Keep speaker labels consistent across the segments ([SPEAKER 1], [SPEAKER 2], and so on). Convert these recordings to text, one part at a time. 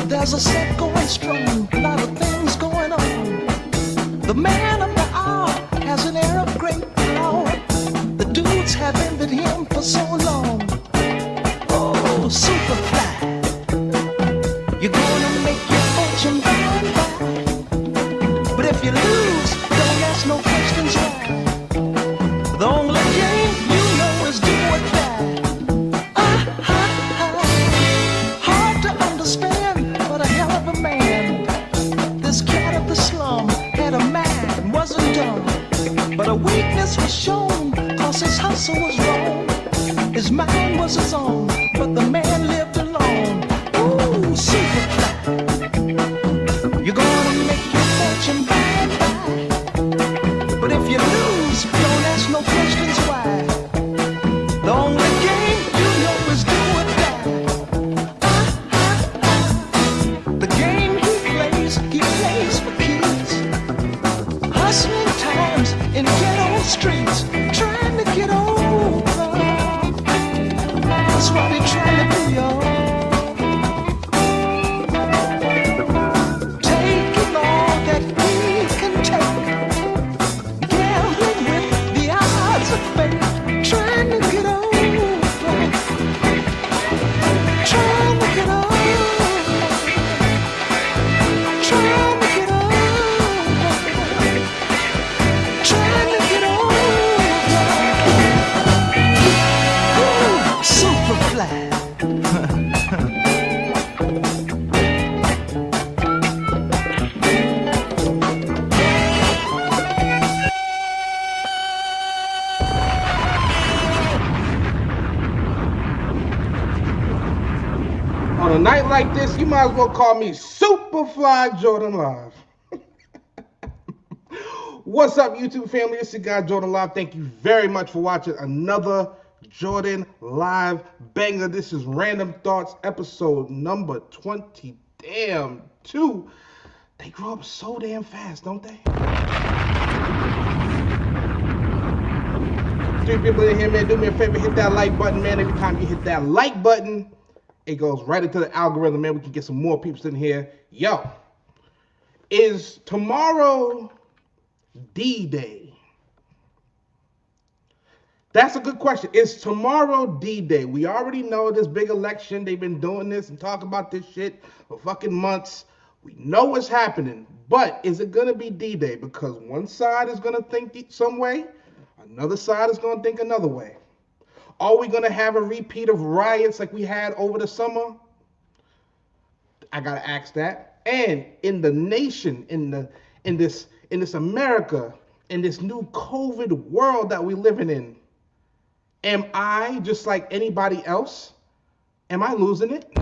[SPEAKER 1] There's a set going strong, a lot of things going on. The man of the hour has an air of great power. The dudes have envied him for so long. Oh, Superfly, you're gonna make your fortune by and by. But if you lose, don't ask no questions why. The only game you know is do or die. Hard to understand, but a hell of a man. This cat of the slum had a mind, wasn't dumb. But a weakness was shown, cause his hustle was wrong. His mind was his own, but the man lived alone. Ooh, Superfly, you're gonna make your fortune by and by. But if you lose, don't ask no questions why. The only game you know is do or die. The game he plays for keys. Hustling times in ghetto streets, trying to get over. That's what he trying to do, y'all. Taking all that he can take, gambling with the odds of fate, trying to get over, trying to get over, trying to get over, trying to get over. Ooh, Superfly.
[SPEAKER 2] On a night like this, you might as well call me Superfly Jordan Live. What's up, YouTube family? It's your guy Jordan Live. Thank you very much for watching another Jordan Live banger. This is Random Thoughts, episode number 20. Damn, 2. They grow up so damn fast, don't they? 3 people in here, man. Do me a favor, hit that like button, man. Every time you hit that like button, it goes right into the algorithm, man. We can get some more people in here. Yo, is tomorrow D-Day? That's a good question. Is tomorrow D-Day? We already know this big election. They've been doing this and talking about this shit for fucking months. We know what's happening, but is it going to be D-Day? Because one side is going to think some way, another side is going to think another way. Are we going to have a repeat of riots like we had over the summer? I got to ask that. And in the nation, in this America, in this new COVID world that we're living in, am I just like anybody else? Am I losing it?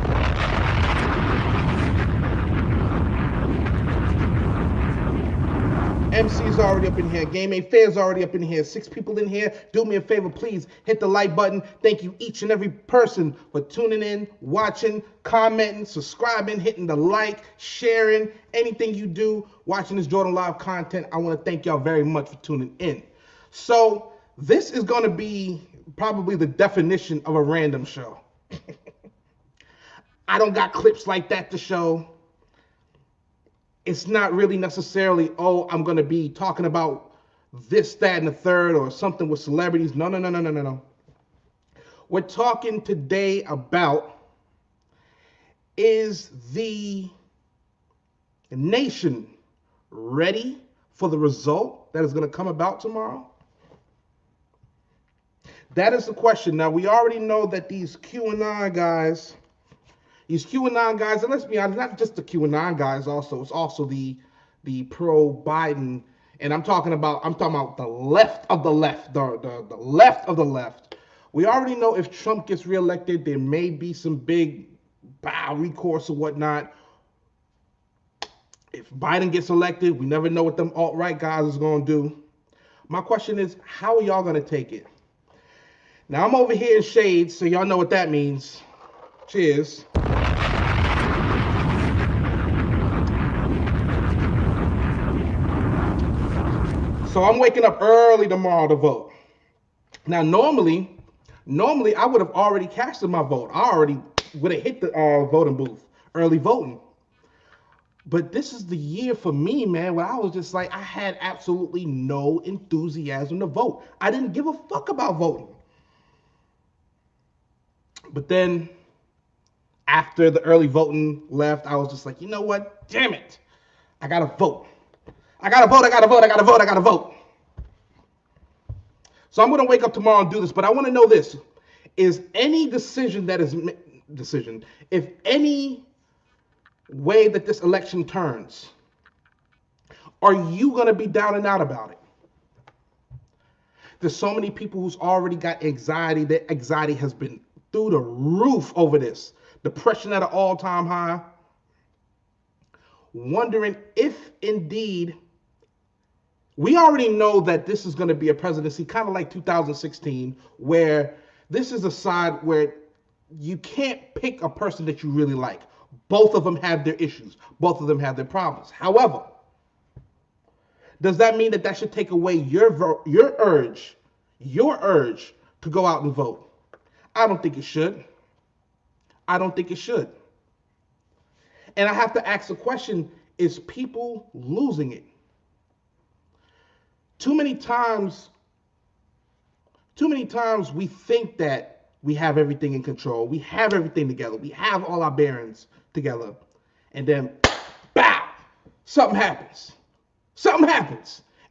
[SPEAKER 2] MC's already up in here. Game A Fair's already up in here. 6 people in here. Do me a favor, please hit the like button. Thank you each and every person for tuning in, watching, commenting, subscribing, hitting the like, sharing, anything you do, watching this Jordan Live content. I want to thank y'all very much for tuning in. So this is going to be probably the definition of a random show. I don't got clips like that to show. It's not really necessarily, oh, I'm going to be talking about this, that, and the third, or something with celebrities. No. We're talking today about, is the nation ready for the result that is going to come about tomorrow? That is the question. Now, we already know that these QAnon guys, and let's be honest, not just the QAnon guys, it's also the pro-Biden, and I'm talking about the left of the left, the left of the left. We already know if Trump gets reelected, there may be some big recourse or whatnot. If Biden gets elected, we never know what them alt-right guys is going to do. My question is, how are y'all going to take it? Now, I'm over here in shades, so y'all know what that means. Cheers. So I'm waking up early tomorrow to vote. Now, normally I would have already casted my vote. I already would have hit the voting booth, early voting. But this is the year for me, man, where I was just like, I had absolutely no enthusiasm to vote. I didn't give a fuck about voting. But then after the early voting left, I was just like, you know what? Damn it. I got to vote. I got to vote. So I'm going to wake up tomorrow and do this, but I want to know this. Is any decision that is if any way that this election turns, are you going to be down and out about it? There's so many people who's already got anxiety. That anxiety has been through the roof over this. Depression at an all-time high. Wondering if indeed, we already know that this is going to be a presidency kind of like 2016, where this is a side where you can't pick a person that you really like. Both of them have their issues. Both of them have their problems. However, does that mean that should take away your urge to go out and vote? I don't think it should. And I have to ask the question, is people losing it? Too many times we think that we have everything in control. We have everything together. We have all our bearings together. And then, bow, something happens.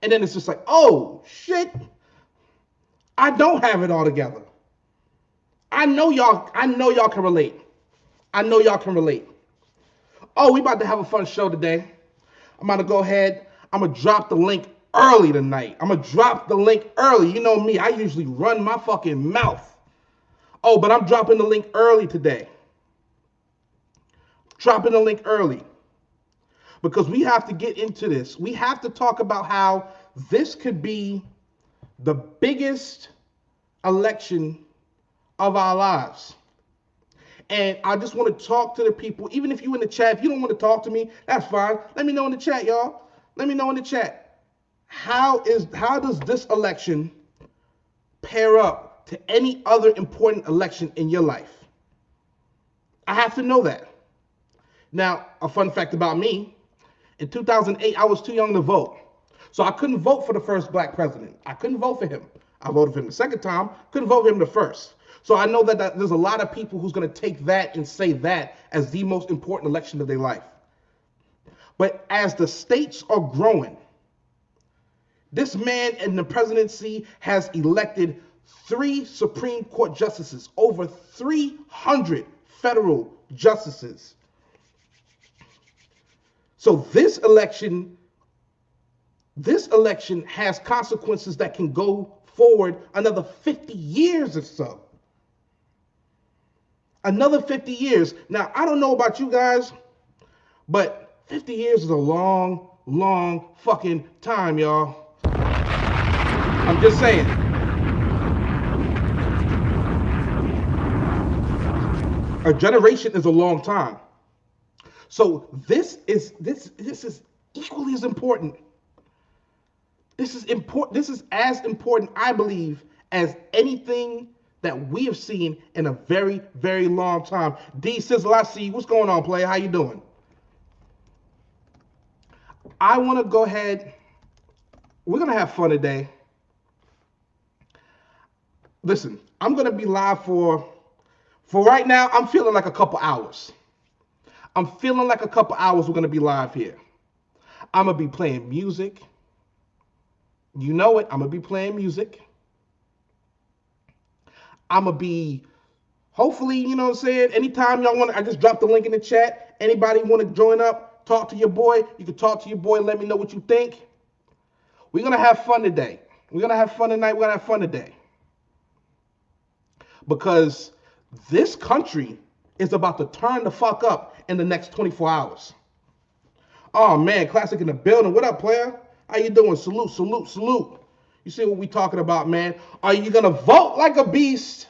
[SPEAKER 2] And then it's just like, oh, shit, I don't have it all together. I know y'all can relate. Oh, we about to have a fun show today. I'm about to go ahead. I'm going to drop the link early tonight. You know me, I usually run my fucking mouth. Oh, but I'm dropping the link early today. Because we have to get into this. We have to talk about how this could be the biggest election of our lives. And I just want to talk to the people, even if you're in the chat. If you don't want to talk to me, that's fine. Let me know in the chat, y'all. How does this election pair up to any other important election in your life? I have to know that. Now, a fun fact about me, in 2008, I was too young to vote. So I couldn't vote for the first black president. I couldn't vote for him. I voted for him the second time, couldn't vote for him the first. So I know that there's a lot of people who's going to take that and say that as the most important election of their life. But as the states are growing, this man in the presidency has elected 3 Supreme Court justices, over 300 federal justices. So this election has consequences that can go forward another 50 years or so. Another 50 years. Now, I don't know about you guys, but 50 years is a long, long fucking time, y'all. I'm just saying. A generation is a long time. So this is equally as important. This is important. This is as important, I believe, as anything that we have seen in a very, very long time. D Sizzle, I see you. What's going on, player? How you doing? I want to go ahead. We're going to have fun today. Listen, I'm going to be live for right now, I'm feeling like a couple hours. We're going to be live here. I'm going to be playing music. You know it. I'm going to be playing music. I'm going to be, hopefully, you know what I'm saying? Anytime y'all want to, I just dropped the link in the chat. Anybody want to join up, talk to your boy, you can talk to your boy, let me know what you think. We're going to have fun today. We're going to have fun tonight. We're going to have fun today. Because this country is about to turn the fuck up in the next 24 hours. Oh, man, Classic in the building. What up, player? How you doing? Salute, salute, salute. You see what we talking about, man? Are you going to vote like a beast?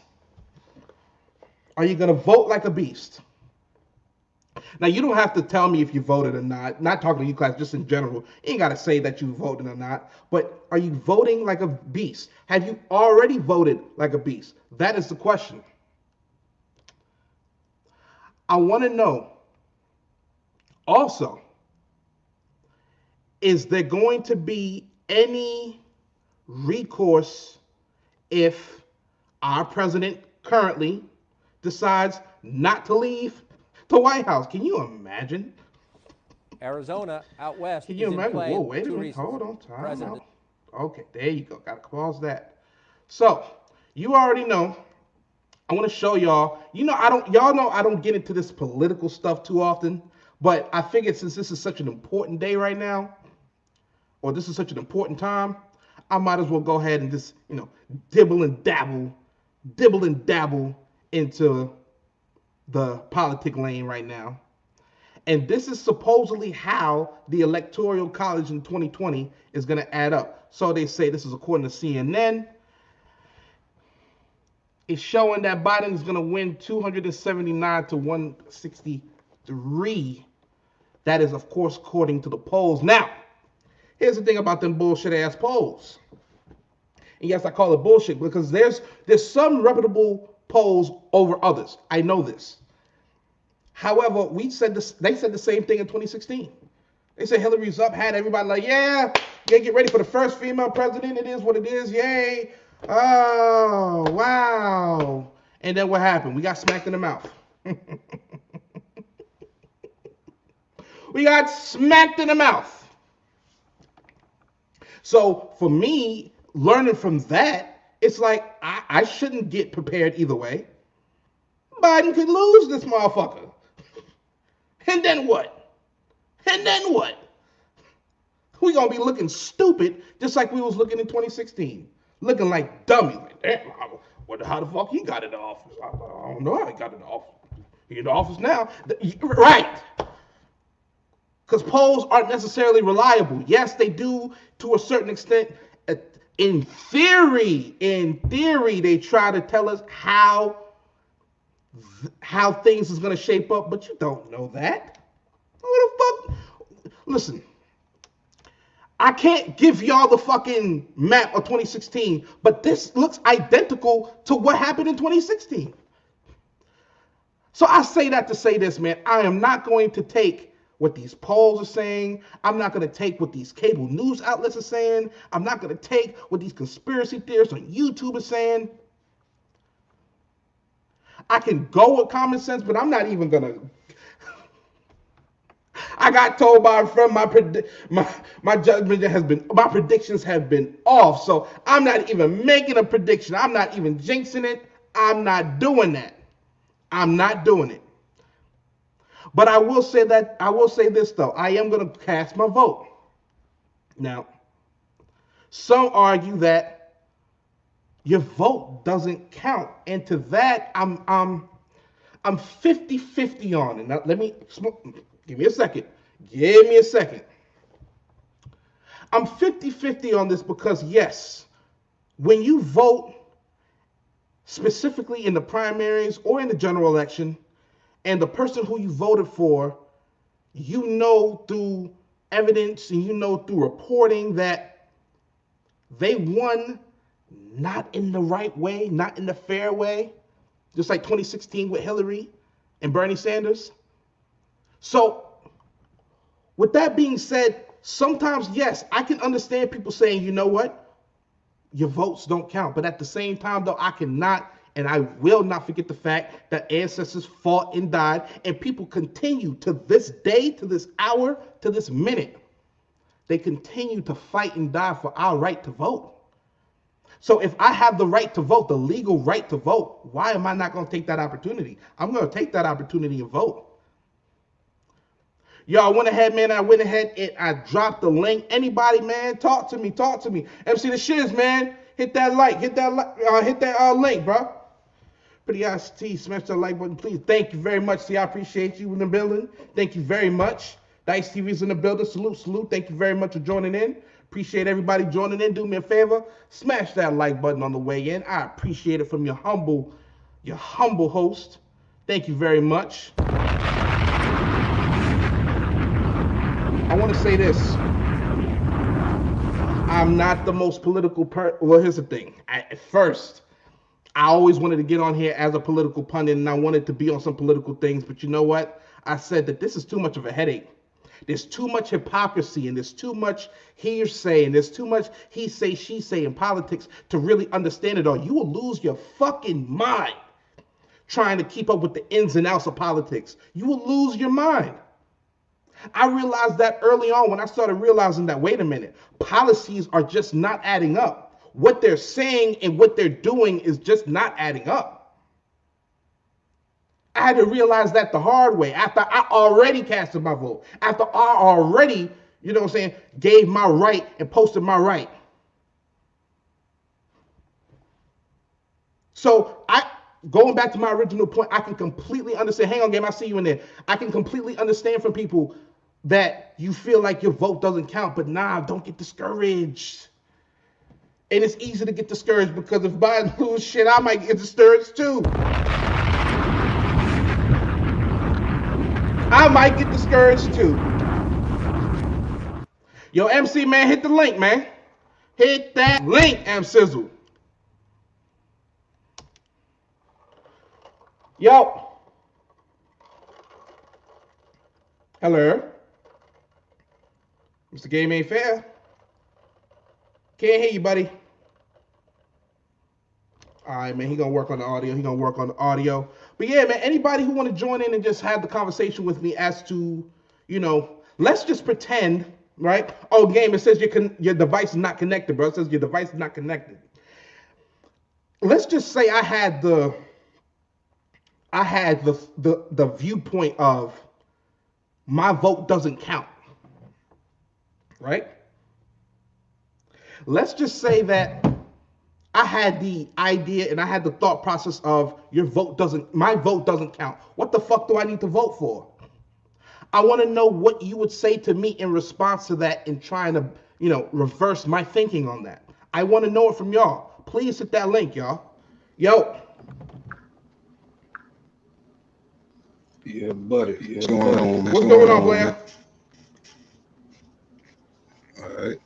[SPEAKER 2] Are you going to vote like a beast? Now, you don't have to tell me if you voted or not. Not talking to you, Class, just in general. You ain't got to say that you voted or not. But are you voting like a beast? Have you already voted like a beast? That is the question. I want to know, also, is there going to be any recourse if our president currently decides not to leave the White House? Can you imagine?
[SPEAKER 3] Arizona out west.
[SPEAKER 2] Can you imagine?
[SPEAKER 3] Whoa,
[SPEAKER 2] wait a minute. Hold on. Time out. Okay, there you go. Got to pause that. So, you already know. I want to show y'all. Y'all know I don't get into this political stuff too often, but I figured since this is such an important day right now, or this is such an important time, I might as well go ahead and just, dibble and dabble into the politic lane right now. And this is supposedly how the Electoral College in 2020 is going to add up. So they say, this is according to CNN. It's showing that Biden is going to win 279 to 163. That is, of course, according to the polls. Now, here's the thing about them bullshit ass polls. And yes, I call it bullshit because there's some reputable polls over others. I know this. However, they said the same thing in 2016. They said Hillary's up, had everybody like, yeah, get ready for the first female president. It is what it is. Yay. Oh, wow. And then what happened? We got smacked in the mouth. We got smacked in the mouth. So for me, learning from that, it's like I shouldn't get prepared either way. Biden could lose this motherfucker. And then what? We gonna be looking stupid just like we was looking in 2016. Looking like dummies. Like, damn, how the fuck he got in the office? I don't know how he got in the office. He in the office now. Right. Because polls aren't necessarily reliable. Yes, they do to a certain extent. In theory, they try to tell us how things is going to shape up, but you don't know that. What the fuck? Listen, I can't give y'all the fucking map of 2016, but this looks identical to what happened in 2016. So I say that to say this, man. I am not going to take what these polls are saying. I'm not going to take what these cable news outlets are saying. I'm not going to take what these conspiracy theorists on YouTube are saying. I can go with common sense, but I'm not even going to I got told by a friend my judgment my predictions have been off. So I'm not even making a prediction. I'm not even jinxing it. I'm not doing that. I'm not doing it. But I will say this though. I am going to cast my vote. Now, some argue that your vote doesn't count. And to that, I'm 50-50 on it. Now, give me a second. Give me a second. I'm 50-50 on this because, yes, when you vote, specifically in the primaries or in the general election, and the person who you voted for, you know through evidence and you know through reporting that they won not in the right way, not in the fair way, just like 2016 with Hillary and Bernie Sanders. So, with that being said, sometimes, yes, I can understand people saying, you know what, your votes don't count. But at the same time, though, I cannot and I will not forget the fact that ancestors fought and died, and people continue to this day, to this hour, to this minute. They continue to fight and die for our right to vote. So if I have the right to vote, the legal right to vote, why am I not going to take that opportunity? I'm going to take that opportunity and vote. Yo, I went ahead and I dropped the link. Anybody, man, talk to me. MC the Shiz, man, hit that link, bro. Pretty Ass T, smash that like button, please. Thank you very much. See, I appreciate you in the building. Thank you very much. Dice TV's in the building. Salute. Thank you very much for joining in. Appreciate everybody joining in. Do me a favor, smash that like button on the way in. I appreciate it from your humble host. Thank you very much. I want to say this. I'm not the most political well, here's the thing. At first, I always wanted to get on here as a political pundit, and I wanted to be on some political things, but you know what? I said that this is too much of a headache. There's too much hypocrisy, and there's too much hearsay, and there's too much he say, she say in politics to really understand it all. You will lose your fucking mind trying to keep up with the ins and outs of politics. You will lose your mind. I realized that early on when I started realizing that, wait a minute, policies are just not adding up. What they're saying and what they're doing is just not adding up. I had to realize that the hard way after I already casted my vote, after I already, gave my right and posted my right. So going back to my original point, I can completely understand. Hang on, game, I see you in there. I can completely understand from people that you feel like your vote doesn't count, but don't get discouraged. And it's easy to get discouraged because if Biden lose shit, I might get discouraged too. Yo, MC, man, hit the link, man. Hit that link, M Sizzle. Yo. Hello. Mr. Game Ain't Fair. Can't hear you, buddy. All right, man, he gonna work on the audio. But yeah, man, anybody who want to join in and just have the conversation with me as to, let's just pretend, right? Oh, game, it says your device is not connected, bro. It says your device is not connected. Let's just say I had the viewpoint of my vote doesn't count, right? Let's just say that I had the idea and I had the thought process of my vote doesn't count. What the fuck do I need to vote for? I want to know what you would say to me in response to that and trying to, reverse my thinking on that. I want to know it from y'all. Please hit that link, y'all. Yo.
[SPEAKER 4] Yeah, buddy. What's going on, man?
[SPEAKER 2] What's going on, Blair?
[SPEAKER 4] All right.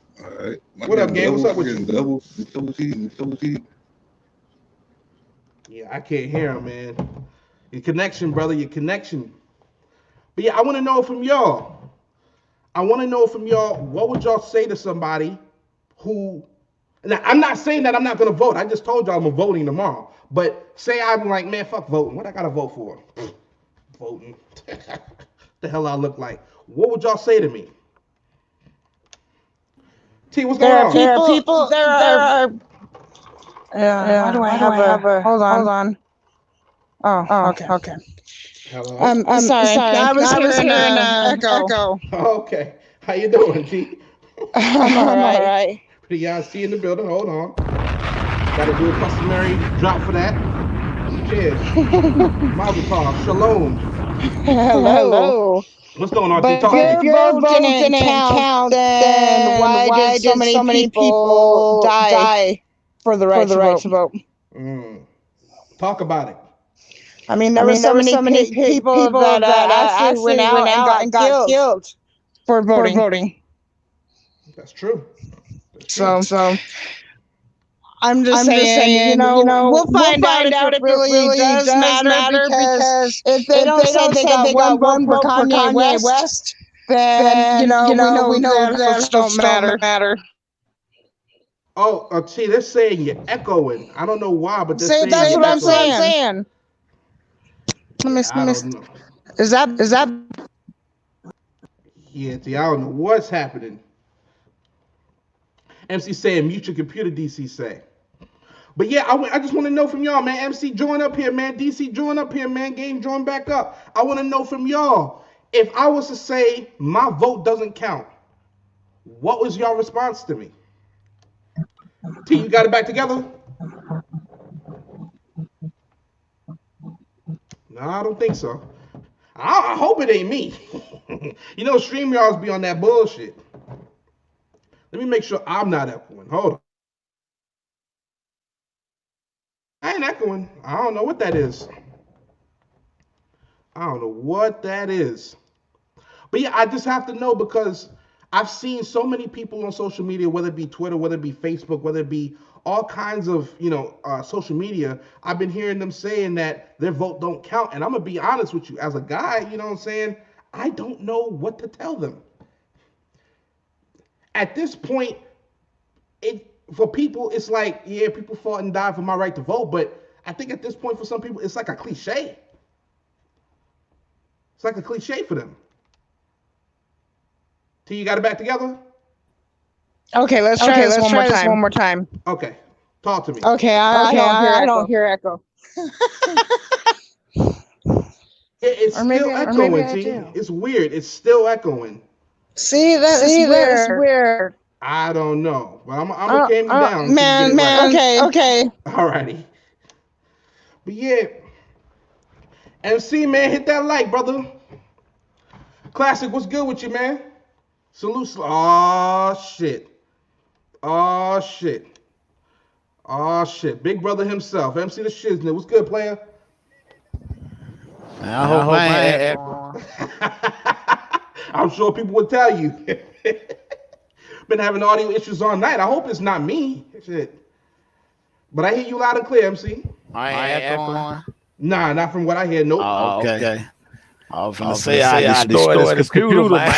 [SPEAKER 2] What up, gang? What's up with you?
[SPEAKER 4] Double T.
[SPEAKER 2] Yeah, I can't hear him, man. Your connection, brother, your connection. But yeah, I want to know from y'all. What would y'all say to somebody who... Now, I'm not saying that I'm not going to vote. I just told y'all I'm voting tomorrow. But say I'm like, man, fuck voting. What I got to vote for? Voting. The hell I look like? What would y'all say to me? T, what's
[SPEAKER 5] There
[SPEAKER 2] going
[SPEAKER 5] are
[SPEAKER 2] on?
[SPEAKER 5] people. There are. Why do I have a? Hold on. Oh, okay.
[SPEAKER 2] Hello.
[SPEAKER 5] Sorry. I was hearing an echo.
[SPEAKER 2] Okay. How you doing, T?
[SPEAKER 5] I'm all right.
[SPEAKER 2] Pretty see in the building. Hold on. Gotta do a customary drop for that. Cheers. Mazel tov. Shalom.
[SPEAKER 5] Hello.
[SPEAKER 2] What's going on, T?
[SPEAKER 5] But
[SPEAKER 2] Talk to
[SPEAKER 5] if
[SPEAKER 2] me.
[SPEAKER 5] your vote didn't count, then why did so many people die for the right to vote?
[SPEAKER 2] Talk about it.
[SPEAKER 5] I mean, there were so many people that actually went out and got killed for voting.
[SPEAKER 2] That's true.
[SPEAKER 5] So I'm just saying, you know, we'll find out if it really does matter because if they don't say they got one vote for Kanye West, then you know we know that votes don't matter.
[SPEAKER 2] Oh, T, they're saying you're echoing. I don't know why, but they're saying
[SPEAKER 5] that's
[SPEAKER 2] you're
[SPEAKER 5] what I'm
[SPEAKER 2] echoing.
[SPEAKER 5] saying. Let me
[SPEAKER 2] I don't know.
[SPEAKER 5] Is that
[SPEAKER 2] Yeah, T, I don't know what's happening. MC saying mute your computer, DC say. But yeah, I just want to know from y'all, man. MC, join up here, man. DC, join up here, man. Game, join back up. I want to know from y'all. If I was to say my vote doesn't count, what was your response to me? T, you got it back together? No, I don't think so. I hope it ain't me. You know, StreamYards be on that bullshit. Let me make sure I'm not echoing. Hold on. I ain't echoing. I don't know what that is. I don't know what that is. But yeah, I just have to know because I've seen so many people on social media, whether it be Twitter, whether it be Facebook, whether it be all kinds of, social media. I've been hearing them saying that their vote don't count. And I'm going to be honest with you. As a guy, you know what I'm saying? I don't know what to tell them. At this point, for people, it's like, yeah, people fought and died for my right to vote. But I think at this point, for some people, it's like a cliche. It's like a cliche for them. T, you got it back together?
[SPEAKER 5] okay? Let's try this one more time.
[SPEAKER 2] Okay. Talk to me.
[SPEAKER 5] Okay, I don't hear echo.
[SPEAKER 2] It's
[SPEAKER 5] Or maybe
[SPEAKER 2] still
[SPEAKER 5] I
[SPEAKER 2] echoing, T.
[SPEAKER 5] do.
[SPEAKER 2] It's weird. It's still echoing.
[SPEAKER 5] See, that's weird.
[SPEAKER 2] I don't know. But I'm going to calm you down.
[SPEAKER 5] Man, okay.
[SPEAKER 2] Alrighty. But yeah. MC, man, hit that like, brother. Classic, what's good with you, man? Salute. Oh, shit. Oh, shit. Oh, shit. Big brother himself. MC the Shiznit. What's good, player?
[SPEAKER 6] I hope I ain't echoing.
[SPEAKER 2] I'm sure people would tell you. Been having audio issues all night. I hope it's not me. Shit. But I hear you loud and clear, MC.
[SPEAKER 6] I ain't echoing.
[SPEAKER 2] Nah, not from what I hear. Nope.
[SPEAKER 6] Oh, okay. I was gonna say I destroyed this computer, man.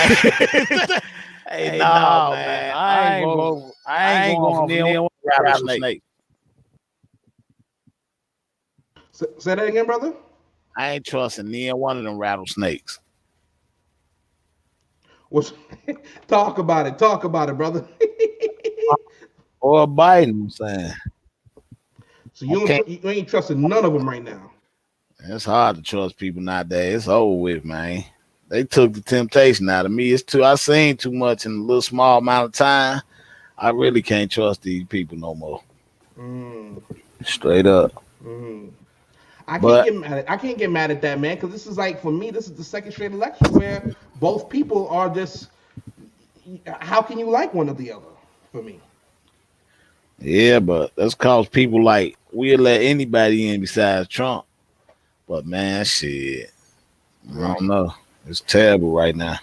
[SPEAKER 6] Hey, no, man. I ain't going for near one rattlesnake.
[SPEAKER 2] Say that again, brother.
[SPEAKER 6] I ain't trusting near one of them rattlesnakes.
[SPEAKER 2] Talk about it. Talk about it, brother.
[SPEAKER 6] Or Biden, I'm saying.
[SPEAKER 2] So you ain't trusting none of them right now.
[SPEAKER 6] It's hard to trust people nowadays. It's over with, man. They took the temptation out of me. I seen too much in a little small amount of time. I really can't trust these people no more. Straight up.
[SPEAKER 2] I can't get mad at that, man, because this is like, for me, this is the second straight election where both people are just, how can you like one or the other for me?
[SPEAKER 6] Yeah, but that's cause people like, we'll let anybody in besides Trump. But man, shit, I don't know. It's terrible right now.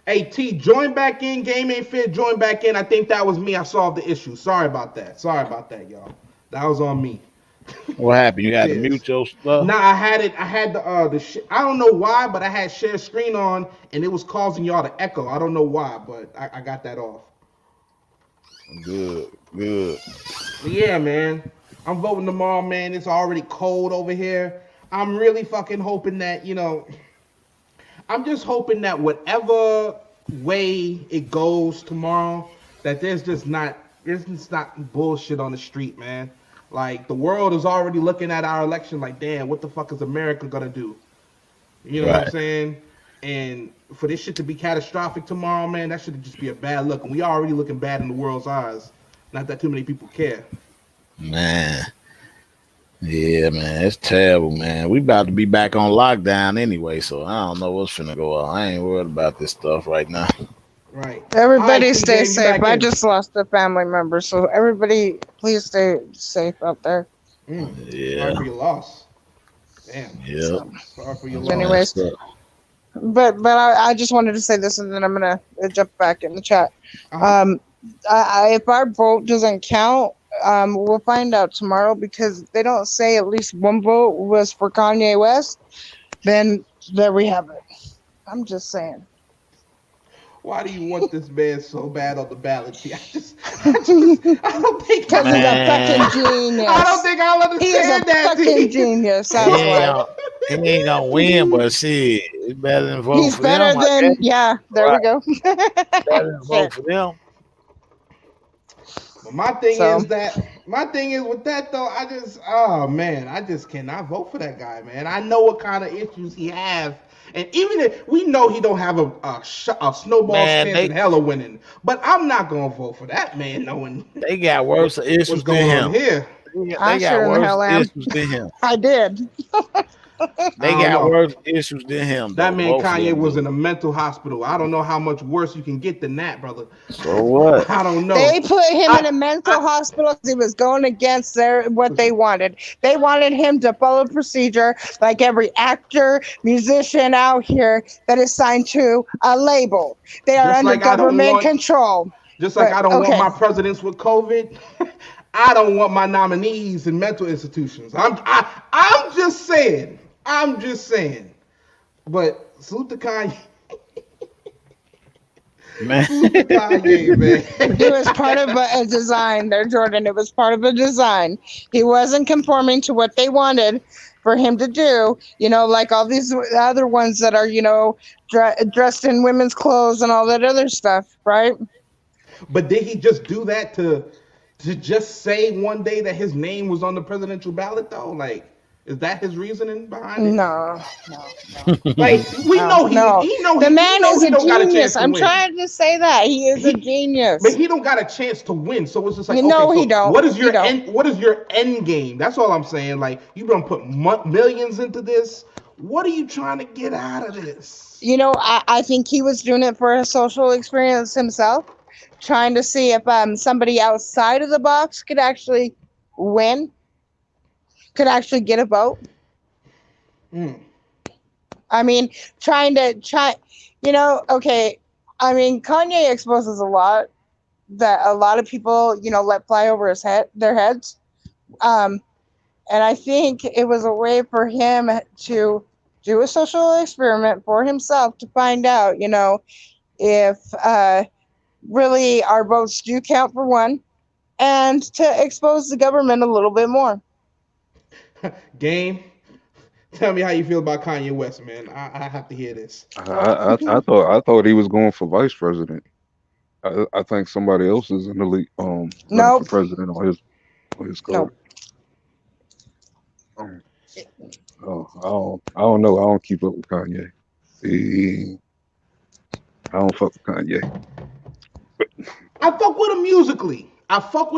[SPEAKER 2] Hey, T, join back in. Game ain't fit. Join back in. I think that was me. I solved the issue. Sorry about that, y'all. That was on me.
[SPEAKER 6] What happened? You had to mute your stuff?
[SPEAKER 2] Nah, I had the I don't know why, but I had share screen on, and it was causing y'all to echo. I don't know why, but I got that off.
[SPEAKER 6] Good.
[SPEAKER 2] But yeah, man. I'm voting tomorrow, man. It's already cold over here. I'm really fucking hoping that, I'm just hoping that whatever way it goes tomorrow, that there's just not bullshit on the street, man. Like the world is already looking at our election like, damn, what the fuck is America gonna do? You know what I'm
[SPEAKER 6] Right.
[SPEAKER 2] saying? And for this shit to be catastrophic tomorrow, man, that should just be a bad look. And we already looking bad in the world's eyes. Not that too many people care.
[SPEAKER 6] Man. Yeah, man, it's terrible, man. We about to be back on lockdown anyway, so I don't know what's finna go on. I ain't worried about this stuff right now.
[SPEAKER 2] Right.
[SPEAKER 5] Everybody
[SPEAKER 2] All right,
[SPEAKER 5] stay
[SPEAKER 2] TJ, you
[SPEAKER 5] safe.
[SPEAKER 2] back
[SPEAKER 5] I
[SPEAKER 2] in.
[SPEAKER 5] just lost a family member, so everybody please stay safe out there.
[SPEAKER 2] Sorry
[SPEAKER 6] Yeah,
[SPEAKER 2] for your loss. Damn.
[SPEAKER 6] yeah.
[SPEAKER 2] Sorry for your
[SPEAKER 5] So
[SPEAKER 2] loss.
[SPEAKER 5] anyways, but I just wanted to say this, and then I'm gonna jump back in the chat.
[SPEAKER 2] Uh-huh.
[SPEAKER 5] If our vote doesn't count, we'll find out tomorrow because they don't say at least one vote was for Kanye West. Then there we have it. I'm just saying.
[SPEAKER 2] Why do you want this man so bad on the ballot? I don't think
[SPEAKER 5] Because he's a
[SPEAKER 6] Man.
[SPEAKER 5] fucking genius.
[SPEAKER 2] I don't think I'll
[SPEAKER 5] He is a
[SPEAKER 2] understand that.
[SPEAKER 5] fucking genius.
[SPEAKER 6] He
[SPEAKER 5] That's
[SPEAKER 6] ain't,
[SPEAKER 5] why.
[SPEAKER 6] gonna, he ain't gonna win, but shit, it's better than vote
[SPEAKER 5] He's
[SPEAKER 6] for
[SPEAKER 5] better
[SPEAKER 6] them. I
[SPEAKER 5] than,
[SPEAKER 6] guess.
[SPEAKER 5] yeah, there we go.
[SPEAKER 6] Better than vote for them.
[SPEAKER 2] But my thing
[SPEAKER 5] So-
[SPEAKER 2] is with that though, I just cannot vote for that guy, man. I know what kind of issues he have, and even if we know he don't have a snowball
[SPEAKER 6] Man,
[SPEAKER 2] chance
[SPEAKER 6] they-
[SPEAKER 2] in hell of winning, but I'm not gonna vote for that man, knowing
[SPEAKER 6] They got worse issues
[SPEAKER 2] what's
[SPEAKER 6] than
[SPEAKER 2] going on
[SPEAKER 6] him.
[SPEAKER 2] here.
[SPEAKER 5] I
[SPEAKER 6] They got
[SPEAKER 5] sure in the hell am.
[SPEAKER 6] worse issues than him.
[SPEAKER 5] I did.
[SPEAKER 6] They
[SPEAKER 2] I don't
[SPEAKER 6] got
[SPEAKER 2] know.
[SPEAKER 6] worse issues than him.
[SPEAKER 2] That
[SPEAKER 6] though.
[SPEAKER 2] man
[SPEAKER 6] Both of
[SPEAKER 2] Kanye
[SPEAKER 6] them
[SPEAKER 2] was
[SPEAKER 6] do.
[SPEAKER 2] in a mental hospital. I don't know how much worse you can get than that, brother.
[SPEAKER 6] So what?
[SPEAKER 2] I don't know.
[SPEAKER 5] They put him in
[SPEAKER 2] I-
[SPEAKER 5] a mental hospital because he was going against what they wanted. They wanted him to follow procedure like every actor, musician out here that is signed to a label. They are
[SPEAKER 2] Just
[SPEAKER 5] under
[SPEAKER 2] like I don't
[SPEAKER 5] government
[SPEAKER 2] want-
[SPEAKER 5] control.
[SPEAKER 2] Just like
[SPEAKER 5] But,
[SPEAKER 2] I don't
[SPEAKER 5] okay.
[SPEAKER 2] want my presidents with COVID, I don't want my nominees in mental institutions. I'm just saying. But salute to Kanye.
[SPEAKER 6] Man.
[SPEAKER 2] Salute to Kanye, man.
[SPEAKER 5] It was part of a design there, Jordan. It was part of a design. He wasn't conforming to what they wanted for him to do, like all these other ones that are, dressed in women's clothes and all that other stuff, right?
[SPEAKER 2] But did he just do that to just say one day that his name was on the presidential ballot though? Like, is that his reasoning behind it?
[SPEAKER 5] No.
[SPEAKER 2] Like, we know he
[SPEAKER 5] no.
[SPEAKER 2] know
[SPEAKER 5] The
[SPEAKER 2] he,
[SPEAKER 5] man
[SPEAKER 2] we know
[SPEAKER 5] is
[SPEAKER 2] he
[SPEAKER 5] a
[SPEAKER 2] don't got a chance
[SPEAKER 5] genius.
[SPEAKER 2] to
[SPEAKER 5] I'm
[SPEAKER 2] win.
[SPEAKER 5] trying to say that. He is a genius.
[SPEAKER 2] But he don't got a chance to win, so it's just like,
[SPEAKER 5] No,
[SPEAKER 2] okay, so
[SPEAKER 5] he don't.
[SPEAKER 2] What is
[SPEAKER 5] He
[SPEAKER 2] your
[SPEAKER 5] don't.
[SPEAKER 2] what is your end game? That's all I'm saying. Like, you gonna put millions into this. What are you trying to get out of this?
[SPEAKER 5] I think he was doing it for a social experience himself, trying to see if somebody outside of the box could actually win, could actually get a vote. I mean, okay. I mean, Kanye exposes a lot that a lot of people, let fly over their heads. And I think it was a way for him to do a social experiment for himself to find out, if really our votes do count for one, and to expose the government a little bit more.
[SPEAKER 2] Game. Tell me how you feel about Kanye West, man. I have to hear this.
[SPEAKER 4] I thought he was going for vice president. I think somebody else is in the league. Running
[SPEAKER 5] Nope.
[SPEAKER 4] for president on his card. I don't know. I don't keep up with Kanye. I don't fuck with Kanye.
[SPEAKER 2] I fuck with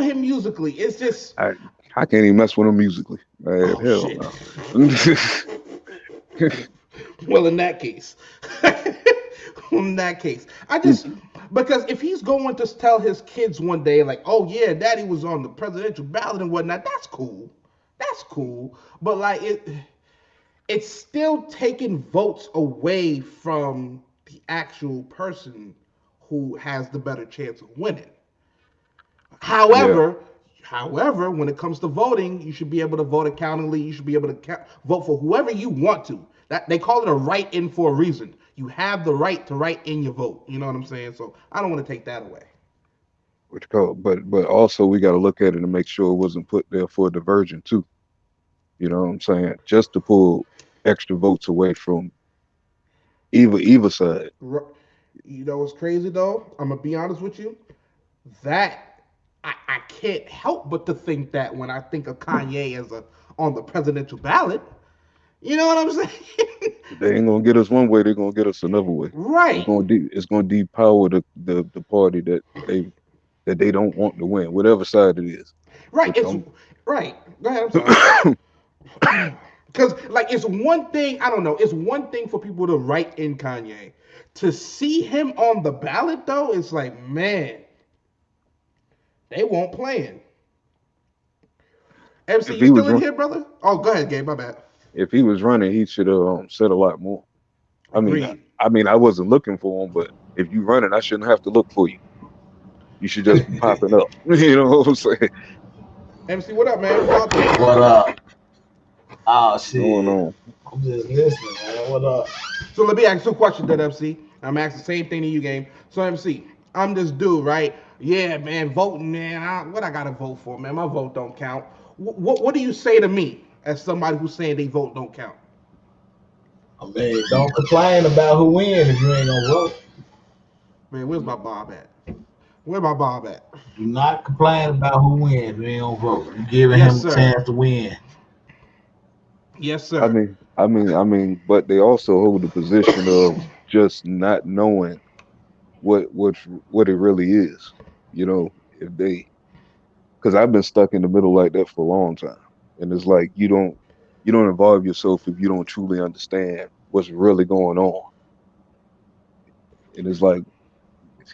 [SPEAKER 2] him musically. It's just
[SPEAKER 4] I can't even mess with him musically. Man, hell
[SPEAKER 2] shit.
[SPEAKER 4] no.
[SPEAKER 2] Well, in that case, I just because if he's going to tell his kids one day, like, oh yeah, daddy was on the presidential ballot and whatnot, that's cool. But like it's still taking votes away from the actual person who has the better chance of winning. However, when it comes to voting, you should be able to vote accountantly. You should be able to vote for whoever you want to. That they call it a write-in for a reason. You have the right to write in your vote. You know what I'm saying? So I don't want to take that away.
[SPEAKER 4] But also we got to look at it and make sure it wasn't put there for a diversion too. You know what I'm saying? Just to pull extra votes away from Either side.
[SPEAKER 2] You know what's crazy though? I'm gonna be honest with you. That I can't help but to think that when I think of Kanye as on the presidential ballot. You know what I'm saying?
[SPEAKER 4] They ain't gonna get us one way. They're gonna get us another way.
[SPEAKER 2] Right.
[SPEAKER 4] It's gonna depower the party that they don't want to win, whatever side it is.
[SPEAKER 2] Right. Right. Go ahead. I'm sorry. Because like it's one thing, I don't know, it's one thing for people to write in Kanye. To see him on the ballot though, it's like, man, they won't play him. MC, you still in here, brother? Oh, go ahead, Gabe, my bad.
[SPEAKER 4] If he was running, he should have said a lot more. I mean, I wasn't looking for him, but if you running, I shouldn't have to look for you. You should just be popping up. You know what I'm saying?
[SPEAKER 2] MC, what up, man?
[SPEAKER 7] What up? Oh shit.
[SPEAKER 4] Going on?
[SPEAKER 7] I'm just listening, man. What up?
[SPEAKER 2] So let me ask you a question, then, MC. I'm asking the same thing to you, Game. So MC, I'm this dude, right? Yeah, man, voting, man. What I gotta vote for, man? My vote don't count. What do you say to me as somebody who's saying they vote don't count?
[SPEAKER 7] I mean, don't complain about who wins if you ain't gonna vote.
[SPEAKER 2] Man, where's my Bob at? Where my Bob at?
[SPEAKER 7] Do not complain about who wins if you ain't gonna vote. You giving him a chance to win.
[SPEAKER 2] Yes, sir.
[SPEAKER 4] I mean, but they also hold the position of just not knowing what it really is. You know, if they, because I've been stuck in the middle like that for a long time, and it's like you don't involve yourself if you don't truly understand what's really going on. And it's like,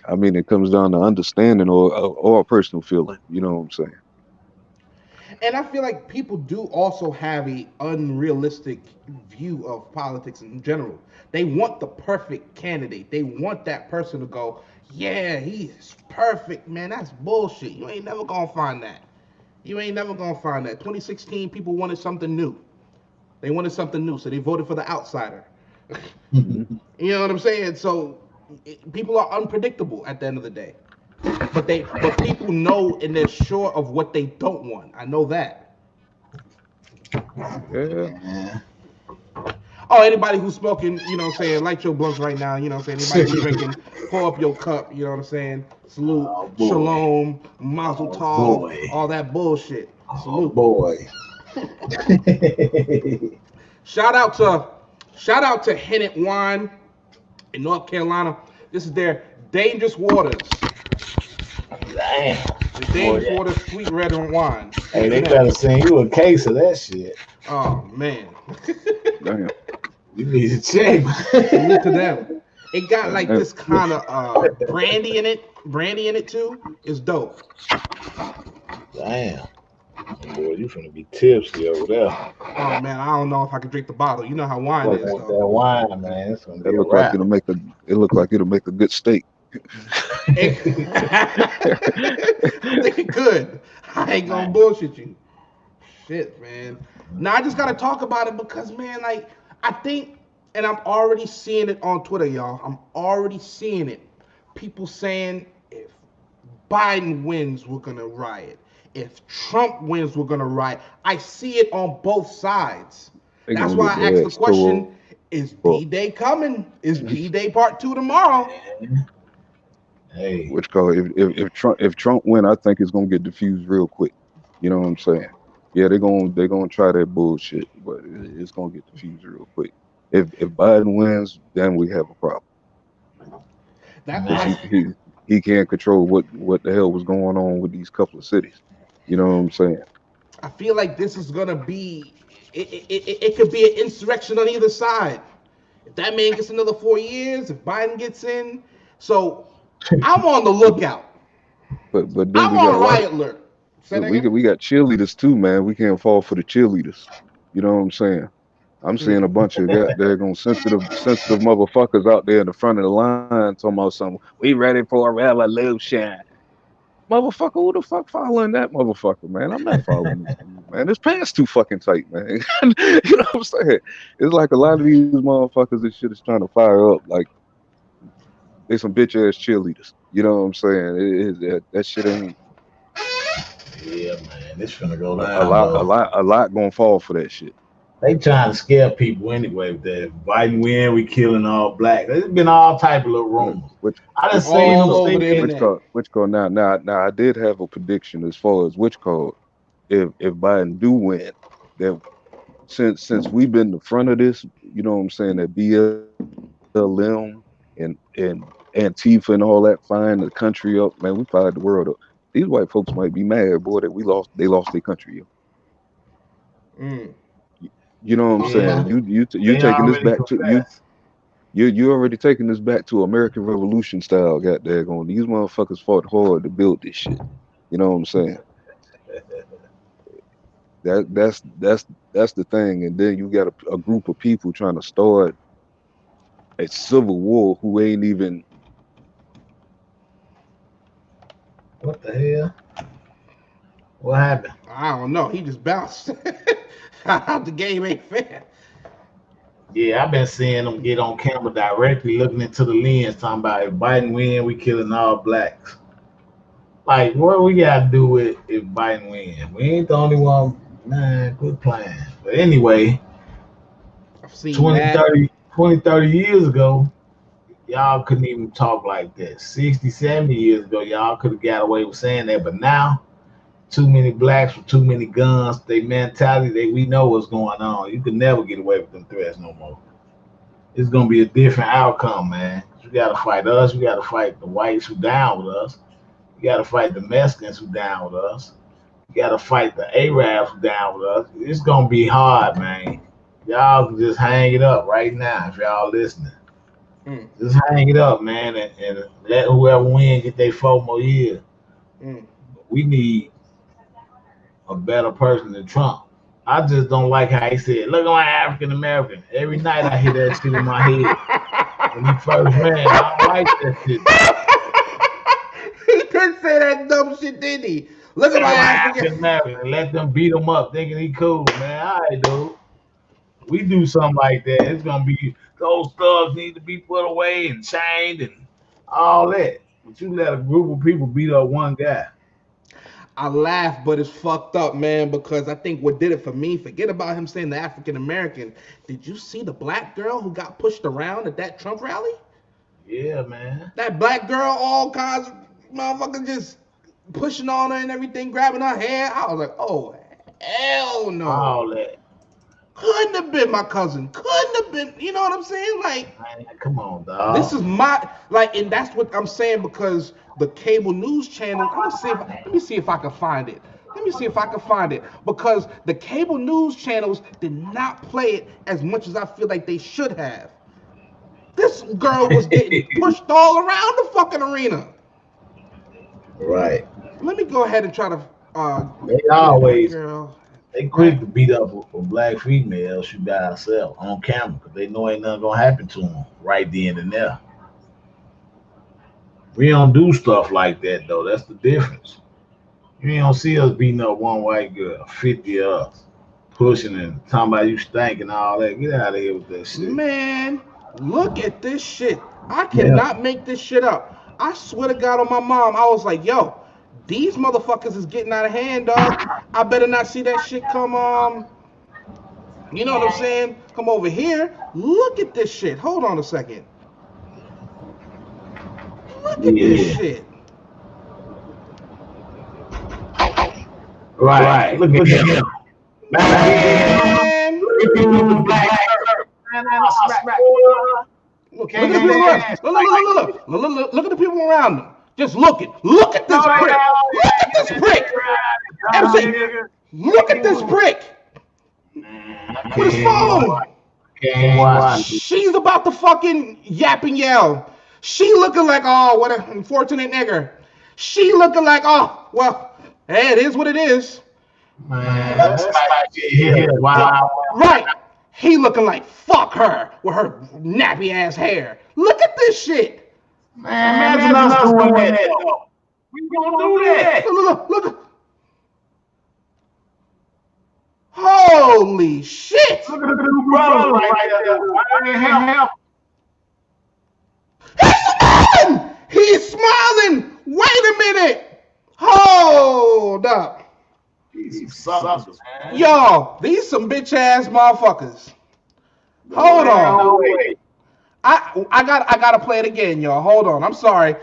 [SPEAKER 4] I mean, it comes down to understanding or a personal feeling. You know what I'm saying?
[SPEAKER 2] And I feel like people do also have a unrealistic view of politics in general. They want the perfect candidate. They want that person to go, yeah, he's perfect, man. That's bullshit. You ain't never gonna find that. 2016, people wanted something new. They wanted something new, so they voted for the outsider. You know what I'm saying? So people are unpredictable at the end of the day. But people know and they're sure of what they don't want. I know that.
[SPEAKER 4] Yeah.
[SPEAKER 2] Oh, anybody who's smoking, you know what I'm saying, light your blunts right now, you know what I'm saying? Anybody who's drinking, pour up your cup, you know what I'm saying? Salute, shalom, mazel tov, all that bullshit. Salute.
[SPEAKER 7] Boy.
[SPEAKER 2] Shout out to Hennett Wine in North Carolina. This is their Dangerous Waters.
[SPEAKER 7] Damn.
[SPEAKER 2] The Dangerous Waters sweet red wine.
[SPEAKER 7] Hey, they better send you a case of that shit.
[SPEAKER 2] Oh man.
[SPEAKER 4] Damn.
[SPEAKER 7] You need to check.
[SPEAKER 2] Salute to them. It got like this kind of brandy in it too. It's dope.
[SPEAKER 7] Damn. Boy, you finna be tipsy over there.
[SPEAKER 2] Oh man, I don't know if I can drink the bottle. You know how wine is.
[SPEAKER 7] That wine, man. It's gonna be
[SPEAKER 4] It look like it'll make a good steak.
[SPEAKER 2] I think it could. I ain't gonna bullshit you. Shit, man. Now I just gotta talk about it because, man, like I think, and I'm already seeing it on Twitter, y'all. I'm already seeing it. People saying if Biden wins, we're gonna riot. If Trump wins, we're gonna riot. I see it on both sides. That's why I asked the question: is D-Day coming? Is D-Day Part 2 tomorrow?
[SPEAKER 7] Hey,
[SPEAKER 4] Which color? If Trump win, I think it's gonna get diffused real quick. You know what I'm saying? Yeah, they're gonna try that bullshit, but it's gonna get diffused real quick. If Biden wins, then we have a problem. He can't control what the hell was going on with these couple of cities. You know what I'm saying?
[SPEAKER 2] I feel like this is gonna be. It could be an insurrection on either side. If that man gets another 4 years, if Biden gets in, so I'm on the lookout.
[SPEAKER 4] But then
[SPEAKER 2] I'm on riot alert.
[SPEAKER 4] We got cheerleaders too, man. We can't fall for the cheerleaders. You know what I'm saying? I'm seeing a bunch of daggone sensitive motherfuckers out there in the front of the line talking about something. We ready for a revolution. Motherfucker, who the fuck following that motherfucker, man? I'm not following this dude, man. His pants too fucking tight, man. You know what I'm saying? It's like a lot of these motherfuckers, this shit is trying to fire up. Like, they some bitch ass cheerleaders. You know what I'm saying? That shit ain't.
[SPEAKER 7] yeah, man, this finna go down.
[SPEAKER 4] A lot gonna fall for that shit.
[SPEAKER 7] They trying to scare people anyway with that. Biden win, we killing all black. There's been all type of little rumors.
[SPEAKER 4] Which
[SPEAKER 7] I done seen them
[SPEAKER 2] all over the
[SPEAKER 7] say
[SPEAKER 2] internet.
[SPEAKER 4] which call now I did have a prediction as far as which call if Biden do win, that since we've been the front of this, you know what I'm saying, that BLM and Antifa and all that flying the country up, man, we fired the world up. These white folks might be mad, boy, that they lost their country.
[SPEAKER 2] Mm.
[SPEAKER 4] You know what I'm saying? You
[SPEAKER 7] they
[SPEAKER 4] taking this
[SPEAKER 7] already
[SPEAKER 4] back to
[SPEAKER 7] confessed.
[SPEAKER 4] you already taking this back to American Revolution style. God daggone, these motherfuckers fought hard to build this shit. You know what I'm saying? That's the thing. And then you got a group of people trying to start a civil war who ain't even.
[SPEAKER 7] What the hell? What happened?
[SPEAKER 2] I don't know. He just bounced. The game ain't fair.
[SPEAKER 7] Yeah, I've been seeing them get on camera directly looking into the lens, talking about if Biden win, we killing all blacks. Like, what we got to do with if Biden win? We ain't the only one. Man, good plan. But anyway,
[SPEAKER 2] I've seen
[SPEAKER 7] 20, 30 years ago, y'all couldn't even talk like that. 60, 70 years ago, y'all could have got away with saying that. But now, too many blacks with too many guns, they mentality, we know what's going on. You can never get away with them threats no more. It's going to be a different outcome, man. You got to fight us. You got to fight the whites who down with us. You got to fight the Mexicans who down with us. You got to fight the Arabs who down with us. It's going to be hard, man. Y'all can just hang it up right now if y'all listening. Just hang it up, man, and let whoever win get their 4 more years. We need a better person than Trump. I just don't like how he said, look at my African American. Every night I hear that shit in my head. When he first ran, I don't like that shit.
[SPEAKER 2] He did say that dumb shit, didn't he? Look at my
[SPEAKER 7] African American and let them beat him up thinking he cool, man. All right, dude. We do something like that. It's going to be, those thugs need to be put away and chained and all that. But you let a group of people beat up one guy.
[SPEAKER 2] I laugh, but it's fucked up, man, because I think what did it for me, forget about him saying the African American. Did you see the black girl who got pushed around at that Trump rally?
[SPEAKER 7] Yeah, man.
[SPEAKER 2] That black girl, all kinds of motherfuckers just pushing on her and everything, grabbing her hair. I was like, oh, hell no.
[SPEAKER 7] All that.
[SPEAKER 2] Couldn't have been my cousin. Couldn't have been, you know what I'm saying? Like,
[SPEAKER 7] man, come on, dog.
[SPEAKER 2] This is my, like, and that's what I'm saying, because the cable news channel, let me see if I can find it. Because the cable news channels did not play it as much as I feel like they should have. This girl was getting pushed all around the fucking arena.
[SPEAKER 7] Right.
[SPEAKER 2] Let me go ahead and try to.
[SPEAKER 7] They always.
[SPEAKER 2] Girl.
[SPEAKER 7] They quick to beat up a black female shoot by herself on camera because they know ain't nothing gonna happen to them right then and there. We don't do stuff like that though. That's the difference. You ain't gonna see us beating up one white girl, 50 of us, pushing and talking about you stink and all that. Get out of here with that shit.
[SPEAKER 2] Man, look at this shit. I cannot make this shit up. I swear to God on my mom, I was like, yo, these motherfuckers is getting out of hand, dog. I better not see that shit come, you know what I'm saying? Come over here. Look at this shit. Hold on a second. Look at this shit.
[SPEAKER 7] Right. Look at him.
[SPEAKER 2] Man. Look at the people around them. Just look at this brick. Look at this brick. MC, look at this brick. With his phone. She's about to fucking yap and yell. She looking like, oh, what an unfortunate nigger. She looking like, oh, well, hey, it is what it is. Right. He looking like, fuck her with her nappy ass hair. Look at this shit.
[SPEAKER 7] Man, imagine us doing that. We gonna do that.
[SPEAKER 2] Look. Holy shit.
[SPEAKER 7] Look at the new brother right there.
[SPEAKER 2] He's smiling. Wait a minute. Hold up.
[SPEAKER 7] These suckers, man.
[SPEAKER 2] Y'all, these some bitch ass motherfuckers. Hold on.
[SPEAKER 7] No way.
[SPEAKER 2] I gotta play it again, y'all. Hold on. I'm sorry.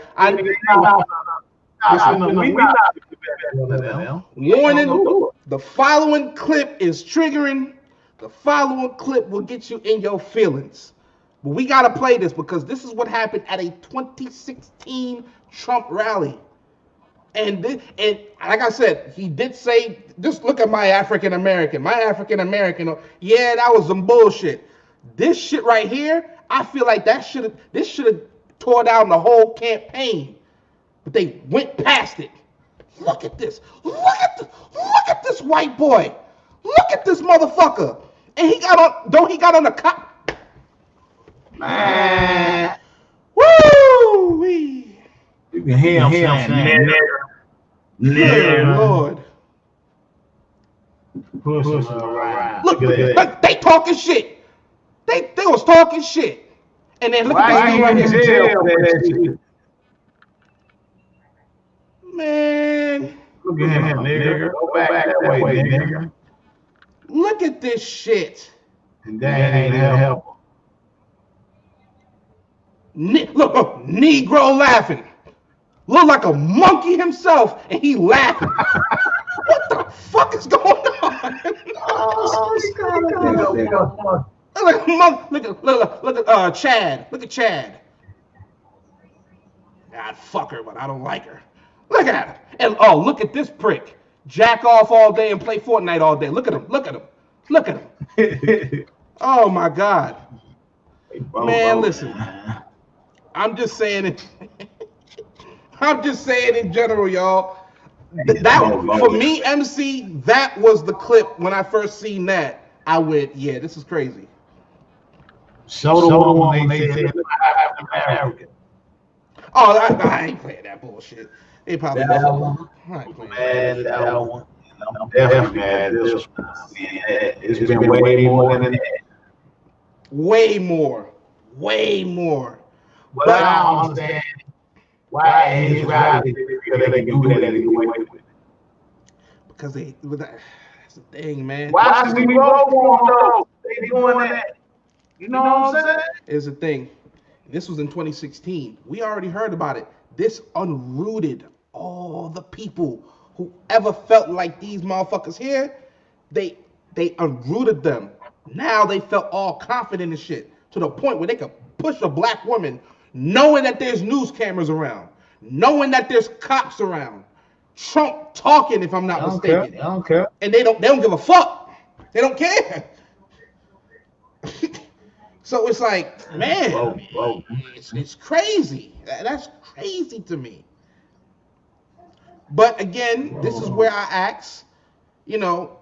[SPEAKER 2] Warning, the following clip is triggering. The following clip will get you in your feelings. But we gotta play this because this is what happened at a 2016 Trump rally. And like I said, he did say, just look at my African American. Yeah, that was some bullshit. This shit right here, I feel like this should have tore down the whole campaign. But they went past it. Look at this. Look at this white boy. Look at this motherfucker. And he got on the cop.
[SPEAKER 7] Man.
[SPEAKER 2] Woo wee.
[SPEAKER 7] You can hear him saying,
[SPEAKER 2] Good Lord.
[SPEAKER 7] Push him around.
[SPEAKER 2] Look, they talking shit. They was talking shit. And then look at this dude right here. Man.
[SPEAKER 7] Look at him, nigga. Go back that way, nigga.
[SPEAKER 2] Look at this shit.
[SPEAKER 7] And that ain't help him.
[SPEAKER 2] Look, Negro laughing. Look like a monkey himself, and he laughing. What the fuck is going on? Look at Chad. Look at Chad. I'd fuck her, but I don't like her. Look at her. And oh, look at this prick. Jack off all day and play Fortnite all day. Look at him. Look at him. Oh my God. Man, listen. I'm just saying it. I'm just saying in general, y'all. That for me, MC, that was the clip when I first seen that. I went, yeah, this is crazy.
[SPEAKER 7] Show the one they said African.
[SPEAKER 2] Oh, I ain't playing that bullshit. They probably
[SPEAKER 7] That
[SPEAKER 2] don't.
[SPEAKER 7] one.
[SPEAKER 2] I ain't playing
[SPEAKER 7] Man, that one. I'm definitely mad at this one. It's been way more than that.
[SPEAKER 2] Way more. Way more.
[SPEAKER 7] But I don't understand why his rally they do that anyway.
[SPEAKER 2] Because that's the thing, man.
[SPEAKER 7] Why should we vote for them though? They doing that. You know what I'm saying?
[SPEAKER 2] Here's the thing. This was in 2016. We already heard about it. This unrooted all the people who ever felt like these motherfuckers here. They unrooted them. Now they felt all confident and shit to the point where they could push a black woman knowing that there's news cameras around, knowing that there's cops around. Trump talking, if I'm not mistaken.
[SPEAKER 7] I don't care.
[SPEAKER 2] And they don't give a fuck. They don't care. So it's like, man,
[SPEAKER 7] Whoa.
[SPEAKER 2] It's crazy. That's crazy to me. But again, this is where I ask, you know,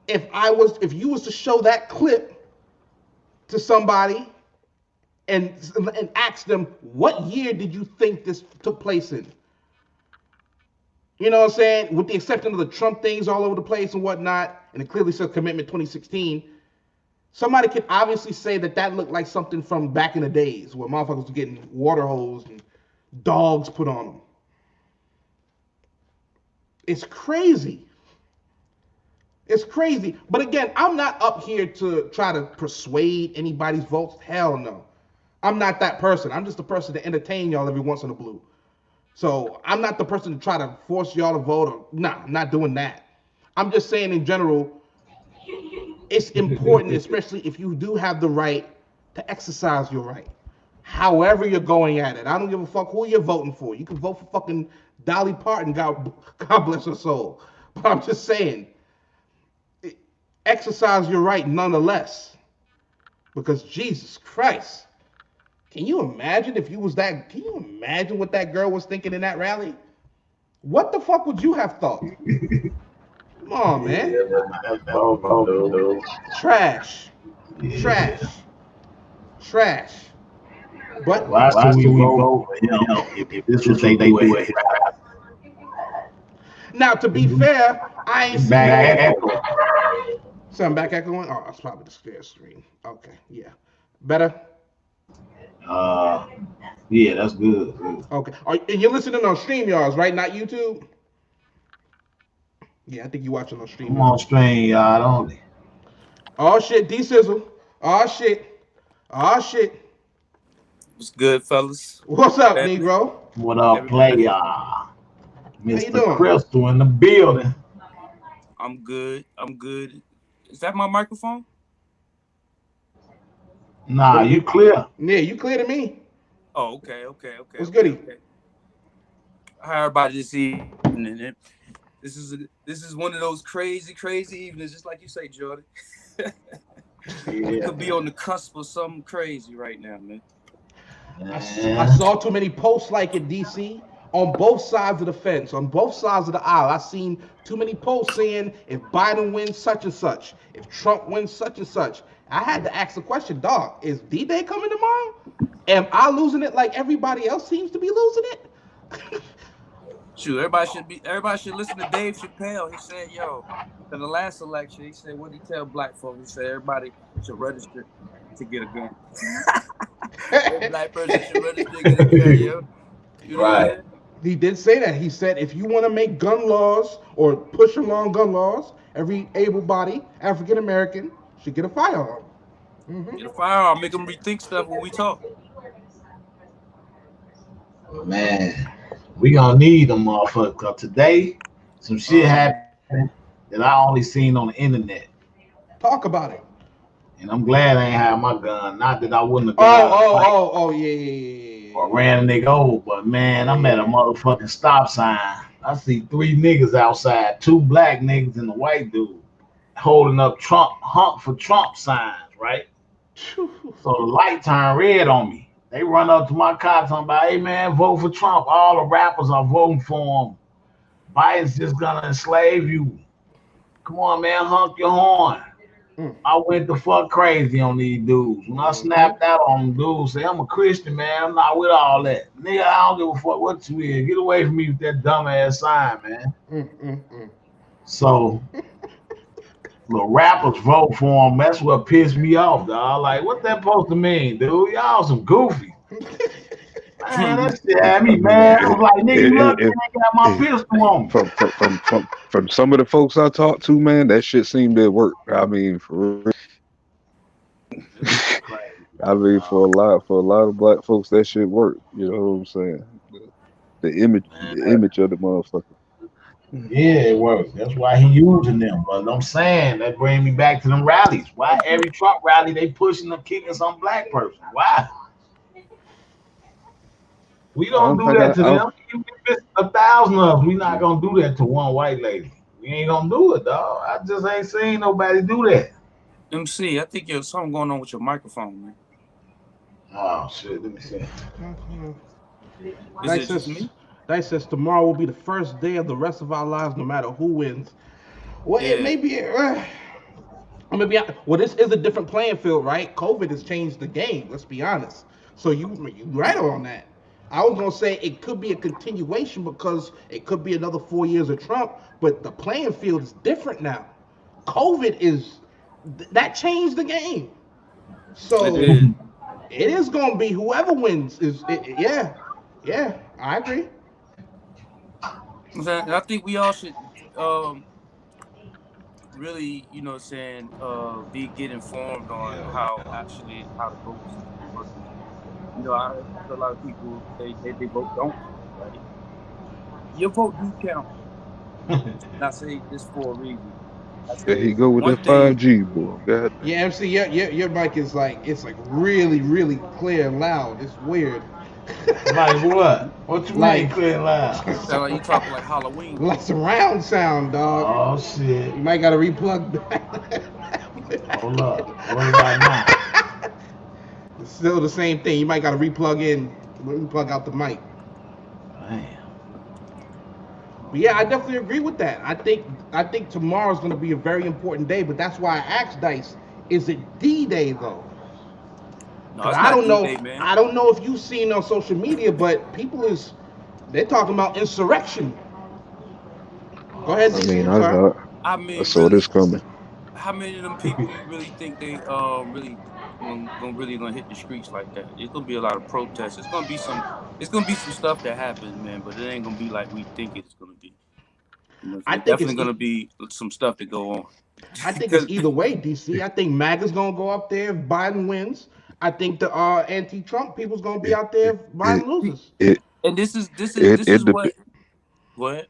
[SPEAKER 2] if you was to show that clip to somebody and ask them, what year did you think this took place in? You know what I'm saying? With the exception of the Trump things all over the place and whatnot, and it clearly says commitment 2016, somebody could obviously say that looked like something from back in the days where motherfuckers were getting water hose and dogs put on them. It's crazy. It's crazy. But again, I'm not up here to try to persuade anybody's votes. Hell no. I'm not that person. I'm just the person to entertain y'all every once in a blue. So I'm not the person to try to force y'all to vote. Nah, I'm not doing that. I'm just saying in general, it's important, especially if you do have the right to exercise your right. However you're going at it. I don't give a fuck who you're voting for. You can vote for fucking Dolly Parton, God bless her soul. But I'm just saying, exercise your right nonetheless. Because Jesus Christ, can you imagine if you was that? Can you imagine what that girl was thinking in that rally? What the fuck would you have thought? Come on, man. Trash. But
[SPEAKER 7] Why should we vote for him if this was they do it?
[SPEAKER 2] now, to be fair, I ain't seen
[SPEAKER 7] Back
[SPEAKER 2] Something back echoing? Oh, it's probably the spare screen. Okay, yeah. Better?
[SPEAKER 7] Yeah, that's good.
[SPEAKER 2] Okay. And you're listening on StreamYards, right? Not YouTube? Yeah, I think you watching on stream.
[SPEAKER 7] I'm on stream, y'all. Only.
[SPEAKER 2] Oh shit, D Sizzle. Oh shit. Oh shit.
[SPEAKER 8] What's good, fellas?
[SPEAKER 2] What's up,
[SPEAKER 8] Family?
[SPEAKER 2] Negro?
[SPEAKER 7] What up,
[SPEAKER 8] Everybody?
[SPEAKER 7] player?
[SPEAKER 2] you
[SPEAKER 7] Mr.
[SPEAKER 2] doing?
[SPEAKER 7] Crystal in the building.
[SPEAKER 8] I'm good. Is that my microphone?
[SPEAKER 7] Nah, you clear.
[SPEAKER 2] Yeah, you clear to me.
[SPEAKER 8] Oh, okay.
[SPEAKER 2] What's goody?
[SPEAKER 8] Okay. Hi, everybody. This evening. This is one of those crazy evenings, just like you say, Jordan. We could be on the cusp of something crazy right now, man.
[SPEAKER 2] I saw too many posts like in DC on both sides of the fence, on both sides of the aisle. I seen too many posts saying if Biden wins such and such, if Trump wins such and such. I had to ask the question, dog, is D-Day coming tomorrow? Am I losing it like everybody else seems to be losing it?
[SPEAKER 8] Shoot, everybody should listen to Dave Chappelle. He said, yo, in the last election, he said, what did he tell black folks? He said everybody should register to get a gun. Every black person should register to get a gun, yo. You know
[SPEAKER 7] Right.
[SPEAKER 8] what I mean?
[SPEAKER 2] He did say that. He said if you want to make gun laws or push along gun laws, every able-bodied African-American should get a firearm.
[SPEAKER 8] Get a firearm, make them rethink stuff when we talk.
[SPEAKER 7] Man, we gonna need them motherfuckers. 'Cause today, some shit happened that I only seen on the internet.
[SPEAKER 2] Talk about it.
[SPEAKER 7] And I'm glad I ain't had my gun. Not that I wouldn't have gone
[SPEAKER 2] Yeah.
[SPEAKER 7] or ran a nigga over, but man, I'm at a motherfucking stop sign. I see 3 niggas outside, 2 black niggas and a white dude holding up Trump, hump for Trump signs, right? So the light turned red on me. They run up to my car talking about, hey man, vote for Trump. All the rappers are voting for him. Biden's just gonna enslave you. Come on, man, honk your horn. I went the fuck crazy on these dudes. When I snapped out on them dudes, say I'm a Christian, man. I'm not with all that. Nigga, I don't give a fuck what you is. Get away from me with that dumbass sign, man. So the rappers vote for him. That's what pissed me off, dog. Like, what that supposed to mean, dude? Y'all some goofy. Man, that shit had me mad. I was like, nigga, look, I ain't got my pistol on me.
[SPEAKER 4] From some of the folks I talked to, man, that shit seemed to work. I mean, for real. I mean, for a lot of black folks, that shit worked. You know what I'm saying? The image of the motherfucker.
[SPEAKER 7] Yeah, it works. That's why he using them. But I'm saying that bring me back to them rallies. Why every Trump rally they pushing them kicking some black person? Why? We don't do that to them. If we miss 1,000 of them, we not gonna do that to one white lady. We ain't gonna do it, dog. I just ain't seen nobody do that.
[SPEAKER 8] MC, I think there's something going on with your microphone, man.
[SPEAKER 7] Oh shit, let me see.
[SPEAKER 8] Is it just me?
[SPEAKER 2] Dice says tomorrow will be the first day of the rest of our lives, no matter who wins. Well, it may be. Well, this is a different playing field, right? COVID has changed the game. Let's be honest. So you right on that. I was gonna say it could be a continuation because it could be another 4 years of Trump, but the playing field is different now. COVID that changed the game. So it is gonna be whoever wins yeah, I agree.
[SPEAKER 8] I think we all should really, you know what I'm saying, get informed on how the vote is working. You know, I heard a lot of people they vote don't, right? Your vote do count. And I say this for a reason.
[SPEAKER 4] There he go with that 5G, boy. God.
[SPEAKER 2] Yeah, MC, your mic is it's really, really clear and loud. It's weird.
[SPEAKER 7] Like what? What you mean clear and loud?
[SPEAKER 8] Sound like you talking like Halloween.
[SPEAKER 2] Like surround sound, dog.
[SPEAKER 7] Oh shit.
[SPEAKER 2] You might gotta replug back.
[SPEAKER 7] Hold up. What about now?
[SPEAKER 2] It's still the same thing. You might gotta replug out the mic.
[SPEAKER 7] Damn.
[SPEAKER 2] But yeah, I definitely agree with that. I think tomorrow's gonna be a very important day, but that's why I asked Dice, is it D-Day though?
[SPEAKER 8] No,
[SPEAKER 2] I don't know.
[SPEAKER 8] D-Day, man.
[SPEAKER 2] I don't know if you've seen on social media, but they're talking about insurrection. Go ahead.
[SPEAKER 4] I saw this coming.
[SPEAKER 8] How many of them people you really think they gonna hit the streets like that? It's gonna be a lot of protests. It's gonna be some stuff that happens, man. But it ain't gonna be like we think it's gonna be. You know,
[SPEAKER 2] I
[SPEAKER 8] there's
[SPEAKER 2] think it's
[SPEAKER 8] definitely going to be some stuff to go on.
[SPEAKER 2] I think it's either way, DC. I think MAGA's gonna go up there if Biden wins. I think the anti-Trump people's gonna be
[SPEAKER 4] It
[SPEAKER 2] out there if
[SPEAKER 4] it
[SPEAKER 2] Biden loses.
[SPEAKER 4] it
[SPEAKER 8] And this is
[SPEAKER 4] it
[SPEAKER 8] what.
[SPEAKER 4] dep-
[SPEAKER 8] What?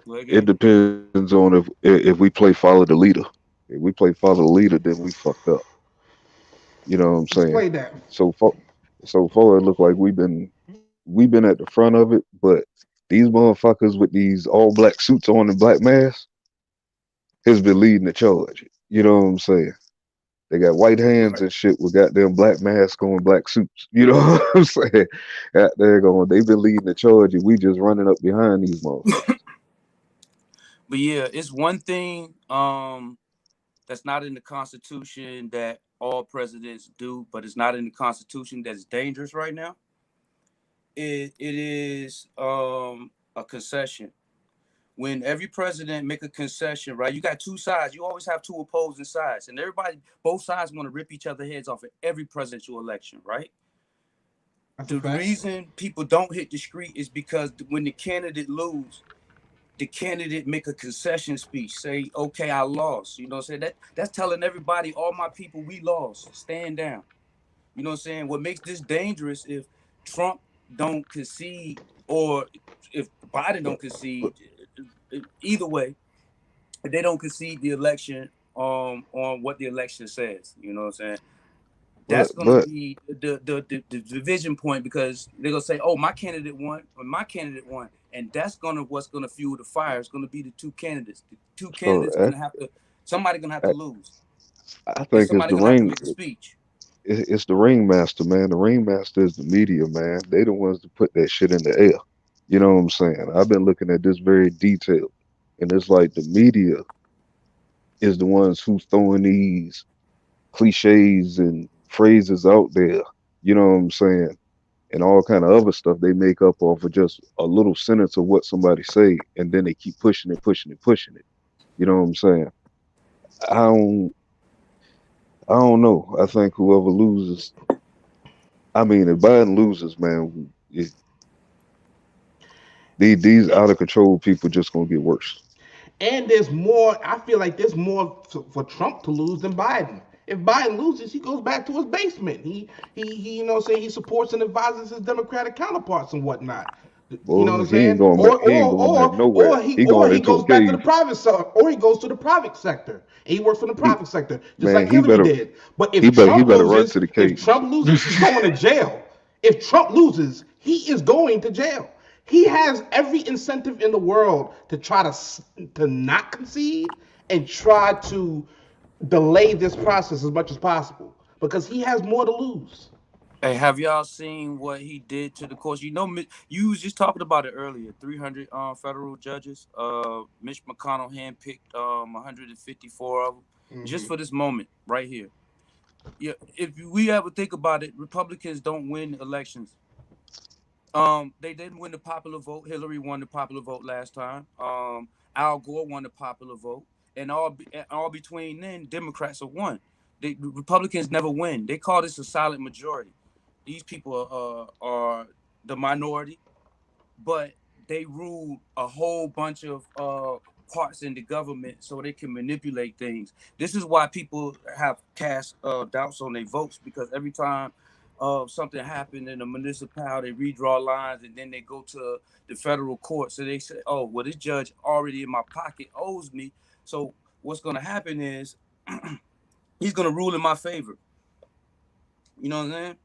[SPEAKER 4] it depends on if we play follow the leader. If we play follow the leader, then we fucked up. You know what I'm saying?
[SPEAKER 2] Explain that.
[SPEAKER 4] So far, so far it look like we've been at the front of it, but these motherfuckers with these all black suits on and black masks has been leading the charge. You know what I'm saying? They got white hands and shit with goddamn black masks on, black suits. You know what I'm saying? They've been leading the charge, and we just running up behind these motherfuckers.
[SPEAKER 8] But yeah, it's one thing that's not in the Constitution that all presidents do, but it's not in the Constitution that's dangerous right now. It is a concession. When every president make a concession, right? You got two sides. You always have two opposing sides, and both sides want to rip each other heads off at every presidential election, right?
[SPEAKER 2] That's
[SPEAKER 8] The reason people don't hit the street is because when the candidate lose, the candidate make a concession speech, say, "Okay, I lost." You know what I'm saying? That's telling everybody, all my people, we lost. Stand down. You know what I'm saying? What makes this dangerous if Trump don't concede or if Biden don't concede, either way, if they don't concede the election on what the election says, you know what I'm saying? That's gonna be the division point, because they're gonna say, "Oh, my candidate won," or "My candidate won," and that's what's gonna fuel the fire. It's gonna be the two candidates. The two candidates somebody gonna have to lose.
[SPEAKER 4] I
[SPEAKER 8] And
[SPEAKER 4] think it's
[SPEAKER 8] somebody
[SPEAKER 4] the
[SPEAKER 8] gonna have to
[SPEAKER 4] ring.
[SPEAKER 8] make a speech.
[SPEAKER 4] It's the ringmaster, man. The ringmaster is the media, man. They the ones that put that shit in the air. You know what I'm saying? I've been looking at this very detailed, and it's like the media is the ones who's throwing these cliches and phrases out there. You know what I'm saying? And all kind of other stuff they make up off of just a little sentence of what somebody say, and then they keep pushing it, pushing it, pushing it. You know what I'm saying? I don't, I don't know. I think whoever loses, I mean, if Biden loses, man, these out of control people just gonna get worse.
[SPEAKER 2] And there's more. I feel like there's more for Trump to lose than Biden. If Biden loses, he goes back to his basement. He you know, saying he supports and advises his Democratic counterparts and whatnot. You know what
[SPEAKER 4] Well,
[SPEAKER 2] I'm saying?
[SPEAKER 4] he ain't going back nowhere. He
[SPEAKER 2] Or
[SPEAKER 4] going
[SPEAKER 2] he
[SPEAKER 4] into
[SPEAKER 2] goes
[SPEAKER 4] a
[SPEAKER 2] back to the
[SPEAKER 4] cave.
[SPEAKER 2] private sector, or he goes to the private sector. And he works for the
[SPEAKER 4] He
[SPEAKER 2] private sector, just
[SPEAKER 4] man,
[SPEAKER 2] like Hillary did. But
[SPEAKER 4] he better run to the cave.
[SPEAKER 2] he's going to jail. If Trump loses, he is going to jail. He has every incentive in the world to try to not concede and try to delay this process as much as possible because he has more to lose.
[SPEAKER 8] Hey, have y'all seen what he did to the courts? You know, you was just talking about it earlier. 300 federal judges. Mitch McConnell handpicked 154 of them just for this moment right here. Yeah, if we ever think about it, Republicans don't win elections. They didn't win the popular vote. Hillary won the popular vote last time. Al Gore won the popular vote, and all between then, Democrats have won. The Republicans never win. They call this a silent majority. These people are the minority, but they rule a whole bunch of parts in the government so they can manipulate things. This is why people have cast doubts on their votes, because every time something happened in a municipality, they redraw lines, and then they go to the federal court. So they say, "Oh, well, this judge already in my pocket owes me. So what's going to happen is he's going to rule in my favor." You know what I'm saying?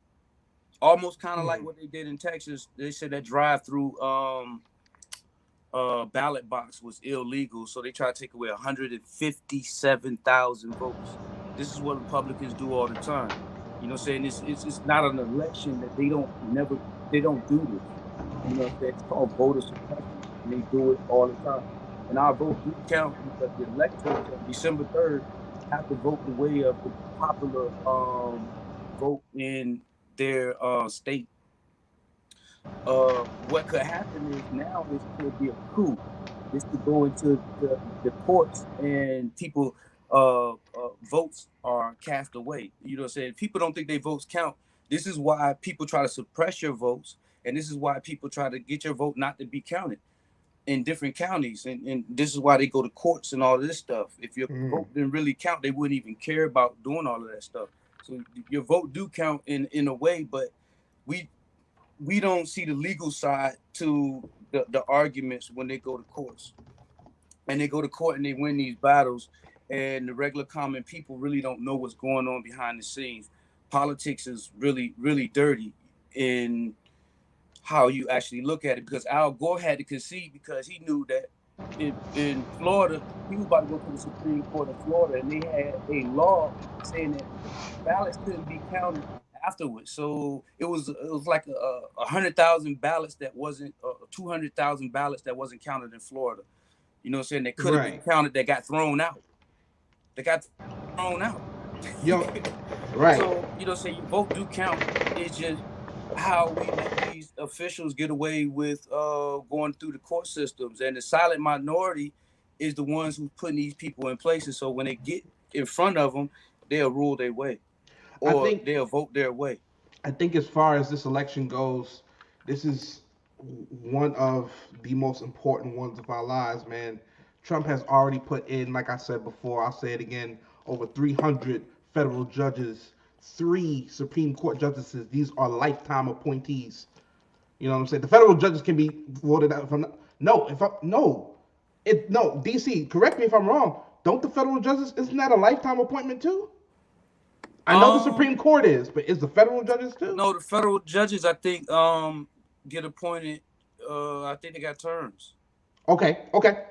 [SPEAKER 8] Almost kind of like what they did in Texas. They said that drive-through ballot box was illegal, so they tried to take away 157,000 votes. This is what Republicans do all the time. You know what I'm saying? It's not an election that they don't do this. You know what I'm saying? It's called voter suppression, and they do it all the time. And our vote do count because the electors on December 3rd have to vote the way of the popular vote in their state. What could happen is now is could be a coup. This could go into the courts, and people votes are cast away. You know what I'm saying? People don't think their votes count. This is why people try to suppress your votes, and this is why people try to get your vote not to be counted. in different counties, and this is why they go to courts and all of this stuff. If your vote didn't really count, they wouldn't even care about doing all of that stuff. So your vote do count in a way, but we don't see the legal side to the arguments when they go to courts. And they go to court and they win these battles, and the regular common people really don't know what's going on behind the scenes. Politics is really, really dirty in how you actually look at it, because Al Gore had to concede because he knew that in Florida, he was about to go to the Supreme Court of Florida, and they had a law saying that ballots couldn't be counted afterwards. So it was like 100,000 ballots that wasn't 200,000 ballots that wasn't counted in Florida. You know what I'm saying? They could have been counted, that got thrown out.
[SPEAKER 2] Yo, right.
[SPEAKER 8] So, you know what I'm saying? Your vote do count. It's just how we let these officials get away with going through the court systems. And the silent minority is the ones who's putting these people in places. So when they get in front of them, they'll rule their way. Or they'll vote their way.
[SPEAKER 2] I think as far as this election goes, this is one of the most important ones of our lives, man. Trump has already put in, like I said before, I'll say it again, over 300 federal judges, 3 Supreme Court justices. These are lifetime appointees. You know what I'm saying? The federal judges can be voted out. DC, correct me if I'm wrong. Don't the federal judges, isn't that a lifetime appointment too? I know the Supreme Court is, but is the federal judges too?
[SPEAKER 8] No, the federal judges, I think, get appointed. I think they got terms.
[SPEAKER 2] Okay.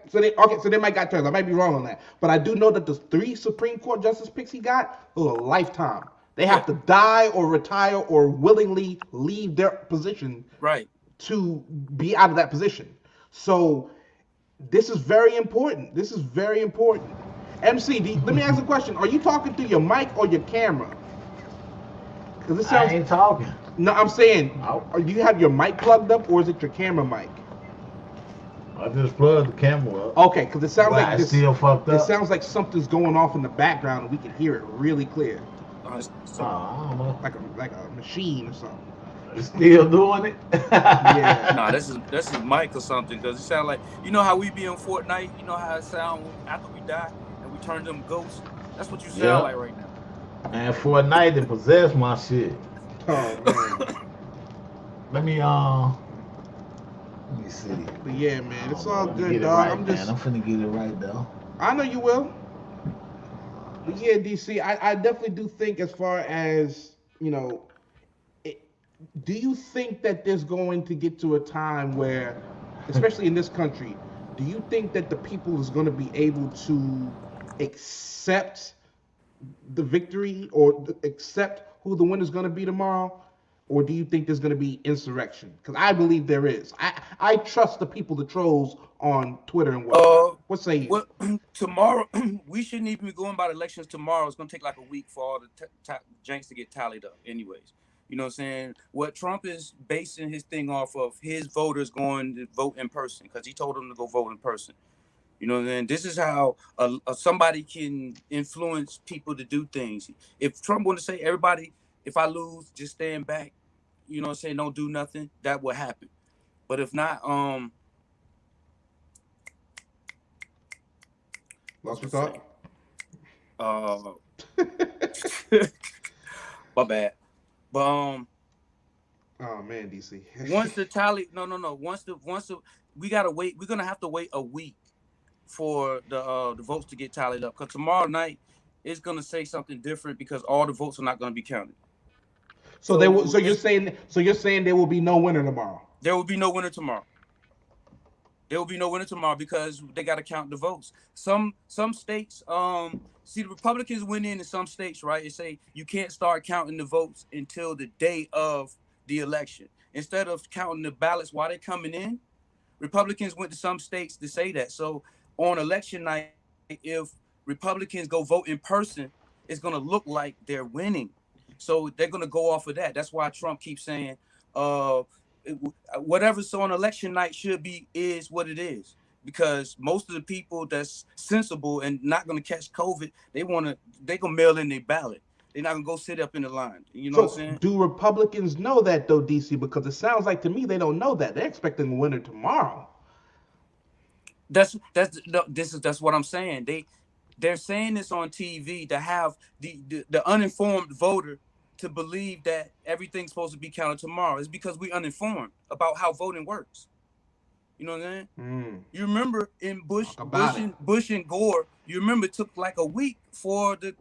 [SPEAKER 2] So they might got terms. I might be wrong on that, but I do know that the 3 Supreme Court justice picks he got are a lifetime. They have to die or retire or willingly leave their position,
[SPEAKER 8] right,
[SPEAKER 2] to be out of that position. So this is very important. MC, let me ask a question. Are you talking through your mic or your camera?
[SPEAKER 7] I ain't talking.
[SPEAKER 2] No, I'm saying, do you have your mic plugged up or is it your camera mic?
[SPEAKER 7] I just plugged the camera up.
[SPEAKER 2] Okay, because it sounds like
[SPEAKER 7] it's still fucked up.
[SPEAKER 2] It sounds like something's going off in the background and we can hear it really clear.
[SPEAKER 7] I don't know.
[SPEAKER 2] Like a machine or something.
[SPEAKER 7] It's still doing it?
[SPEAKER 2] Yeah.
[SPEAKER 8] Nah, this is mic or something, because it sounds like, you know how we be in Fortnite? You know how it sound after we die and we turn them ghosts? That's what you sound like right now.
[SPEAKER 7] And Fortnite, they possess my shit.
[SPEAKER 2] Oh, man.
[SPEAKER 7] Let me see.
[SPEAKER 2] But yeah, man, it's all good,
[SPEAKER 7] dog.
[SPEAKER 2] Right,
[SPEAKER 7] I'm finna get it right, though.
[SPEAKER 2] I know you will. But yeah, DC, I definitely do think, as far as, you know, do you think that there's going to get to a time where, especially in this country, do you think that the people is going to be able to accept the victory or accept who the winner's going to be tomorrow? Or do you think there's going to be insurrection? Because I believe there is. I trust the people, the trolls on Twitter and whatnot. What say you?
[SPEAKER 8] Well, tomorrow, we shouldn't even be going about elections tomorrow. It's going to take like a week for all the janks to get tallied up anyways. You know what I'm saying? What Trump is basing his thing off of, his voters going to vote in person, because he told them to go vote in person. You know what I'm saying? This is how somebody can influence people to do things. If Trump wanted to say, everybody, if I lose, just stand back, you know what I'm saying, don't do nothing, that will happen. But if not,
[SPEAKER 2] Lost your thought?
[SPEAKER 8] My bad. But
[SPEAKER 2] oh man, DC.
[SPEAKER 8] Once the tally, no. Once the we gotta wait. We're gonna have to wait a week for the votes to get tallied up. Because tomorrow night it's gonna say something different, because all the votes are not gonna be counted.
[SPEAKER 2] So you're saying there will be no winner tomorrow?
[SPEAKER 8] There will be no winner tomorrow. There will be no winner tomorrow because they got to count the votes. Some states, see, the Republicans went in some states, right? And say you can't start counting the votes until the day of the election. Instead of counting the ballots while they're coming in, Republicans went to some states to say that. So on election night, if Republicans go vote in person, it's going to look like they're winning. So they're going to go off of that. That's why Trump keeps saying, whatever's on election night should be is what it is, because most of the people that's sensible and not going to catch COVID, they're going to mail in their ballot. They're not going to go sit up in the line. You know what I'm saying?
[SPEAKER 2] Do Republicans know that though, DC? Because it sounds like to me they don't know that. They're expecting a winner tomorrow.
[SPEAKER 8] That's that's what I'm saying. They're saying this on TV to have the uninformed voter to believe that everything's supposed to be counted tomorrow. It's because we're uninformed about how voting works. You know what I'm saying? You remember in Bush and Gore, you remember it took like a week for the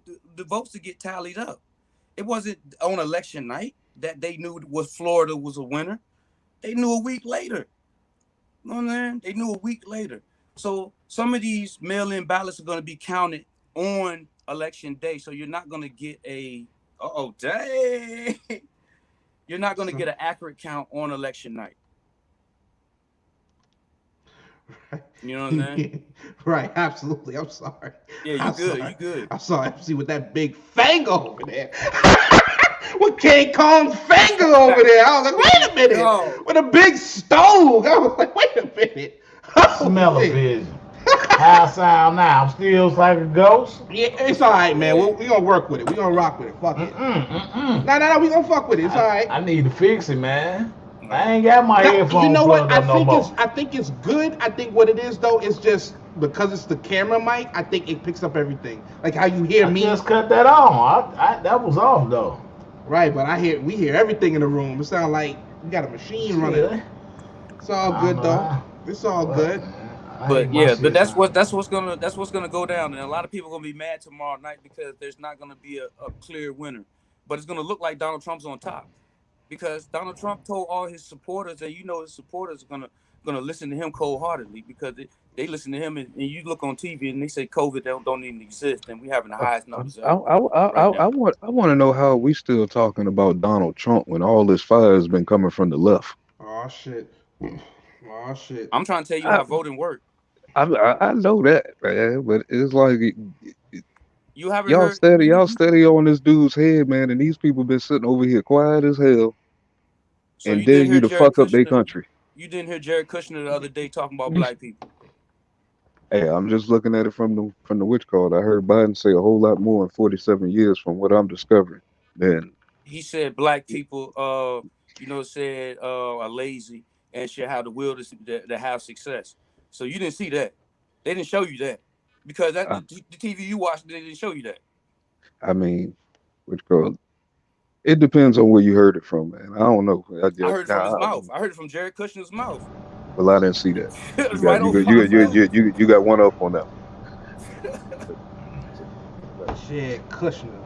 [SPEAKER 8] votes to get tallied up. It wasn't on election night that they knew Florida was a winner. They knew a week later. You know what I'm saying? They knew a week later. So some of these mail-in ballots are going to be counted on election day. So you're not going to get you're not going to get an accurate count on election night. You know what I'm saying?
[SPEAKER 2] Right, absolutely. I'm sorry.
[SPEAKER 8] Yeah, you good. You good.
[SPEAKER 2] I'm sorry. I see with that big finger over there. With King Kong's finger over there. I was like, wait a minute.
[SPEAKER 8] No.
[SPEAKER 2] With a big stove. I was like, wait a minute.
[SPEAKER 7] Smell of vision. How I sound now? I'm still like a ghost.
[SPEAKER 2] Yeah, it's all right, man. We're going to work with it. We're going to rock with it. Fuck it. No. We're going to fuck with it. It's all right.
[SPEAKER 7] I need to fix it, man. I ain't got my earphones.
[SPEAKER 2] You know what?
[SPEAKER 7] I
[SPEAKER 2] think it's good. I think what it is though is just because it's the camera mic. I think it picks up everything. Like how you hear me.
[SPEAKER 7] Just cut that on. That was off though.
[SPEAKER 2] Right, but we hear everything in the room. It sounds like we got a machine running. It's all good though. It's all good.
[SPEAKER 8] But yeah, but that's what's gonna go down, and a lot of people are gonna be mad tomorrow night because there's not gonna be a clear winner. But it's gonna look like Donald Trump's on top. Because Donald Trump told all his supporters that his supporters are gonna listen to him cold-heartedly because they listen to him and you look on TV and they say COVID don't even exist and we having the highest numbers.
[SPEAKER 4] I want to know how we still talking about Donald Trump when all this fire has been coming from the left.
[SPEAKER 2] Oh shit!
[SPEAKER 8] I'm trying to tell you how voting works.
[SPEAKER 4] I know that, man, but it's like
[SPEAKER 8] you haven't
[SPEAKER 4] y'all
[SPEAKER 8] heard,
[SPEAKER 4] steady on this dude's head, man, and these people been sitting over here quiet as hell.
[SPEAKER 8] So
[SPEAKER 4] and then you to fuck up their country.
[SPEAKER 8] You didn't hear Jared Kushner the other day talking about black people.
[SPEAKER 4] Hey, I'm just looking at it from the witch card. I heard Biden say a whole lot more in 47 years from what I'm discovering. Then
[SPEAKER 8] he said black people, are lazy and should have the will to have success. So you didn't see that. They didn't show you that because the TV you watched, they didn't show you that.
[SPEAKER 4] I mean, witch card. It depends on where you heard it from, man. I don't know.
[SPEAKER 8] I heard it from his mouth. I heard it from Jared Kushner's mouth.
[SPEAKER 4] Well, I didn't see that. You got one up on that.
[SPEAKER 2] Shit, Kushner.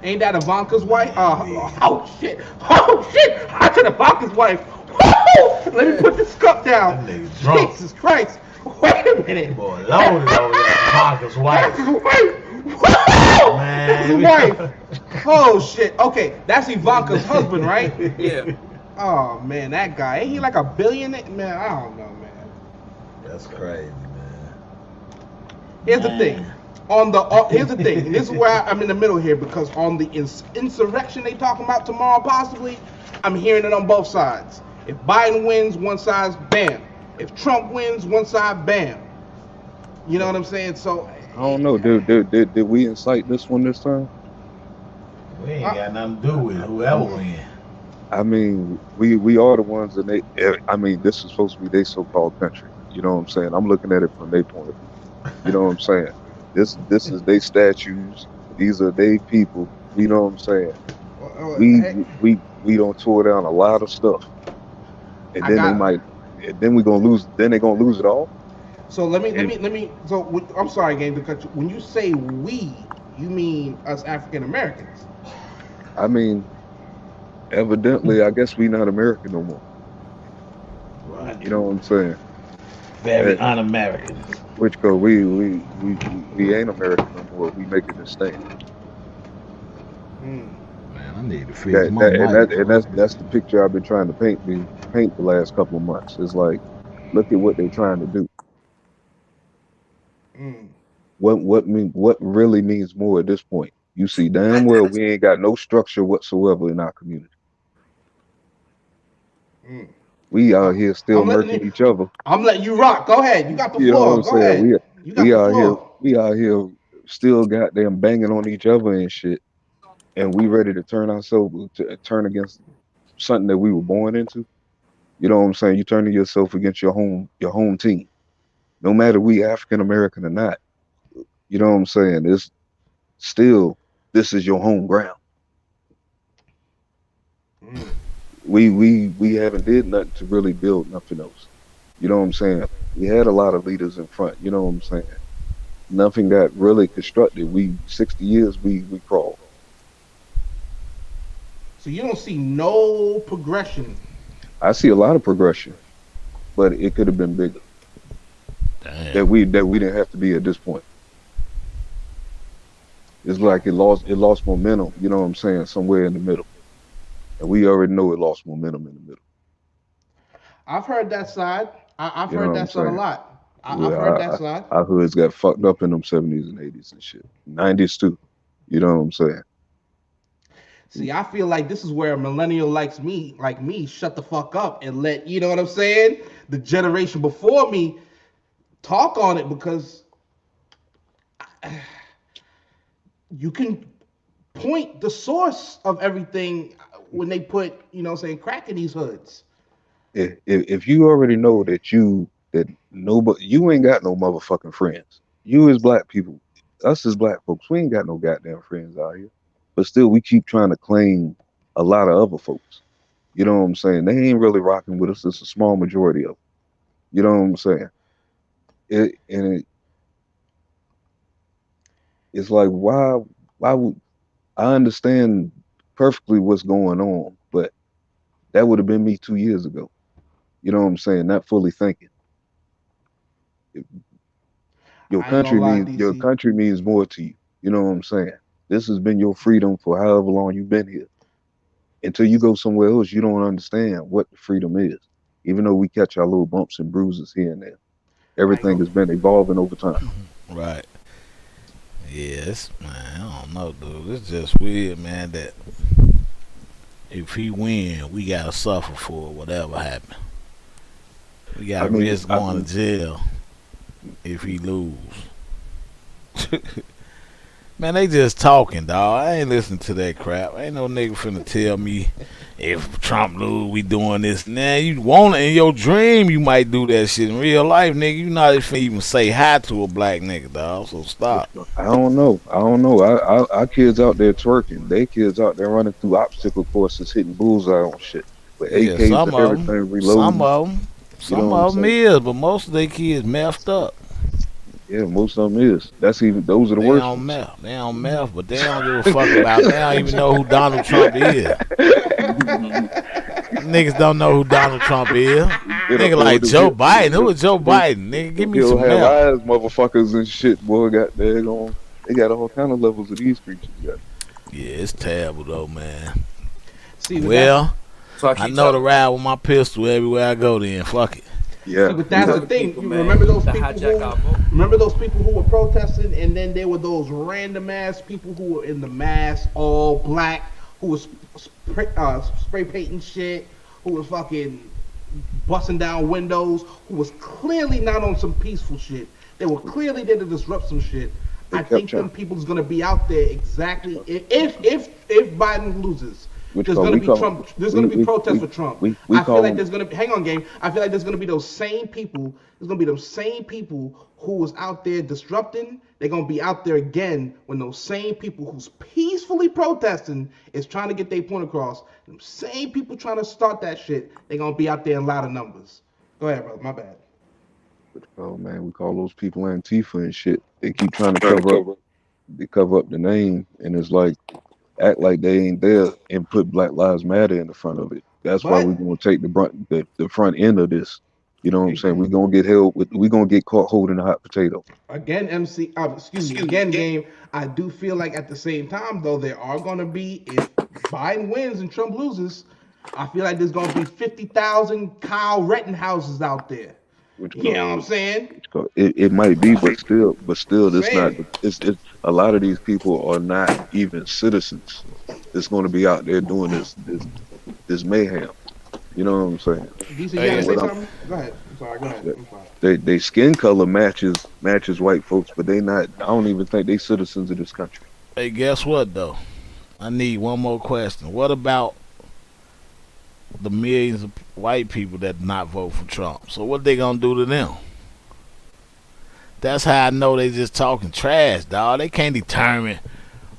[SPEAKER 2] Ain't that Ivanka's wife? Oh shit! I said Ivanka's wife. Woo! Let me put this cup down. Jesus Christ! Wait a minute.
[SPEAKER 7] Boy, loaded over there. Ivanka's wife.
[SPEAKER 2] Man. Wife. Oh shit. Okay, that's Ivanka's husband, right?
[SPEAKER 8] Yeah.
[SPEAKER 2] Oh man, that guy. Ain't he like a billionaire? Man, I don't know, man.
[SPEAKER 7] That's crazy, man.
[SPEAKER 2] Here's the thing. Here's the thing. This is where I'm in the middle here because on the insurrection they talking about tomorrow, possibly, I'm hearing it on both sides. If Biden wins, one side, bam. If Trump wins, one side, bam. You know what I'm saying? So
[SPEAKER 4] I don't know. Did we incite this one this time?
[SPEAKER 7] We ain't got nothing to do with it, whoever wins. I
[SPEAKER 4] mean, we are the ones that this is supposed to be their so-called country. You know what I'm saying? I'm looking at it from their point of view. You know what I'm saying? This is their statues. These are their people. You know what I'm saying? We don't tore down a lot of stuff, and then we're gonna lose. Then they're gonna lose it all.
[SPEAKER 2] So let me. So I'm sorry, gang, because when you say we, you mean us African Americans.
[SPEAKER 4] I mean, evidently, I guess we not American no more.
[SPEAKER 7] Right.
[SPEAKER 4] You know what I'm saying?
[SPEAKER 7] Very un-American.
[SPEAKER 4] Which go we ain't American no more. We making a stand.
[SPEAKER 7] Man, I need to fix my
[SPEAKER 4] that's the picture I've been trying to paint the last couple of months. It's like, look at what they're trying to do. What really means more at this point? You see damn well we ain't got no structure whatsoever in our community. We out here still murking each other.
[SPEAKER 2] I'm letting you rock. Go ahead. You got the floor. Go ahead.
[SPEAKER 4] We out here still goddamn banging on each other and shit. And we ready to turn against something that we were born into. You know what I'm saying? You turning yourself against your home team. No matter we African American or not, you know what I'm saying? It's still, this is your home ground.
[SPEAKER 2] Mm.
[SPEAKER 4] We haven't did nothing to really build nothing else. You know what I'm saying? We had a lot of leaders in front. You know what I'm saying? Nothing got really constructed. We 60 years we crawled.
[SPEAKER 2] So you don't see no progression.
[SPEAKER 4] I see a lot of progression, but it could have been bigger.
[SPEAKER 6] Damn.
[SPEAKER 4] That we didn't have to be at this point. It's like it lost momentum. You know what I'm saying? Somewhere in the middle, and we already know it lost momentum in the middle.
[SPEAKER 2] I've heard that side. I've
[SPEAKER 4] You know
[SPEAKER 2] heard
[SPEAKER 4] what I'm
[SPEAKER 2] that side a
[SPEAKER 4] saying?
[SPEAKER 2] lot. I've
[SPEAKER 4] Yeah,
[SPEAKER 2] heard that side.
[SPEAKER 4] our hoods got fucked up in them 70s and 80s and shit. 90s too. You know what I'm saying?
[SPEAKER 2] See, I feel like this is where a millennial like me, shut the fuck up and let, you know what I'm saying? The generation before me talk on it, because you can point the source of everything when they put, you know what I'm saying, crack in these hoods.
[SPEAKER 4] If you already know that nobody, you ain't got no motherfucking friends. You as black people, us as black folks, we ain't got no goddamn friends out here. But still, we keep trying to claim a lot of other folks. You know what I'm saying? They ain't really rocking with us. It's a small majority of them. You know what I'm saying? It's like, why would I understand perfectly what's going on, but that would have been me 2 years ago. You know what I'm saying? Not fully thinking. Your
[SPEAKER 2] I ain't gonna
[SPEAKER 4] country
[SPEAKER 2] lie,
[SPEAKER 4] means your
[SPEAKER 2] DC.
[SPEAKER 4] country means more to you. You know what I'm saying? This has been your freedom for however long you've been here. Until you go somewhere else, you don't understand what the freedom is. Even though we catch our little bumps and bruises here and there,
[SPEAKER 2] I ain't
[SPEAKER 4] everything
[SPEAKER 2] gonna.
[SPEAKER 4] has been evolving over time.
[SPEAKER 6] Right. Yes, man. I don't know, dude. It's just weird, man, that if he win, we gotta suffer for whatever happened. We
[SPEAKER 4] I
[SPEAKER 6] gotta
[SPEAKER 4] mean,
[SPEAKER 6] risk going to jail if he lose. Man, they just talking, dawg. I ain't listening to that crap. Ain't no nigga finna tell me if Trump lose, we doing this. Nah, you want it in your dream, you might do that shit. In real life, nigga, you not finna even say hi to a black nigga, dawg. So stop.
[SPEAKER 4] I don't know. I don't know. Our kids out there twerking. They kids out there running through obstacle courses, hitting bullseye on shit with
[SPEAKER 6] Yeah,
[SPEAKER 4] AKs
[SPEAKER 6] some
[SPEAKER 4] and
[SPEAKER 6] of them.
[SPEAKER 4] everything,
[SPEAKER 6] Some
[SPEAKER 4] reloading.
[SPEAKER 6] of them.
[SPEAKER 4] You know
[SPEAKER 6] Some
[SPEAKER 4] what I'm
[SPEAKER 6] of them
[SPEAKER 4] saying?
[SPEAKER 6] is, but most of their kids messed up.
[SPEAKER 4] Yeah, most of them is. Those are the
[SPEAKER 6] They
[SPEAKER 4] worst
[SPEAKER 6] on
[SPEAKER 4] ones.
[SPEAKER 6] meth. They on meth, but they don't give a fuck about. They don't even know who Donald Trump is. Niggas don't know who Donald Trump is.
[SPEAKER 4] Get up
[SPEAKER 6] Nigga
[SPEAKER 4] there
[SPEAKER 6] like
[SPEAKER 4] with
[SPEAKER 6] Joe Biden. Who is Joe Biden? Nigga, give me
[SPEAKER 4] he'll
[SPEAKER 6] some
[SPEAKER 4] have
[SPEAKER 6] meth.
[SPEAKER 4] eyes, motherfuckers and shit, boy. Got there on. They got all kind of levels of these creatures. Got.
[SPEAKER 6] Yeah, it's terrible though, man.
[SPEAKER 2] See,
[SPEAKER 6] Well,
[SPEAKER 8] So
[SPEAKER 6] I know to ride with my pistol everywhere I go. Then fuck it.
[SPEAKER 4] Yeah,
[SPEAKER 2] but that's
[SPEAKER 4] yeah.
[SPEAKER 2] the thing.
[SPEAKER 8] People,
[SPEAKER 2] You
[SPEAKER 8] man,
[SPEAKER 2] remember those
[SPEAKER 8] to
[SPEAKER 2] people
[SPEAKER 8] hijack our vote.
[SPEAKER 2] remember those people who were protesting, and then there were those random ass people who were in the mask, all black, who was spray painting shit, who was fucking busting down windows, who was clearly not on some peaceful shit. They were clearly there to disrupt some shit.
[SPEAKER 4] They
[SPEAKER 2] I
[SPEAKER 4] kept
[SPEAKER 2] think
[SPEAKER 4] trying.
[SPEAKER 2] them people's gonna be out there exactly if Biden loses.
[SPEAKER 4] Which
[SPEAKER 2] There's
[SPEAKER 4] call-
[SPEAKER 2] gonna
[SPEAKER 4] we
[SPEAKER 2] be
[SPEAKER 4] call-
[SPEAKER 2] Trump. There's
[SPEAKER 4] we-
[SPEAKER 2] gonna be
[SPEAKER 4] we-
[SPEAKER 2] protests
[SPEAKER 4] we-
[SPEAKER 2] for Trump.
[SPEAKER 4] we
[SPEAKER 2] I feel
[SPEAKER 4] call
[SPEAKER 2] like
[SPEAKER 4] them-
[SPEAKER 2] there's gonna be. Hang on, game. I feel like there's gonna be those same people. There's gonna be those same people who was out there disrupting. They're gonna be out there again when those same people who's peacefully protesting is trying to get their point across. Them same people trying to start that shit. They're gonna be out there in louder numbers. Go ahead, brother. My bad.
[SPEAKER 4] Oh man, we call those people Antifa and shit. They keep trying to cover up. They cover up the name, and it's like act like they ain't there and put Black Lives Matter in the front of it. That's why we're
[SPEAKER 2] But
[SPEAKER 4] gonna take the front end of this. You know what I'm saying? We're gonna get we're gonna get caught holding a hot potato.
[SPEAKER 2] again, excuse me, again, game. I do feel like at the same time though, there are gonna be, if Biden wins and Trump loses, I feel like there's gonna be 50,000 Kyle Rittenhouses out there.
[SPEAKER 4] Which
[SPEAKER 2] You know what I'm saying?
[SPEAKER 4] it might be, but still, this not.
[SPEAKER 2] Saying.
[SPEAKER 4] It's a lot of these people are not even citizens. That's going to be out there doing this mayhem. You know what I'm saying?
[SPEAKER 2] DC, you
[SPEAKER 6] Hey,
[SPEAKER 2] gotta say
[SPEAKER 4] what I'm-
[SPEAKER 2] something? Go ahead. I'm sorry. Go ahead. I'm sorry.
[SPEAKER 4] They skin color matches white folks, but they not. I don't even think they citizens of this country.
[SPEAKER 6] Hey, guess what though? I need one more question. What about the millions of white people that not vote for Trump? So what they gonna do to them? That's how I know they just talking trash, dog. They can't determine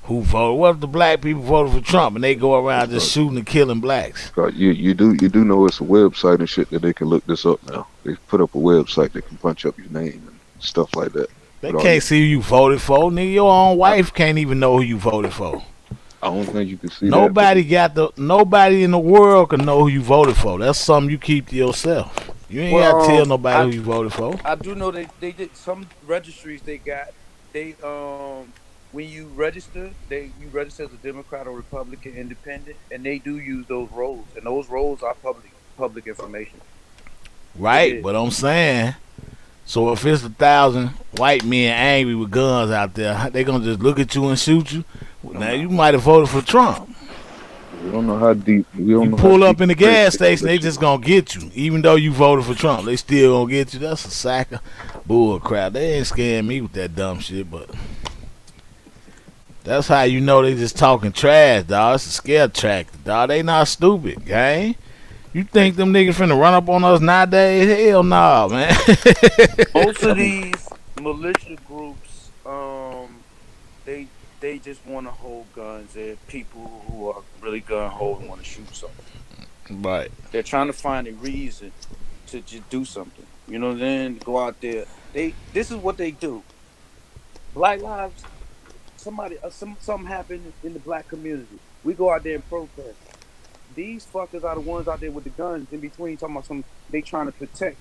[SPEAKER 6] who voted. What if the black people voted for Trump and they go around just shooting and killing blacks?
[SPEAKER 4] You do know it's a website and shit that they can look this up now. They put up a website that can punch up your name and stuff like that.
[SPEAKER 6] They can't see who you voted for. Nigga, your own wife can't even know who you voted for.
[SPEAKER 4] I don't think you can see
[SPEAKER 6] nobody nobody in the world can know who you voted for. That's something you keep to yourself. You ain't gotta tell nobody who you voted for.
[SPEAKER 8] I do know they did some registries they when you register, you register as a Democrat or Republican independent, and they do use those rolls, and those rolls are public information.
[SPEAKER 6] Right, but I'm saying, so if it's 1,000 white men angry with guns out there, they gonna just look at you and shoot you. Now you might have voted for Trump.
[SPEAKER 4] We don't know how deep. You
[SPEAKER 6] pull up in the gas station, they just gonna get you. Even though you voted for Trump, they still gonna get you. That's a sack of bull crap. They ain't scaring me with that dumb shit, but that's how you know they just talking trash, dog. It's a scare tractor, dog. They not stupid, gang. You think them niggas finna run up on us nowadays? Hell nah, man.
[SPEAKER 8] Most of these militia groups, they just want to hold guns. They're people who are really gun ho and want to shoot something.
[SPEAKER 6] Right.
[SPEAKER 8] They're trying to find a reason to just do something. You know what I'm saying? Go out there. This is what they do. Black lives. Something happened in the black community. We go out there and protest. These fuckers are the ones out there with the guns in between talking about they trying to protect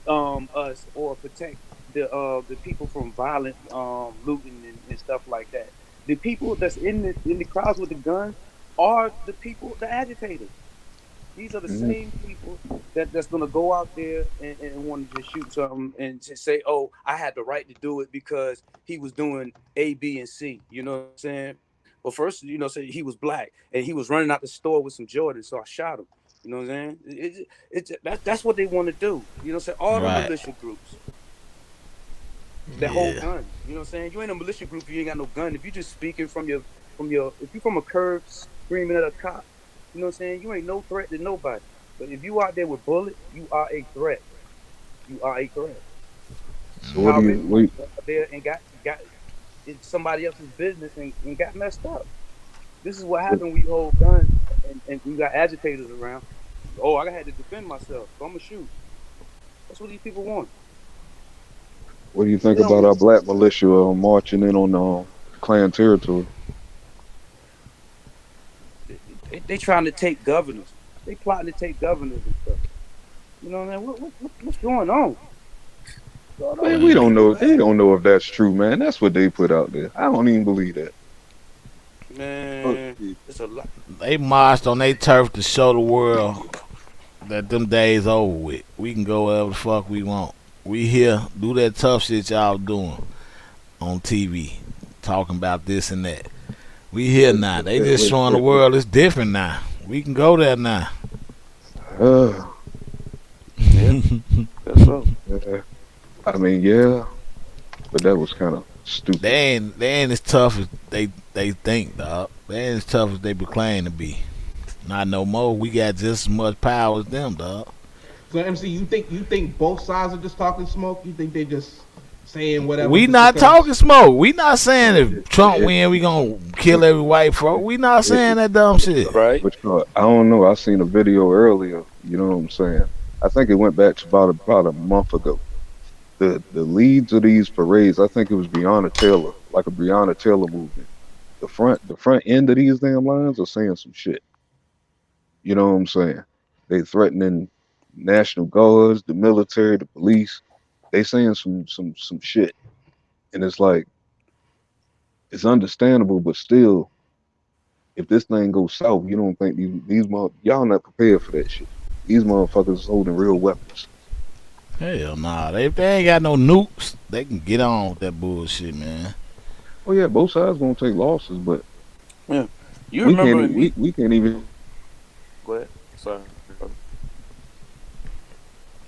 [SPEAKER 8] us or protect the people from violent looting and stuff like that. The people that's in the crowds with the guns are the agitators. These are the same people that's gonna go out there and want to just shoot something and just say, "Oh, I had the right to do it because he was doing A, B, and C." You know what I'm saying? Well, first, say he was black and he was running out the store with some Jordans, so I shot him. You know what I'm saying? That's what they want to do. You know what I'm saying? All the militia groups that hold guns. You know what I'm saying? You ain't a militia group, you ain't got no gun. If you just speaking from your if you from a curb screaming at a cop, you know what I'm saying? You ain't no threat to nobody. But if you out there with bullets, you are a threat. You are a threat.
[SPEAKER 4] So what do you wait?
[SPEAKER 8] There and got in somebody else's business and got messed up. This is what happened when we hold guns and we got agitators around. Oh, I had to defend myself, so I'm gonna shoot. That's what these people want.
[SPEAKER 4] What do you think about our black militia marching in on Klan territory?
[SPEAKER 8] They trying to take governors. They plotting to take governors and stuff. You know what I mean? What's going on?
[SPEAKER 4] Man, we don't know. They don't know if that's true, man. That's what they put out there. I don't even believe that.
[SPEAKER 8] Man, it's a lot.
[SPEAKER 6] They marched on their turf to show the world that them days over with. We can go wherever the fuck we want. We here, do that tough shit y'all doing on TV, talking about this and that. We here now. They just showing the world it's different now. We can go there now.
[SPEAKER 8] That's so.
[SPEAKER 4] I mean, yeah, but that was kind of stupid.
[SPEAKER 6] They ain't as tough as they think, dog. They ain't as tough as they proclaim to be. Not no more. We got just as much power as them, dog.
[SPEAKER 2] So MC, you think both sides are just talking smoke? You think they just saying whatever?
[SPEAKER 6] We not talking smoke. We not saying if Trump win, we gonna kill every white folk. We not saying that dumb shit.
[SPEAKER 8] Right.
[SPEAKER 4] I don't know. I seen a video earlier. You know what I'm saying? I think it went back to about a month ago. The leads of these parades, I think it was Breonna Taylor, like a Breonna Taylor movement. The front end of these damn lines are saying some shit. You know what I'm saying? They threatening National Guards, the military, the police. They saying some shit, and it's like it's understandable, but still, if this thing goes south, you don't think these y'all not prepared for that shit. These motherfuckers is holding real weapons.
[SPEAKER 6] Hell nah. If they ain't got no nukes, they can get on with that bullshit, man.
[SPEAKER 4] Oh yeah, both sides gonna take losses, but
[SPEAKER 8] yeah, you remember
[SPEAKER 4] we can't even.
[SPEAKER 8] Go ahead. Sorry.
[SPEAKER 2] Go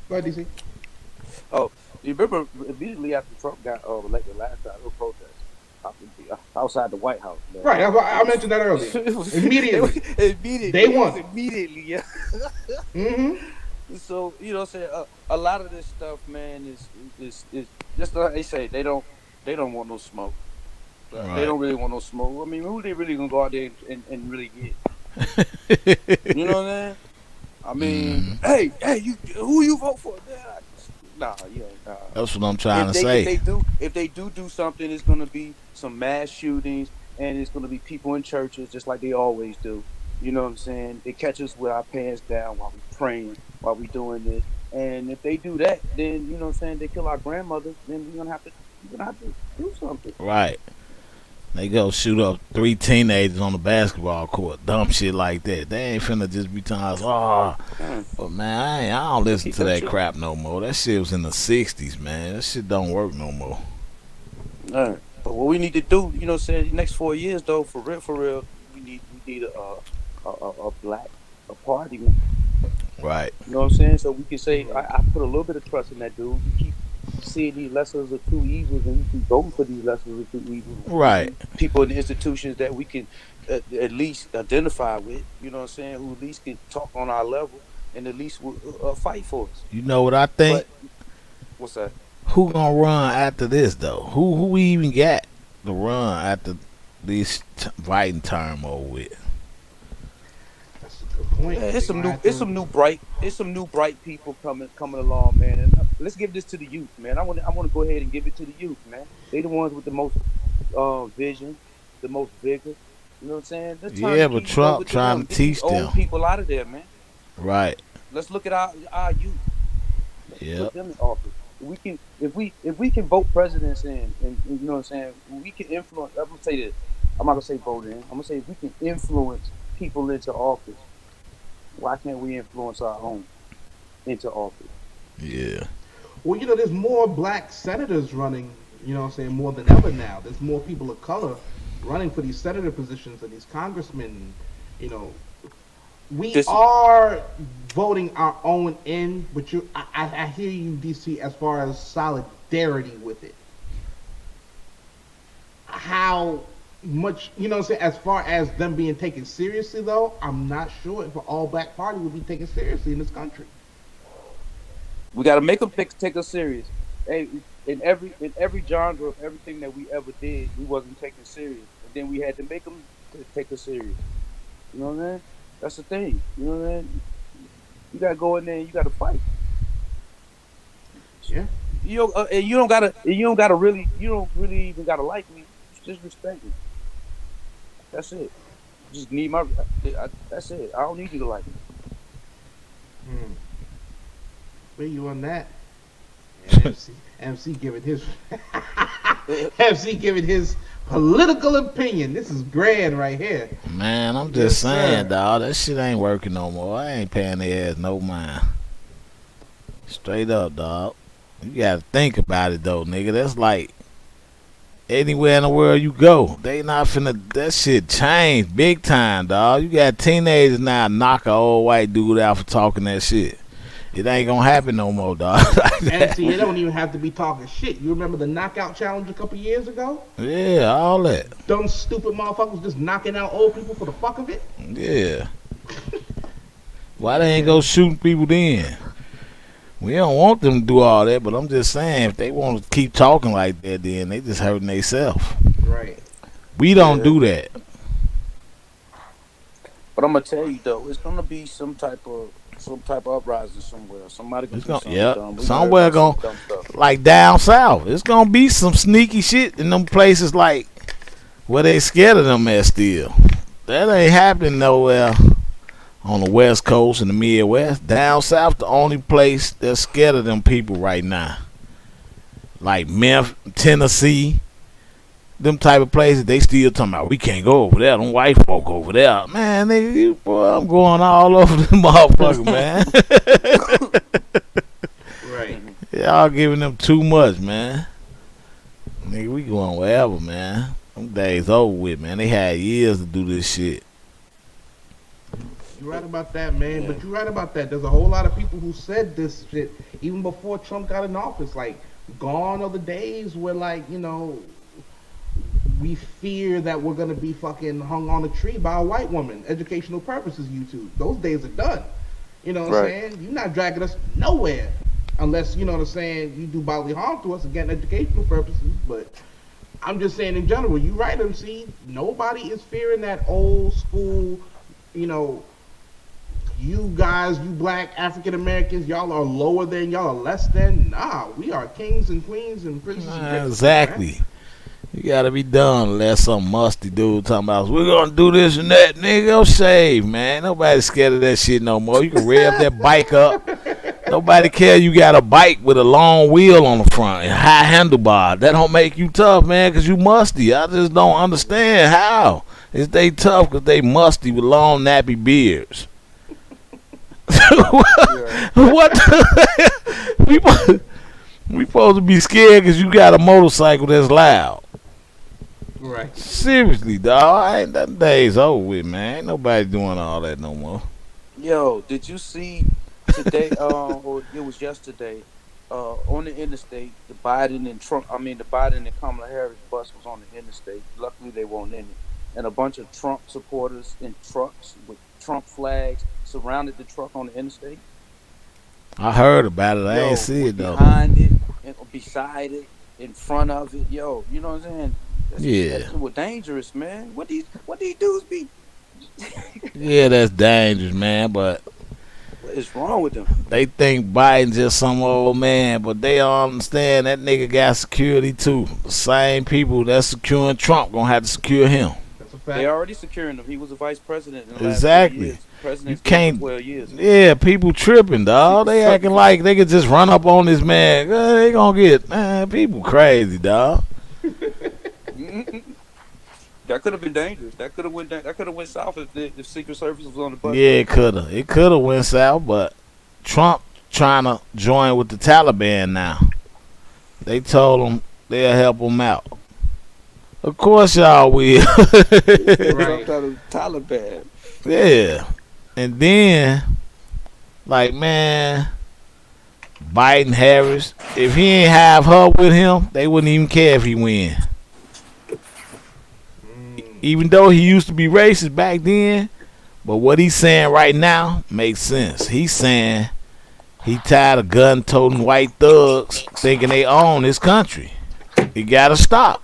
[SPEAKER 2] ahead, DC.
[SPEAKER 8] Oh, you remember immediately after Trump got elected last time, there was protests outside the White House. Man.
[SPEAKER 2] Right, I mentioned that earlier. Immediately.
[SPEAKER 8] Immediately.
[SPEAKER 2] They won.
[SPEAKER 8] Immediately, yeah. So you know, what I'm saying a lot of this stuff, man, is just like they say. They don't want no smoke. They
[SPEAKER 6] Right.
[SPEAKER 8] don't really want no smoke. I mean, who they really gonna go out there and really get? You know what I'm saying? I mean,
[SPEAKER 6] Mhm.
[SPEAKER 8] hey, who you vote for? Man, nah, you ain't. Nah.
[SPEAKER 6] That's what I'm trying
[SPEAKER 8] If
[SPEAKER 6] to
[SPEAKER 8] they if
[SPEAKER 6] say.
[SPEAKER 8] they do if they do something, it's gonna be some mass shootings, and it's gonna be people in churches just like they always do. You know what I'm saying? They catch us with our pants down while we praying, while we doing this. And if they do that, then you know what I'm saying, they kill our grandmothers, then we're gonna have to do something.
[SPEAKER 6] Right. They go shoot up 3 teenagers on the basketball court. Dumb shit like that. They ain't finna just be telling us, oh,
[SPEAKER 8] Mm.
[SPEAKER 6] but man, I don't listen
[SPEAKER 8] Keep
[SPEAKER 6] to
[SPEAKER 8] that
[SPEAKER 6] that
[SPEAKER 8] shit.
[SPEAKER 6] crap no more. That shit was in the 60s, man. That shit don't work no more.
[SPEAKER 8] All right. But what we need to do, you know, what I'm saying, the next 4 years though, for real, we need a black a party.
[SPEAKER 6] Right.
[SPEAKER 8] You know what I'm saying? So we can say I put a little bit of trust in that dude. We keep seeing these lessons of two evils, and we keep voting for these lessons of two evils.
[SPEAKER 6] Right.
[SPEAKER 8] People in the institutions that we can at least identify with. You know what I'm saying? Who at least can talk on our level and at least will fight for us.
[SPEAKER 6] You know what I think?
[SPEAKER 8] But what's that?
[SPEAKER 6] Who gonna run after this though? Who we even got to run after this fighting term over with?
[SPEAKER 2] That's a good point.
[SPEAKER 8] Yeah,
[SPEAKER 2] They
[SPEAKER 8] it's
[SPEAKER 2] gonna have
[SPEAKER 8] some new bright people coming along, man. And let's give this to the youth, man. I want to go ahead and give it to the youth, man. They the ones with the most vision, the most vigor. You know what I'm saying? Let's turn
[SPEAKER 6] Yeah,
[SPEAKER 8] the
[SPEAKER 6] but
[SPEAKER 8] keys over
[SPEAKER 6] Trump
[SPEAKER 8] to
[SPEAKER 6] trying
[SPEAKER 8] them.
[SPEAKER 6] to
[SPEAKER 8] Get these
[SPEAKER 6] teach
[SPEAKER 8] old
[SPEAKER 6] them.
[SPEAKER 8] people out of there, man.
[SPEAKER 6] Right.
[SPEAKER 8] Let's look at our youth. Let's
[SPEAKER 6] Yep.
[SPEAKER 8] put them in office. We can if we can vote presidents in, and you know what I'm saying, we can influence. I'm gonna say this. I'm not gonna say vote in. I'm gonna say if we can influence people into office, why can't we influence our own into office?
[SPEAKER 6] Yeah.
[SPEAKER 2] Well, there's more black senators running, what I'm saying, more than ever now. There's more people of color running for these senator positions and these congressmen. You know, we
[SPEAKER 8] This
[SPEAKER 2] are voting our own in, but I hear you, DC, as far as solidarity with it. How much, what I'm saying, as far as them being taken seriously, though, I'm not sure if an all black party would be taken seriously in this country.
[SPEAKER 8] we got to make them take us serious. Hey, in every genre of everything that we ever did, we wasn't taken serious, and then we had to make them take us serious. You know what I mean? That's the thing. You know what I mean? You gotta go in there and you gotta fight.
[SPEAKER 2] Yeah.
[SPEAKER 8] And you don't really even gotta like me. Just respect me. That's it. Just need that's it. I don't need you to like me.
[SPEAKER 2] Hmm. Where you on that? MC giving his MC giving his political opinion. This is grand right here.
[SPEAKER 6] Man, I'm
[SPEAKER 2] Yes,
[SPEAKER 6] just saying,
[SPEAKER 2] sir.
[SPEAKER 6] dawg, that shit ain't working no more. I ain't paying their ass no mind. Straight up, dog. You gotta think about it though, nigga. That's like anywhere in the world you go, they not finna. That shit changed big time, dog. You got teenagers now knock a old white dude out for talking that shit. It ain't gonna happen no more, dog. Like that.
[SPEAKER 2] MC, it don't even have to be talking shit. You remember the knockout challenge a couple years ago?
[SPEAKER 6] Yeah, all that.
[SPEAKER 2] Dumb, stupid motherfuckers just knocking out old people for the fuck of it.
[SPEAKER 6] Yeah. Why they ain't go shooting people then? We don't want them to do all that, but I'm just saying, if they want to keep talking like that, then they just hurting themselves.
[SPEAKER 2] Right.
[SPEAKER 6] We don't
[SPEAKER 8] Yeah.
[SPEAKER 6] do that.
[SPEAKER 8] But I'm gonna tell you though, it's gonna be some type of uprising somewhere. Somebody gonna
[SPEAKER 6] It's
[SPEAKER 8] do
[SPEAKER 6] gonna,
[SPEAKER 8] something
[SPEAKER 6] yeah,
[SPEAKER 8] dumb. We heard
[SPEAKER 6] somewhere
[SPEAKER 8] about some
[SPEAKER 6] going
[SPEAKER 8] dumb stuff.
[SPEAKER 6] like down south. It's gonna be some sneaky shit in them places like where they scared of them at still. That ain't happening nowhere on the West Coast and the Midwest. Down south, the only place that's scared of them people right now. Like Memphis, Tennessee, them type of places, they still talking about we can't go over there. Them white folk over there, man. Boy, I'm going all over the motherfucker, man.
[SPEAKER 2] Right.
[SPEAKER 6] Y'all giving them too much, man. Nigga, we going wherever, man. Them days over with, man. They had years to do this shit.
[SPEAKER 2] You're right about that, man. But you're right about that. There's a whole lot of people who said this shit even before Trump got in office. Like, gone are the days where, like, we fear that we're gonna be fucking hung on a tree by a white woman. Educational purposes, YouTube. Those days are done. You know what I'm saying? You're not dragging us nowhere unless, you know what I'm saying, you do bodily harm to us, again, educational purposes. But I'm just saying in general, you right, MC. Nobody is fearing that old school, you know, you guys, you black African Americans, y'all are lower than, y'all are less than. Nah, we are kings and queens and princes and princesses,
[SPEAKER 6] Exactly.
[SPEAKER 2] man.
[SPEAKER 6] You gotta be done unless some musty dude talking about we're gonna do this and that. Nigga, go shave, man. Nobody's scared of that shit no more. You can rev that bike up. Nobody care you got a bike with a long wheel on the front and high handlebar. That don't make you tough, man, because you musty. I just don't understand how. Is they tough because they musty with long nappy beards? What the we supposed to be scared because you got a motorcycle that's loud.
[SPEAKER 2] Right.
[SPEAKER 6] Seriously, dog. Ain't that day's over with, man. Ain't nobody doing all that no more.
[SPEAKER 8] Yo, did you see today? Or it was yesterday. On the interstate, the Biden and Kamala Harris bus was on the interstate. Luckily, they weren't in it, and a bunch of Trump supporters in trucks with Trump flags surrounded the truck on the interstate.
[SPEAKER 6] I heard about it. I
[SPEAKER 8] Yo,
[SPEAKER 6] ain't see
[SPEAKER 8] was
[SPEAKER 6] it though.
[SPEAKER 8] behind it and beside it, in front of it. Yo, you know what I'm saying?
[SPEAKER 6] Yeah.
[SPEAKER 8] That shit was dangerous, man. What these dudes be?
[SPEAKER 6] Yeah, that's dangerous, man. But
[SPEAKER 8] What is wrong with them?
[SPEAKER 6] they think Biden's just some old man, but they don't understand that nigga got security too. The same people that's securing Trump gonna have to secure him.
[SPEAKER 2] That's a fact.
[SPEAKER 8] They already securing him. He was a vice president in the last
[SPEAKER 6] Exactly.
[SPEAKER 8] 2 years. President's
[SPEAKER 6] You can't-
[SPEAKER 8] 12 years.
[SPEAKER 6] Yeah, people tripping, dog. They acting like they could just run up on this man. They gonna get, man, people crazy, dog.
[SPEAKER 8] That could have been dangerous. That could have went south if Secret Service was on the bus.
[SPEAKER 6] Yeah, it coulda went south, but Trump trying to join with the Taliban now. They told him they'll help him out. Of course y'all will.
[SPEAKER 2] Right.
[SPEAKER 8] Taliban.
[SPEAKER 6] Yeah. And then, like, man, Biden, Harris, if he ain't have her with him, they wouldn't even care if he win. Even though he used to be racist back then, but what he's saying right now makes sense. He's saying he tired of gun-toting white thugs thinking they own this country. He gotta stop.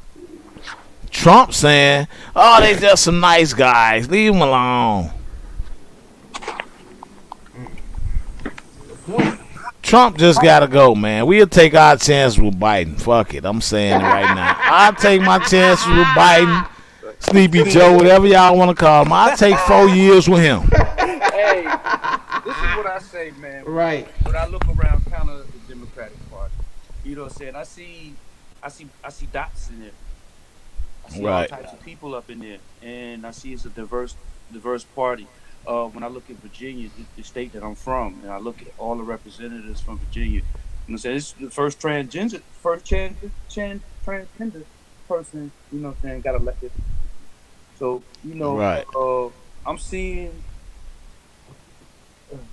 [SPEAKER 6] Trump saying, oh, they just some nice guys. Leave them alone. Trump just gotta go, man. We'll take our chances with Biden. Fuck it. I'm saying it right now. I'll take my chances with Biden, Sleepy Joe, whatever y'all want to call him. I'll take 4 years with him.
[SPEAKER 8] Hey, this is what I say, man.
[SPEAKER 2] Right.
[SPEAKER 8] When I look around kind of the Democratic Party, you know what I'm saying? I see dots in there. I see
[SPEAKER 6] Right.
[SPEAKER 8] all types of people up in there, and I see it's a diverse party. When I look at Virginia, the state that I'm from, and I look at all the representatives from Virginia, you know what I'm saying? This is the first transgender person, you know what I'm saying, got elected. So, you know,
[SPEAKER 6] Right.
[SPEAKER 8] I'm seeing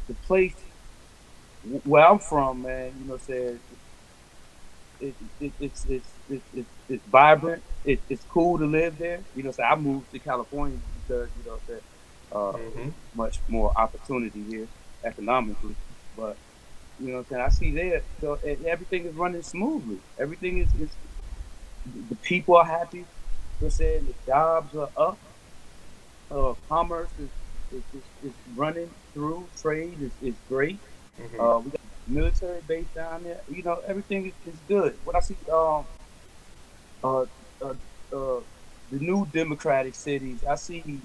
[SPEAKER 8] the place where I'm from, man, you know what I'm saying? It's vibrant. It's cool to live there. You know what I'm saying? I moved to California because, you know what I'm saying, much more opportunity here economically. But, you know what I'm saying? I see there, so everything is running smoothly. Everything is the people are happy. You know what I'm saying? The jobs are up. Commerce is running through. Trade is great. We got a military base down there. You know, everything is good. What I see, the new democratic cities, I see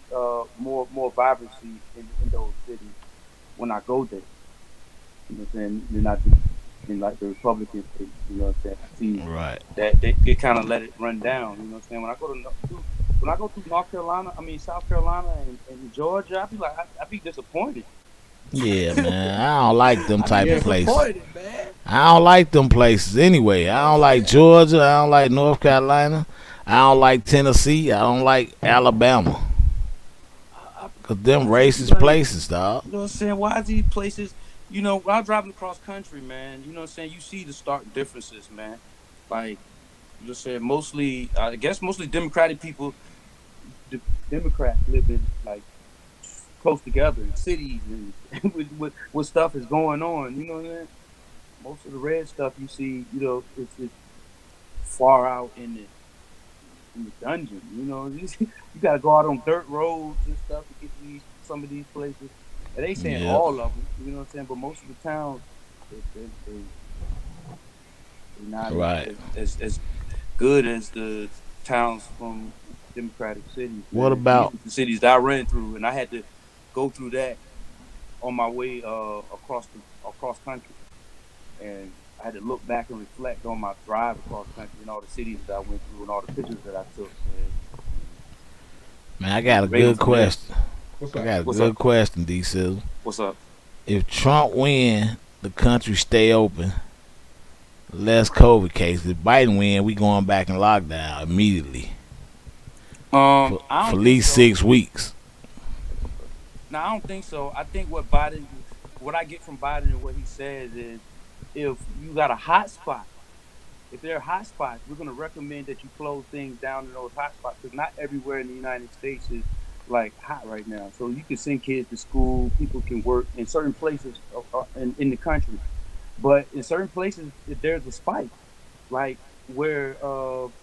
[SPEAKER 8] more vibrancy in those cities when I go there. You know what I'm saying? Than I do in like the Republican states. You know what I'm saying? I see
[SPEAKER 6] Right.
[SPEAKER 8] that they kind of let it run down. You know what I'm saying? When I go to South Carolina and Georgia, I be disappointed.
[SPEAKER 6] Yeah, man. I don't like them type of places.
[SPEAKER 8] Disappointed, man.
[SPEAKER 6] I don't like them places anyway. I don't like Georgia. I don't like North Carolina. I don't like Tennessee. I don't like Alabama. Cause them racist places, dog.
[SPEAKER 8] You know what I'm saying? Why is these places, you know, when I'm driving across country, man, you know what I'm saying, you see the stark differences, man. Like, you know what I'm saying, mostly Democratic people, the Democrats live in, like, close together in cities and with stuff is going on. You know what I mean? Most of the red stuff you see, you know, it's far out in the dungeon. You know, you got to go out on dirt roads and stuff to get to some of these places. And they saying all of them, you know what I'm saying? But most of the towns, they're not
[SPEAKER 6] Right.
[SPEAKER 8] as good as the towns from democratic cities.
[SPEAKER 6] What about
[SPEAKER 8] the cities that I ran through, and I had to go through that on my way across country, and I had to look back and reflect on my drive across country and all the cities that I went through and all the pictures that I took.
[SPEAKER 6] man? I got a good question.
[SPEAKER 2] What's
[SPEAKER 6] I
[SPEAKER 2] up?
[SPEAKER 6] got a
[SPEAKER 8] What's
[SPEAKER 6] good
[SPEAKER 8] up?
[SPEAKER 6] question, D. Sizzle.
[SPEAKER 8] What's up?
[SPEAKER 6] If Trump win, the country stay open, less COVID cases. If Biden win, we going back in lockdown immediately
[SPEAKER 8] I don't
[SPEAKER 6] for
[SPEAKER 8] think
[SPEAKER 6] at least
[SPEAKER 8] so.
[SPEAKER 6] 6 weeks.
[SPEAKER 8] No, I don't think so. I think what I get from Biden and what he says is, if you got a hot spot, if there are hot spots, we're going to recommend that you close things down in those hot spots, because not everywhere in the United States is like hot right now. So you can send kids to school, people can work in certain places in the country, but in certain places, if there's a spike, like where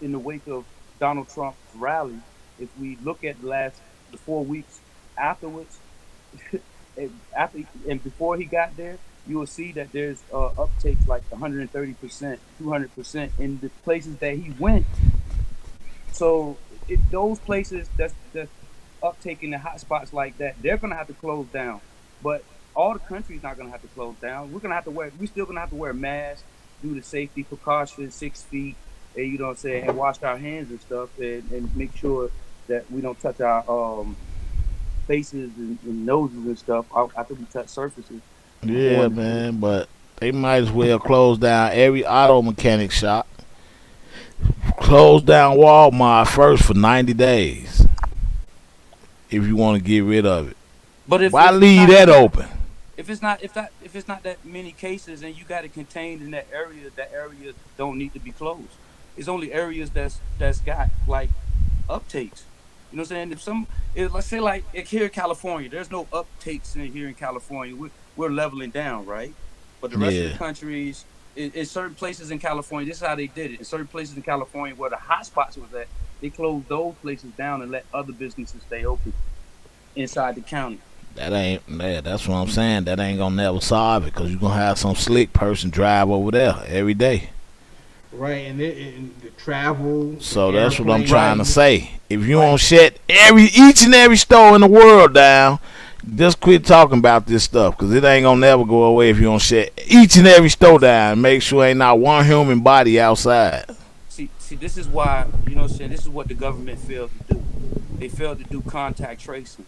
[SPEAKER 8] in the wake of Donald Trump's rally, if we look at the 4 weeks afterwards, and before he got there, you will see that there's uptakes like 130%, 200% in the places that he went. So those places that's uptaking the hot spots like that, they're gonna have to close down. But all the country's not gonna have to close down. We're still gonna have to wear masks, do the safety precautions, 6 feet, and you know what I'm saying, and wash our hands and stuff, and make sure that we don't touch our faces and noses and stuff after we touch surfaces.
[SPEAKER 6] Yeah, man, but they might as well close down every auto mechanic shop. Close down Walmart first for 90 days if you want to get rid of it.
[SPEAKER 8] But
[SPEAKER 6] Why leave that open?
[SPEAKER 8] If it's not that many cases and you got it contained in that area don't need to be closed. It's only areas that's got like uptakes. You know what I'm saying? Let's say like here in California, there's no uptakes here in California. We're leveling down, right? But the rest of the countries, in certain places in California, this is how they did it. In certain places in California where the hot spots was at, they closed those places down and let other businesses stay open inside the county.
[SPEAKER 6] That's what I'm saying. That ain't gonna never solve it, because you're gonna have some slick person drive over there every day.
[SPEAKER 2] Right, and the travel.
[SPEAKER 6] So
[SPEAKER 2] the
[SPEAKER 6] that's what I'm
[SPEAKER 2] airplane.
[SPEAKER 6] trying to say. If you don't shut each and every store in the world down, just quit talking about this stuff, because it ain't gonna never go away if you don't shut each and every store down and make sure ain't not one human body outside.
[SPEAKER 8] See, this is why, you know what I'm saying, this is what the government failed to do. They failed to do contact tracing.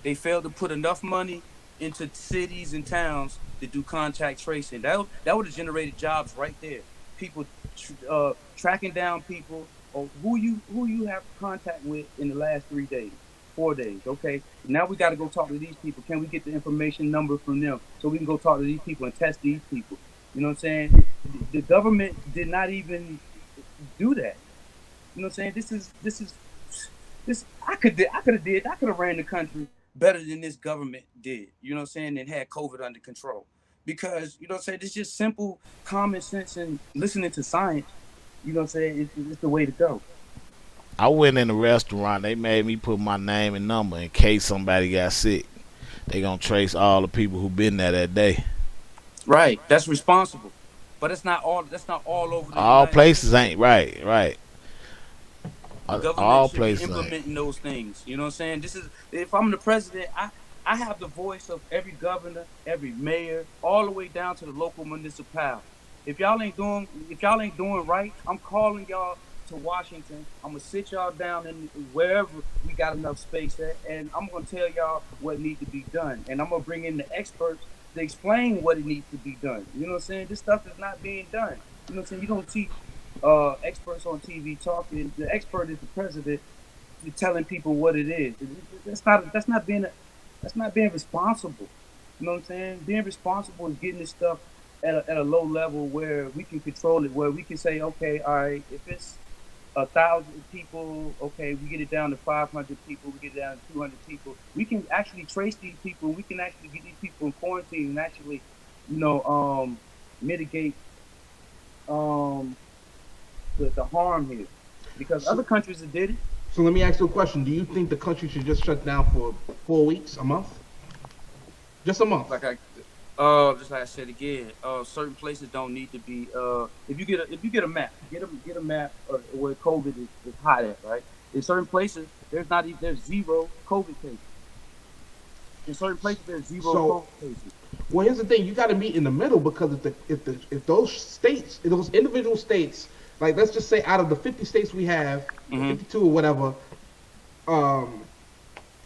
[SPEAKER 8] They failed to put enough money into cities and towns to do contact tracing. That would have generated jobs right there. People tracking down people, or who you have contact with in the last 3 days, 4 days. Okay, now we got to go talk to these people. Can we get the information number from them so we can go talk to these people and test these people? You know what I'm saying? The government did not even do that. You know what I'm saying? This I could have ran the country better than this government did. You know what I'm saying? And had COVID under control. Because, you know what I'm saying, it's just simple common sense and listening to science. You know what I'm saying? It's the way to go.
[SPEAKER 6] I went in a restaurant. They made me put my name and number in case somebody got sick. They gonna trace all the people who been there that day.
[SPEAKER 8] Right. That's responsible. But that's not all over the
[SPEAKER 6] All
[SPEAKER 8] United
[SPEAKER 6] places
[SPEAKER 8] States.
[SPEAKER 6] ain't right.
[SPEAKER 8] The government
[SPEAKER 6] All
[SPEAKER 8] should be
[SPEAKER 6] places ain't.
[SPEAKER 8] implementing those things. You know what I'm saying? If I'm the president, I have the voice of every governor, every mayor, all the way down to the local municipality. If y'all ain't doing right, I'm calling y'all to Washington. I'm gonna sit y'all down in wherever we got enough space at, and I'm gonna tell y'all what needs to be done. And I'm gonna bring in the experts to explain what it needs to be done. You know what I'm saying? This stuff is not being done. You know what I'm saying? You don't see experts on TV talking. The expert is the president telling people what it is. That's not being responsible. You know what I'm saying? Being responsible is getting this stuff at a low level where we can control it, where we can say, okay, all right, if 1,000 people. Okay, we get it down to 500 people. We get it down to 200 people. We can actually trace these people. We can actually get these people in quarantine and actually, mitigate the harm here, because other countries have did it.
[SPEAKER 2] So let me ask you a question. Do you think the country should just shut down for 4 weeks, a month? Just a month.
[SPEAKER 8] Just like I said again, certain places don't need to be. If you get a map, get a map of where COVID is hot at, right? In certain places, there's zero COVID cases. In certain places, there's zero COVID cases.
[SPEAKER 2] Well, here's the thing: you got to meet in the middle, because if those states, if those individual states, like let's just say out of the 50 states we have, 52 or whatever,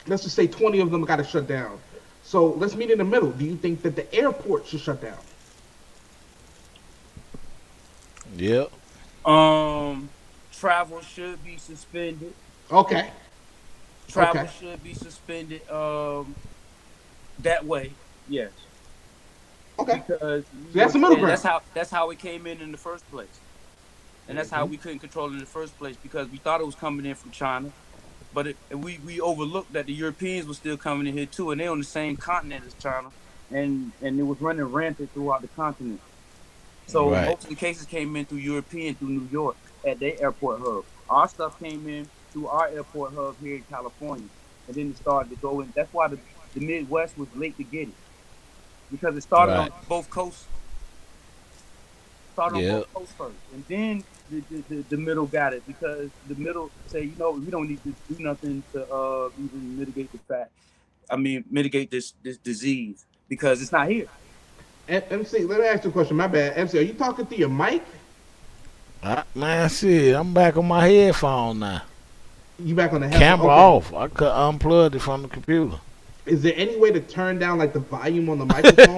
[SPEAKER 2] let's just say 20 of them got to shut down. So let's meet in the middle. Do you think that the airport should shut down?
[SPEAKER 6] Yep.
[SPEAKER 8] Travel should be suspended.
[SPEAKER 2] Okay.
[SPEAKER 8] Travel should be suspended. That way, yes.
[SPEAKER 2] Okay.
[SPEAKER 8] Because
[SPEAKER 2] that's the middle ground.
[SPEAKER 8] That's how it came in the first place, and that's how we couldn't control it in the first place, because we thought it was coming in from China. But we overlooked that the Europeans were still coming in here too, and they're on the same continent as China, and it was running rampant throughout the continent. So most of the cases came in through New York at their airport hub. Our stuff came in through our airport hub here in California, and then it started to go in. That's why the Midwest was late to get it, because it started on both coasts. Both coasts first, and then the middle got it, because the middle say, we don't need to do nothing to even mitigate mitigate this disease, because it's not here.
[SPEAKER 2] MC, let me ask you a question. My bad. MC, are you talking through your mic?
[SPEAKER 6] Man, shit, I'm back on my headphone now.
[SPEAKER 2] You back on the
[SPEAKER 6] camera off. I could unplug it from the computer.
[SPEAKER 2] Is there any way to turn down like the volume on the microphone?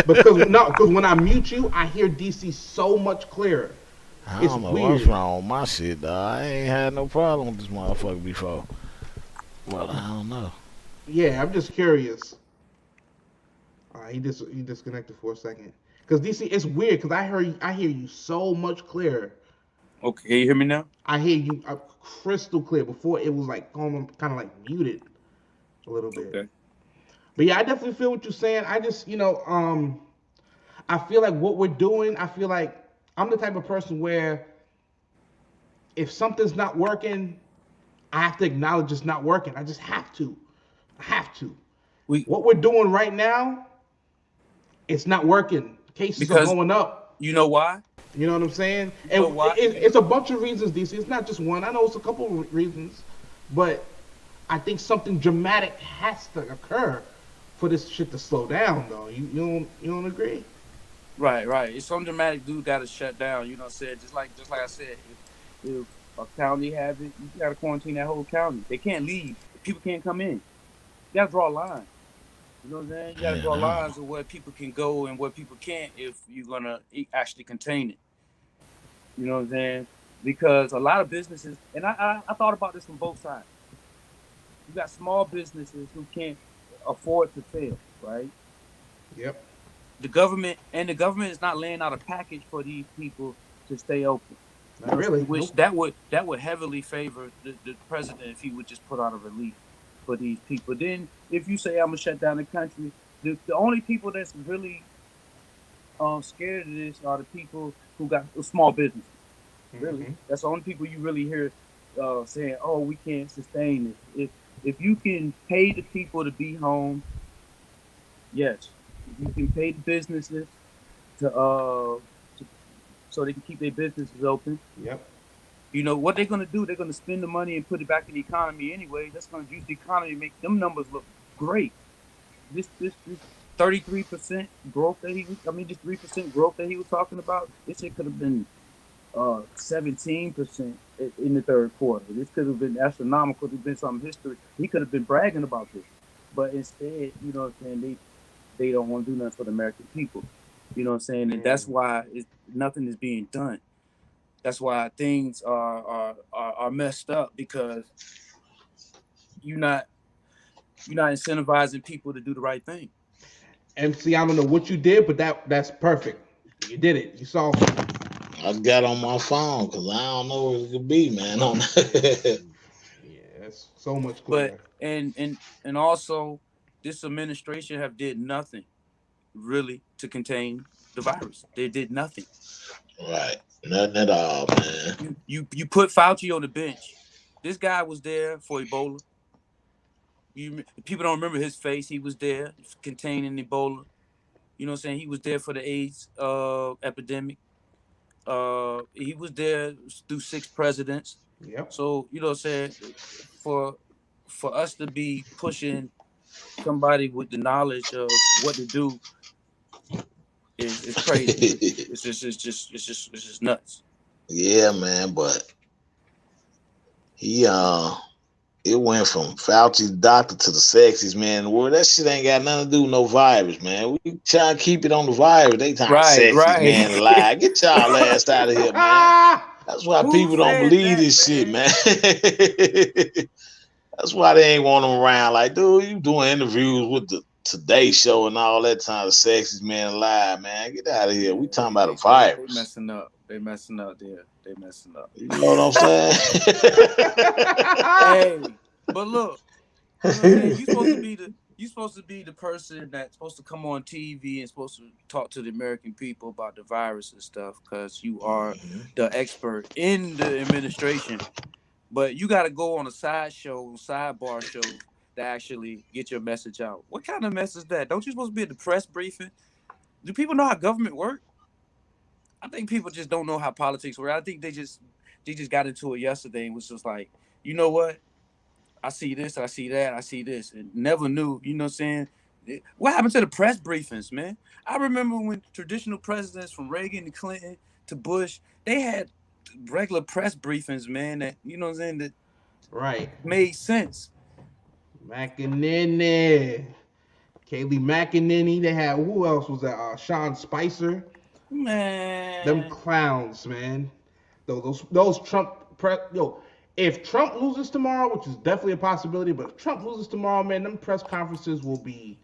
[SPEAKER 2] because when I mute you, I hear DC so much clearer.
[SPEAKER 6] I don't know what's wrong with my shit, dog. I ain't had no problem with this motherfucker before. Well, I don't know.
[SPEAKER 2] Yeah, I'm just curious. He disconnected for a second. Because DC, it's weird, because I hear you so much clearer.
[SPEAKER 8] Okay, can you hear me now?
[SPEAKER 2] I hear you crystal clear. Before it was like kind of like muted a little bit. Okay. But yeah, I definitely feel what you're saying. I just, I feel like what we're doing, I feel like I'm the type of person where if something's not working, I have to acknowledge it's not working. I just have to. What we're doing right now, it's not working. Cases are going up.
[SPEAKER 8] You know why?
[SPEAKER 2] You know what I'm saying? And it's a bunch of reasons, DC. It's not just one. I know it's a couple of reasons, but I think something dramatic has to occur for this shit to slow down, though. You don't agree?
[SPEAKER 8] Right. If some dramatic dude got to shut down, you know what I'm saying? Just like I said, if a county has it, you got to quarantine that whole county. They can't leave. People can't come in. You got to draw a line. You know what I'm saying? You got to draw lines of where people can go and where people can't if you're going to actually contain it. You know what I'm saying? Because a lot of businesses, and I thought about this from both sides. You got small businesses who can't afford to fail, right?
[SPEAKER 2] Yep.
[SPEAKER 8] The government is not laying out a package for these people to stay open.
[SPEAKER 2] Not really.
[SPEAKER 8] Which that would heavily favor the president if he would just put out a relief for these people. Then if you say I'm gonna shut down the country, the only people that's really scared of this are the people who got small businesses. Really, that's the only people you really hear saying, "Oh, we can't sustain this." If you can pay the people to be home, yes, you can pay the businesses to so they can keep their businesses open.
[SPEAKER 2] Yep.
[SPEAKER 8] You know what they're gonna do? They're gonna spend the money and put it back in the economy anyway. That's gonna use the economy to make them numbers look great. This 33% growth that this 3% growth that he was talking about. This shit could have been 17% in the third quarter. This could have been astronomical. There's been some history. He could have been bragging about this, but instead, you know what I'm saying, they don't want to do nothing for the American people. You know what I'm saying, and that's why nothing is being done. That's why things are messed up, because you're not incentivizing people to do the right thing.
[SPEAKER 2] MC, I don't know what you did, but that's perfect. You did it. You solved it.
[SPEAKER 7] I got on my phone because I don't know what it could be, man. On
[SPEAKER 2] Yeah, it's so much
[SPEAKER 8] But
[SPEAKER 2] cleaner.
[SPEAKER 8] and also, this administration have did nothing really to contain the virus. They did nothing.
[SPEAKER 7] Right, nothing at all, man.
[SPEAKER 8] You put Fauci on the bench. This guy was there for Ebola. People don't remember his face. He was there containing Ebola. You know what I'm saying? He was there for the AIDS epidemic. He was there through 6 presidents.
[SPEAKER 2] Yep.
[SPEAKER 8] So, you know what I'm saying? For us to be pushing somebody with the knowledge of what to do is crazy. It's just nuts.
[SPEAKER 7] Yeah, man, but he it went from Fauci's doctor to the sexiest man in the world. That shit ain't got nothing to do with no virus, man. We try to keep it on the virus. They talking sexiest man alive. Get y'all ass out of here, man. That's why people don't believe this shit, man. That's why they ain't want them around. Like, dude, you doing interviews with the Today Show and all that time. The sexiest man alive, man. Get out of here. We talking about a virus.
[SPEAKER 8] They messing up. They messing up there. They messing up.
[SPEAKER 7] You know what I'm saying?
[SPEAKER 8] Hey, but look, you supposed to be the person that's supposed to come on TV and supposed to talk to the American people about the virus and stuff, because you are the expert in the administration. But you got to go on a sidebar show to actually get your message out. What kind of message is that? Don't you supposed to be at the press briefing? Do people know how government works? I think people just don't know how politics work. I think they just got into it yesterday and was just like, you know what? I see this, I see that, I see this, and never knew, you know what I'm saying? What happened to the press briefings, man? I remember when traditional presidents from Reagan to Clinton to Bush, they had regular press briefings, man, that, you know what I'm saying, that made sense.
[SPEAKER 2] McEnany. Kayleigh McEnany. They had, who else was that? Sean Spicer.
[SPEAKER 8] Man.
[SPEAKER 2] Them clowns, man. Those Trump if Trump loses tomorrow, which is definitely a possibility, but if Trump loses tomorrow, man, them press conferences will be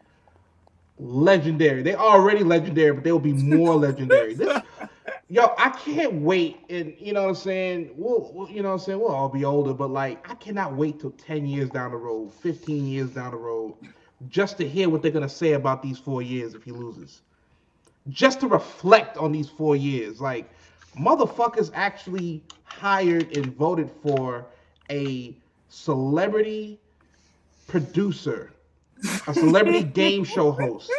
[SPEAKER 2] legendary. They're already legendary, but they'll be more legendary. I can't wait, and you know what I'm saying? We'll all be older, but like, I cannot wait till 10 years down the road, 15 years down the road, just to hear what they're gonna say about these 4 years if he loses. Just to reflect on these 4 years. Like, motherfuckers actually hired and voted for a celebrity producer, a celebrity game show host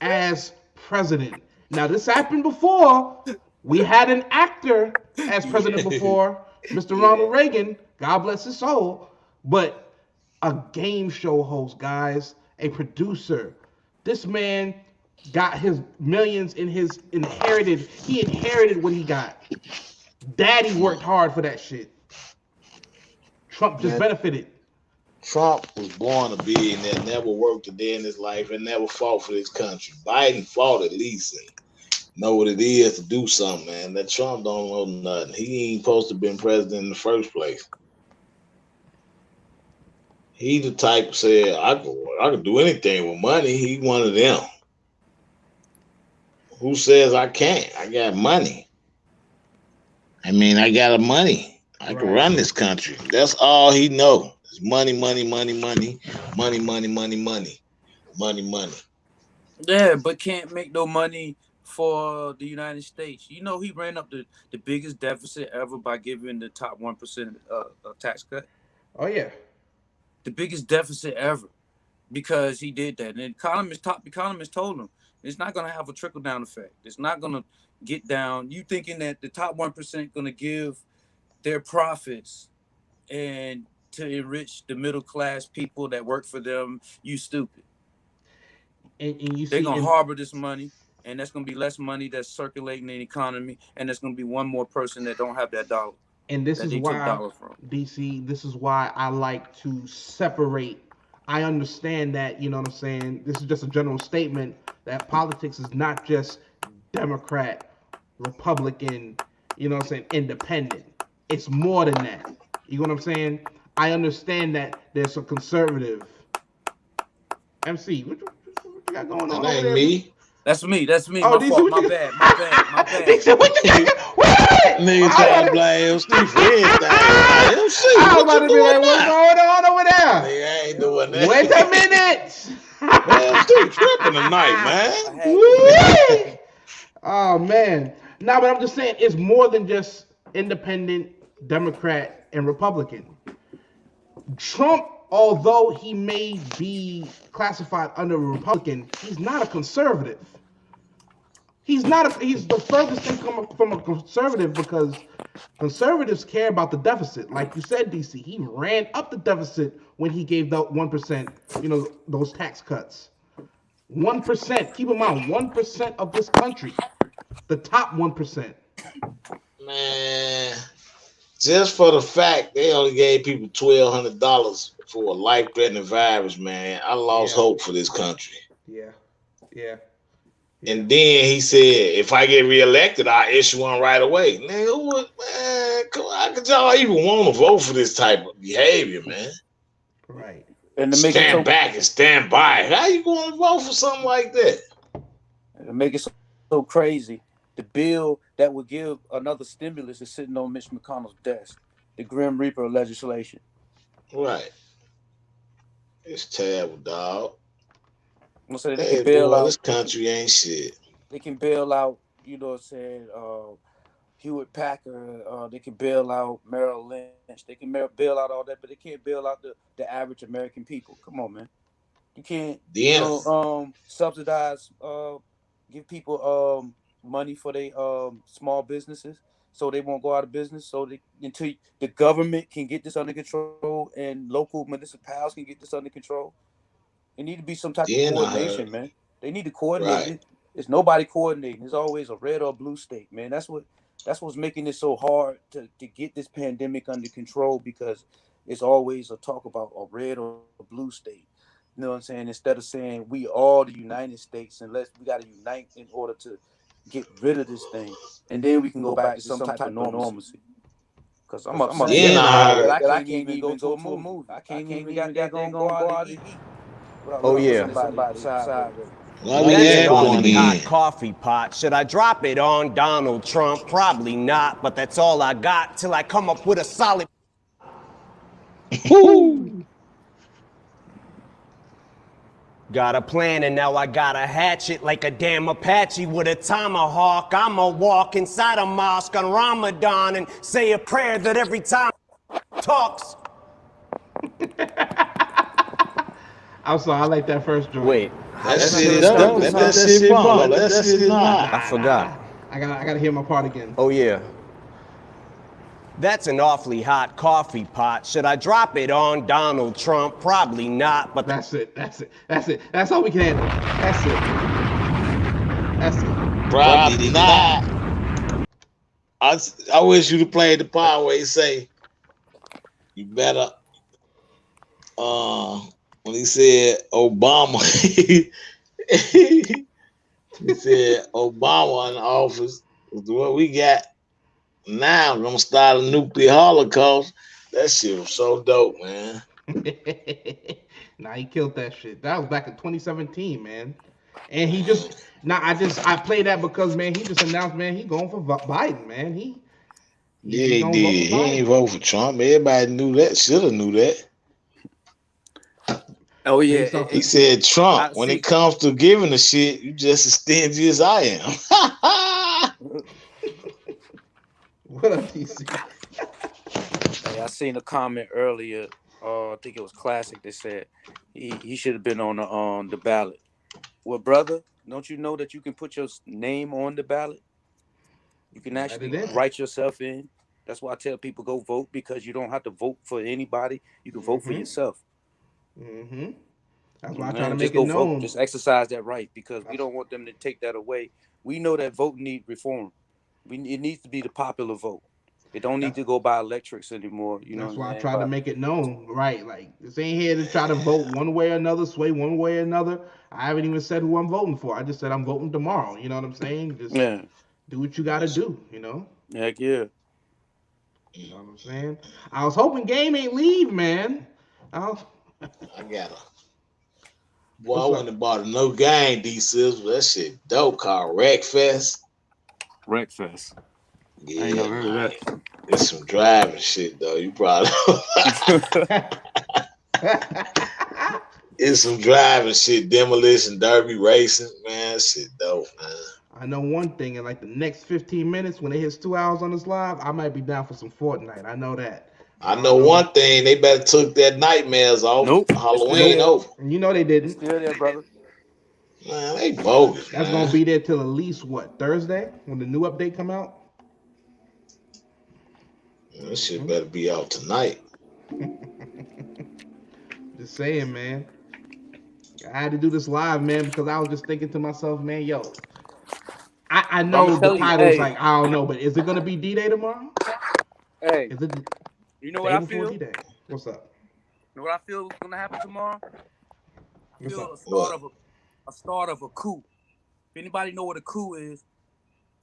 [SPEAKER 2] as president. Now, this happened before. We had an actor as president before, Mr. Ronald Reagan, God bless his soul, but a game show host, guys, a producer. This man got his millions in his inherited. He inherited what he got. Daddy worked hard for that shit. Trump just benefited.
[SPEAKER 7] Trump was born a billionaire, never worked a day in his life, and never fought for this country. Biden fought at least and know what it is to do something, man. That Trump don't know nothing. He ain't supposed to have been president in the first place. He the type who said, I can do anything with money. He one of them. Who says I can't? I got money. I mean, I got money. I can run this country. That's all he know. It's money, money, money, money, money, money, money, money, money, money.
[SPEAKER 8] Yeah, but can't make no money for the United States. You know, he ran up the biggest deficit ever by giving the top 1% a tax cut.
[SPEAKER 2] Oh, yeah.
[SPEAKER 8] The biggest deficit ever because he did that. And top economists told him it's not going to have a trickle-down effect. It's not going to get down. You thinking that the top 1% going to give their profits and to enrich the middle-class people that work for them, you stupid.
[SPEAKER 2] And you
[SPEAKER 8] they're going to harbor this money, and that's going to be less money that's circulating in the economy, and there's going to be one more person that don't have that dollar.
[SPEAKER 2] And this is why, DC, this is why I like to separate. I understand that, you know what I'm saying? This is just a general statement that politics is not just Democrat, Republican, you know what I'm saying, independent. It's more than that. You know what I'm saying? I understand that there's a conservative. MC, what you got going on?
[SPEAKER 7] That ain't me.
[SPEAKER 8] That's me.
[SPEAKER 2] Oh,
[SPEAKER 8] My
[SPEAKER 2] DC,
[SPEAKER 8] fault.
[SPEAKER 2] what
[SPEAKER 8] My
[SPEAKER 2] you-
[SPEAKER 8] bad. My bad.
[SPEAKER 2] DC, what you got? What?
[SPEAKER 6] Nigga trying to blame MC for everything. Like, MC,
[SPEAKER 2] I was
[SPEAKER 6] what
[SPEAKER 2] about
[SPEAKER 6] you
[SPEAKER 2] to be like,
[SPEAKER 6] doing
[SPEAKER 2] what's
[SPEAKER 6] now?
[SPEAKER 2] going on over there?
[SPEAKER 6] Nigga, I ain't doing that.
[SPEAKER 2] Wait a minute.
[SPEAKER 6] Man, MC tripping tonight, man.
[SPEAKER 2] Woo! Oh man. No, but I'm just saying it's more than just independent, Democrat, and Republican. Trump, although he may be classified under a Republican, he's not a conservative. He's the furthest thing from a conservative because conservatives care about the deficit. Like you said, DC, he ran up the deficit when he gave the 1%, those tax cuts. 1%. Keep in mind, 1% of this country, the top 1%.
[SPEAKER 6] Man, just for the fact they only gave people $1,200 for a life-threatening virus, man, I lost hope for this country.
[SPEAKER 2] Yeah.
[SPEAKER 6] And then he said, if I get reelected, I'll issue one right away. Nigga, what, man? Come on, how could y'all even want to vote for this type of behavior, man?
[SPEAKER 2] Right.
[SPEAKER 8] And to make
[SPEAKER 6] Stand back and stand by. How you going to vote for something like that?
[SPEAKER 8] And to make it so crazy, the bill that would give another stimulus is sitting on Mitch McConnell's desk. The Grim Reaper legislation.
[SPEAKER 6] Right. It's terrible, dog.
[SPEAKER 8] I'm saying they can bail out.
[SPEAKER 6] This country ain't shit.
[SPEAKER 8] They can bail out, Hewitt Packard. They can bail out Merrill Lynch. They can bail out all that, but they can't bail out the average American people. Come on, man. You can't subsidize, give people money for their small businesses so they won't go out of business. So until the government can get this under control and local municipalities can get this under control. It need to be some type of coordination, man. They need to coordinate it. It's nobody coordinating. It's always a red or blue state, man. That's what's making it so hard to get this pandemic under control because it's always a talk about a red or a blue state. You know what I'm saying? Instead of saying we all the United States, unless we got to unite in order to get rid of this thing, and then we can go back to some type of normalcy. Because I'm upset that I can't even go to a movie. I can't even go out to eat.
[SPEAKER 9] Oh yeah.
[SPEAKER 6] That's
[SPEAKER 9] an awfully hot coffee pot. Should I drop it on Donald Trump? Probably not, but that's all I got till I come up with a solid. Got a plan and now I got a hatchet like a damn Apache with a tomahawk. I'ma walk inside a mosque on Ramadan and say a prayer that every time talks.
[SPEAKER 2] I'm sorry, I like that first joke.
[SPEAKER 9] Wait.
[SPEAKER 6] That shit up. Let that shit fall. Let that shit not.
[SPEAKER 9] I forgot.
[SPEAKER 2] I gotta hear my part again.
[SPEAKER 9] Oh yeah. That's an awfully hot coffee pot. Should I drop it on Donald Trump? Probably not, but
[SPEAKER 2] That's it. That's all we can handle. That's it.
[SPEAKER 6] Probably not. I wish you'd have played the part where he say, you better, when he said Obama, he said Obama in office, what we got now, gonna start a nuclear holocaust. That shit was so dope, man.
[SPEAKER 2] Nah, he killed that shit. That was back in 2017, man. And he just I played that because, man, he just announced, man, he going for Biden, man. He
[SPEAKER 6] did. He ain't vote for Trump. Everybody knew that. Should have knew that.
[SPEAKER 8] Oh yeah.
[SPEAKER 6] He said Trump. When it comes to giving a shit, you just as stingy as I am.
[SPEAKER 2] What up, DC?
[SPEAKER 8] Hey, I seen a comment earlier. I think it was Classic that said he should have been on the ballot. Well, brother, don't you know that you can put your name on the ballot? You can actually write yourself in. That's why I tell people go vote, because you don't have to vote for anybody. You can vote for yourself.
[SPEAKER 2] Mm-hmm. That's why I try to make it known.
[SPEAKER 8] Vote. Just exercise that right, because we don't want them to take that away. We know that vote need reform. It needs to be the popular vote. It don't need to go by electrics anymore.
[SPEAKER 2] That's why I try to make it known, right? Like, this ain't here to try to vote one way or another, sway one way or another. I haven't even said who I'm voting for. I just said I'm voting tomorrow. You know what I'm saying? Just do what you got to do, you know?
[SPEAKER 8] Heck yeah.
[SPEAKER 2] You know what I'm saying? I was hoping Game ain't leave, man.
[SPEAKER 6] I got her.
[SPEAKER 7] Boy, I
[SPEAKER 2] What's
[SPEAKER 7] went and bought a no game D-Sills, but that shit dope called Wreckfest.
[SPEAKER 8] Wreckfest.
[SPEAKER 7] Yeah,
[SPEAKER 8] I ain't never heard of
[SPEAKER 7] man.
[SPEAKER 8] that.
[SPEAKER 7] It's some driving shit though. You probably it's some driving shit, demolition, derby, racing, man. Shit dope, man.
[SPEAKER 2] I know one thing, in like the next 15 minutes, when it hits 2 hours on this live, I might be down for some Fortnite. I know that.
[SPEAKER 7] I know one thing, they better took that nightmares off.
[SPEAKER 8] Nope.
[SPEAKER 7] Halloween over.
[SPEAKER 2] You know they didn't.
[SPEAKER 3] It's still there, brother.
[SPEAKER 7] Man, they bogus.
[SPEAKER 2] That's
[SPEAKER 7] man.
[SPEAKER 2] gonna be there till at least what, Thursday, when the new update come out.
[SPEAKER 7] That shit better be out tonight.
[SPEAKER 2] Just saying, man. I had to do this live, man, because I was just thinking to myself, man, yo, I know
[SPEAKER 8] I'ma
[SPEAKER 2] the
[SPEAKER 8] tell you,
[SPEAKER 2] title's
[SPEAKER 8] hey.
[SPEAKER 2] like, I don't know, but is it gonna be D-Day tomorrow?
[SPEAKER 8] Hey,
[SPEAKER 2] Is it
[SPEAKER 8] you know
[SPEAKER 2] day
[SPEAKER 8] what I
[SPEAKER 2] before
[SPEAKER 8] feel?
[SPEAKER 2] D-Day? What's up?
[SPEAKER 8] You know what I feel is gonna happen tomorrow? I
[SPEAKER 2] What's
[SPEAKER 8] feel
[SPEAKER 2] up?
[SPEAKER 8] a start of a coup. If anybody know what a coup is,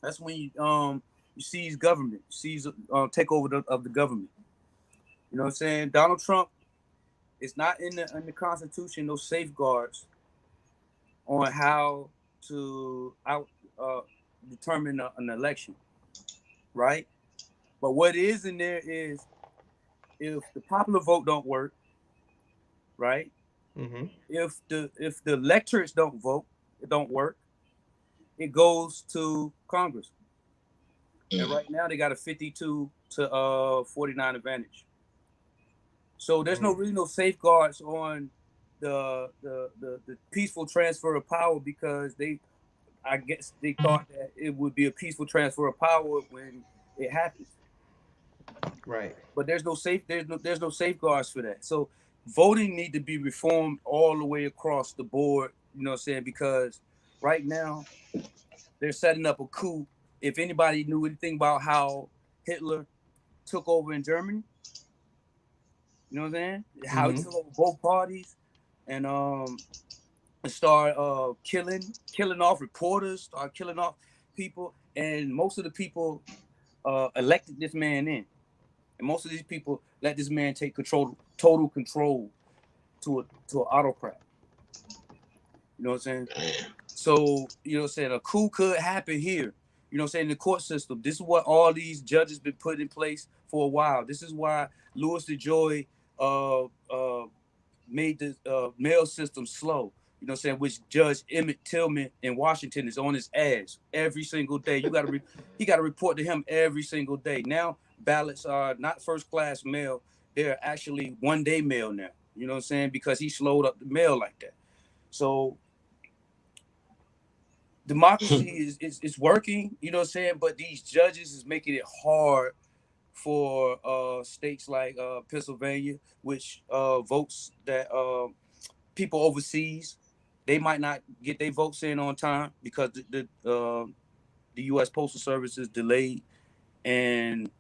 [SPEAKER 8] that's when you seize government, seize take over of the government. You know what I'm saying? Donald Trump is not in the Constitution, no safeguards on how to determine an election, right? But what is in there is if the popular vote don't work, right?
[SPEAKER 2] Mm-hmm.
[SPEAKER 8] If the electorates don't vote, it don't work. It goes to Congress, and right now they got a 52 to 49 advantage. So there's really no safeguards on the peaceful transfer of power because I guess they thought that it would be a peaceful transfer of power when it happens.
[SPEAKER 2] Right.
[SPEAKER 8] But there's no safeguards for that. So voting need to be reformed all the way across the board, you know what I'm saying? Because right now they're setting up a coup. If anybody knew anything about how Hitler took over in Germany, you know what I'm saying? How he took over both parties and start killing off reporters, start killing off people, and most of the people elected this man in. And most of these people let this man take total control to an autocrat. You know what I'm saying? So, you know what I'm saying? A coup could happen here. You know what I'm saying? The court system. This is what all these judges been put in place for a while. This is why Louis DeJoy made the mail system slow. You know what I'm saying? Which Judge Emmett Tillman in Washington is on his ass every single day. You gotta he gotta report to him every single day. Now ballots are not first class mail, they're actually one-day mail now. You know what I'm saying? Because he slowed up the mail like that. So democracy is working, you know what I'm saying? But these judges is making it hard for states like Pennsylvania, which votes that people overseas, they might not get their votes in on time because the U.S. Postal Service is delayed and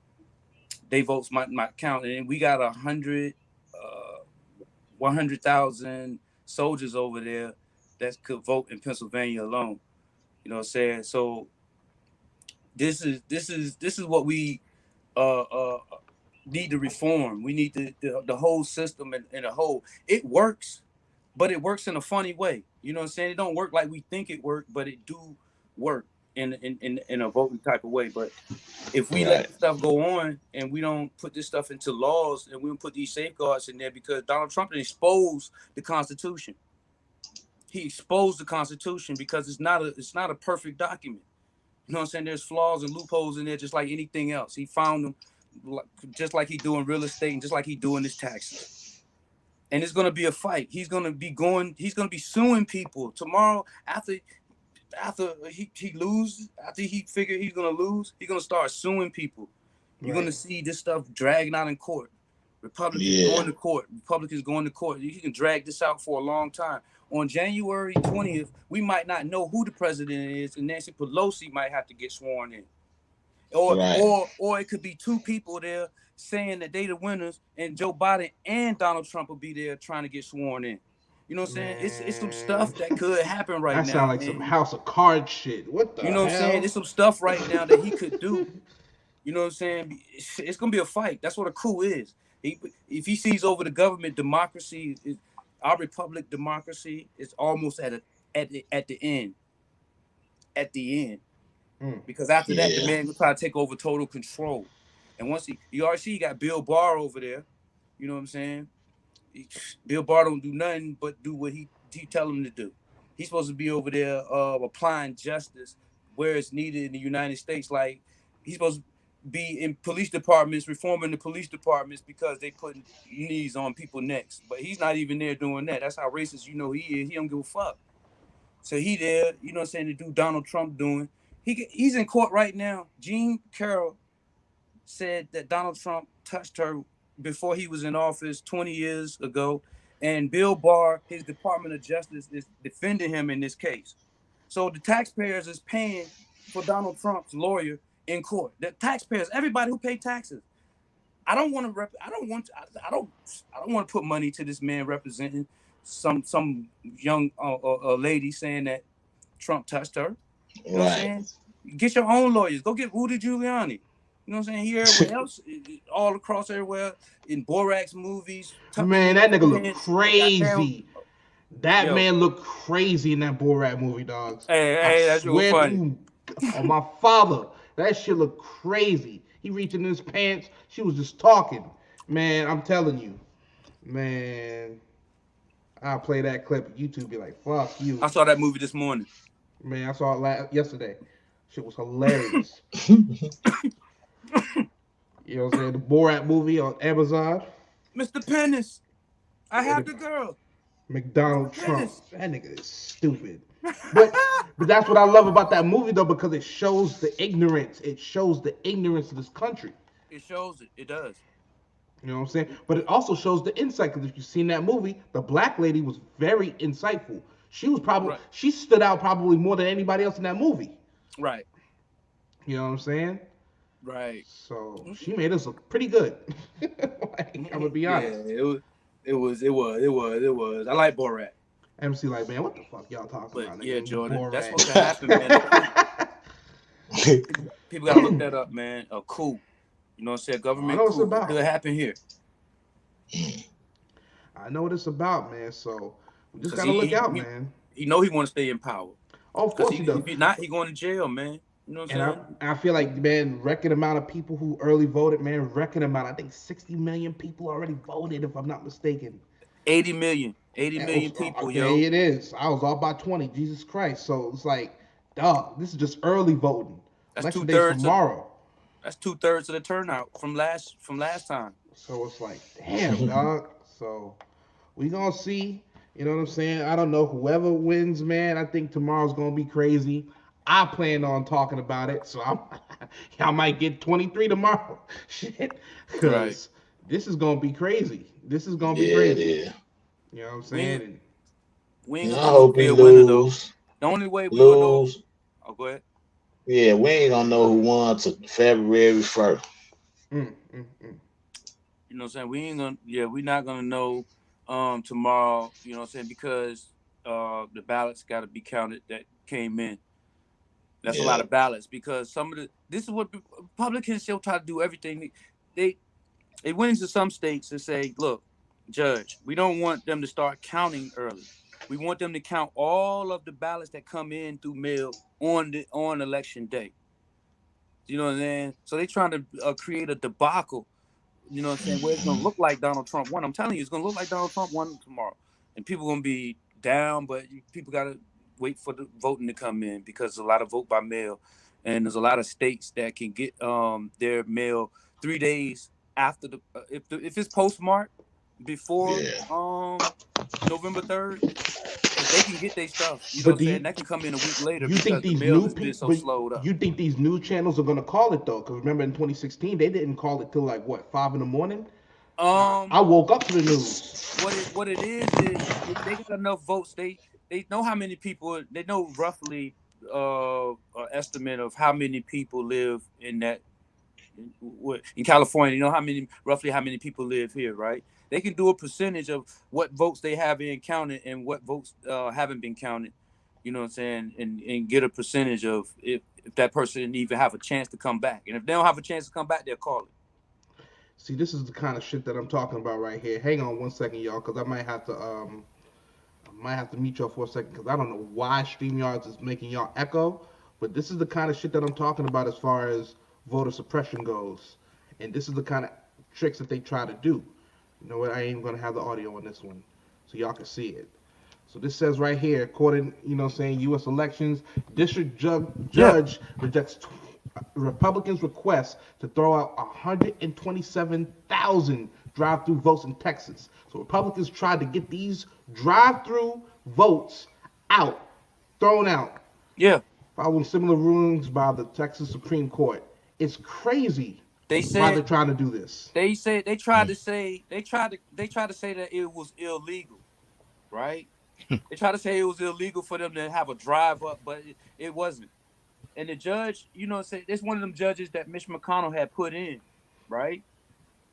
[SPEAKER 8] their votes might not count. And we got 100,000 soldiers over there that could vote in Pennsylvania alone. You know what I'm saying? So this is what we need to reform. We need the whole system in a whole. It works, but it works in a funny way. You know what I'm saying? It don't work like we think it works, but it do work in a voting type of way. But if we let stuff go on and we don't put this stuff into laws and we don't put these safeguards in there, because Donald Trump exposed the Constitution. He exposed the Constitution because it's not a perfect document. You know what I'm saying? There's flaws and loopholes in there just like anything else. He found them just like he doing real estate and just like he doing his taxes. And it's gonna be a fight. He's gonna be suing people tomorrow after he loses, after he figure he's gonna lose, he's gonna start suing people. You're gonna see this stuff dragging out in court. Republicans going to court. You can drag this out for a long time. On January 20th, we might not know who the president is, and Nancy Pelosi might have to get sworn in. Or it could be two people there saying that they the winners, and Joe Biden and Donald Trump will be there trying to get sworn in. You know what I'm saying? It's some stuff that could happen right now.
[SPEAKER 2] That sounds like some House of Cards shit. What the hell?
[SPEAKER 8] You know what I'm saying? There's some stuff right now that he could do. You know what I'm saying? It's gonna be a fight. That's what a coup is. If he sees over the government, democracy our republic democracy is almost at the end. At the end. Because after that, the man will try to take over total control. And once you already see, you got Bill Barr over there. You know what I'm saying? Bill Barr don't do nothing but do what he tell him to do. He's supposed to be over there applying justice where it's needed in the United States. Like, he's supposed to be in police departments, reforming the police departments because they putting knees on people's necks. But he's not even there doing that. That's how racist he is. He don't give a fuck. So he there, you know what I'm saying, to do Donald Trump doing. He's in court right now. Jean Carroll said that Donald Trump touched her before he was in office 20 years ago. And Bill Barr, his Department of Justice, is defending him in this case. So the taxpayers is paying for Donald Trump's lawyer in court. The taxpayers, everybody who pay taxes. I don't want to put money to this man representing some young lady saying that Trump touched her. You know what I'm saying? Get your own lawyers. Go get Rudy Giuliani. You know what I'm saying? Here, everywhere else, all across everywhere, in Borak's movies.
[SPEAKER 2] Man, that nigga look crazy. That man looked crazy in that Borat movie, dogs.
[SPEAKER 8] Hey, that's really funny.
[SPEAKER 2] On my father, that shit looked crazy. He reaching in his pants. She was just talking. Man, I'm telling you. Man, I'll play that clip. YouTube be like, fuck you.
[SPEAKER 8] I saw that movie this morning.
[SPEAKER 2] Man, I saw it yesterday. Shit was hilarious. You know what I'm saying? The Borat movie on Amazon.
[SPEAKER 8] Mr. Pennis, I have the girl.
[SPEAKER 2] McDonald Trump. That nigga is stupid. But that's what I love about that movie, though, because it shows the ignorance. It shows the ignorance of this country.
[SPEAKER 8] It shows it. It does.
[SPEAKER 2] You know what I'm saying? But it also shows the insight, because if you've seen that movie, the black lady was very insightful. She was probably, she stood out probably more than anybody else in that movie.
[SPEAKER 8] Right.
[SPEAKER 2] You know what I'm saying?
[SPEAKER 8] Right.
[SPEAKER 2] So she made us look pretty good. Like, I'm gonna be honest.
[SPEAKER 8] Yeah, it was. I like Borat.
[SPEAKER 2] MC like, man, what the fuck y'all talking about?
[SPEAKER 8] Yeah, Jordan,
[SPEAKER 2] Borat.
[SPEAKER 8] that's what can happen, man. People gotta look that up, man. A coup. You know what I'm saying? Government coup. What could happen here?
[SPEAKER 2] I know what it's about, man. So we just gotta look out, man.
[SPEAKER 8] He know he want to stay in power.
[SPEAKER 2] Oh, of course he does.
[SPEAKER 8] If he's not, he going to jail, man. You know what I'm saying?
[SPEAKER 2] I feel like, man, record amount of people who early voted, man, record amount. I think 60 million people already voted, if I'm not mistaken.
[SPEAKER 8] 80 million people,
[SPEAKER 2] okay,
[SPEAKER 8] yo.
[SPEAKER 2] It is. I was off by 20. Jesus Christ. So it's like, dog, this is just early voting.
[SPEAKER 8] That's
[SPEAKER 2] Election day's tomorrow.
[SPEAKER 8] That's 2/3 of the turnout from last time.
[SPEAKER 2] So it's like, damn, dog. So we gonna see. You know what I'm saying? I don't know. Whoever wins, man, I think tomorrow's gonna be crazy. I plan on talking about it, so I might get 23 tomorrow. Shit, because this is gonna be crazy. This is gonna be crazy.
[SPEAKER 7] Yeah.
[SPEAKER 2] You know what I'm saying?
[SPEAKER 8] We ain't gonna be a winner though. The only way we gonna know. Oh, go ahead.
[SPEAKER 7] Yeah, we ain't gonna know who won to February 1st.
[SPEAKER 8] You know what I'm saying? We're not gonna know tomorrow, you know what I'm saying, because the ballots gotta be counted that came in. That's a lot of ballots, because this is what Republicans still try to do everything. They went into some states and say, look, Judge, we don't want them to start counting early. We want them to count all of the ballots that come in through mail on election day. You know what I'm saying? So they're trying to create a debacle, you know what I'm saying, where it's going to look like Donald Trump won. I'm telling you, it's going to look like Donald Trump won tomorrow. And people are going to be down, but people got to wait for the voting to come in, because there's a lot of vote by mail. And there's a lot of states that can get their mail 3 days after if it's postmarked before November 3rd, they can get their stuff. You know what I'm saying? That can come in a week later.
[SPEAKER 2] You think these new people? You think these news channels are gonna call it though? Because remember in 2016 they didn't call it till like what, 5 a.m. I woke up to the news.
[SPEAKER 8] What it is they got enough votes. They know how many people. They know roughly an estimate of how many people live in California. You know roughly how many people live here, right? They can do a percentage of what votes they have been counted and what votes haven't been counted. You know what I'm saying? And get a percentage of if that person even have a chance to come back. And if they don't have a chance to come back, they'll call it.
[SPEAKER 2] See, this is the kind of shit that I'm talking about right here. Hang on one second, y'all, because I might have to might have to mute y'all for a second because I don't know why StreamYards is making y'all echo, but this is the kind of shit that I'm talking about as far as voter suppression goes. And this is the kind of tricks that they try to do. You know what? I ain't going to have the audio on this one so y'all can see it. So this says right here, according, U.S. elections, district judge rejects Republicans' request to throw out 127,000 drive-through votes in Texas. So Republicans tried to get these drive-through votes thrown out.
[SPEAKER 8] Yeah.
[SPEAKER 2] Following similar rulings by the Texas Supreme Court. It's crazy.
[SPEAKER 8] They said
[SPEAKER 2] why they're trying to do this.
[SPEAKER 8] They said they tried to say that it was illegal, right? They tried to say it was illegal for them to have a drive up, but it wasn't. And the judge, it's one of them judges that Mitch McConnell had put in, right?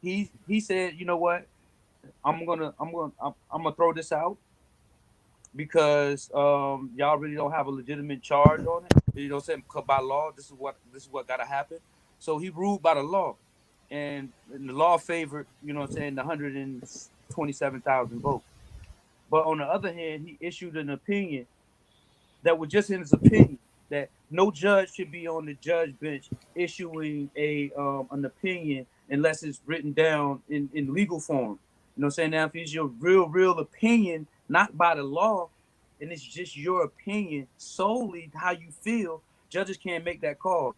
[SPEAKER 8] He said, you know what, I'm gonna throw this out because y'all really don't have a legitimate charge on it. Say by law, this is what gotta happen. So he ruled by the law, and the law favored, the 127,000 votes. But on the other hand, he issued an opinion that was just in his opinion that no judge should be on the judge bench issuing an opinion unless it's written down in legal form. Now if it's your real opinion, not by the law, and it's just your opinion solely how you feel, judges can't make that call.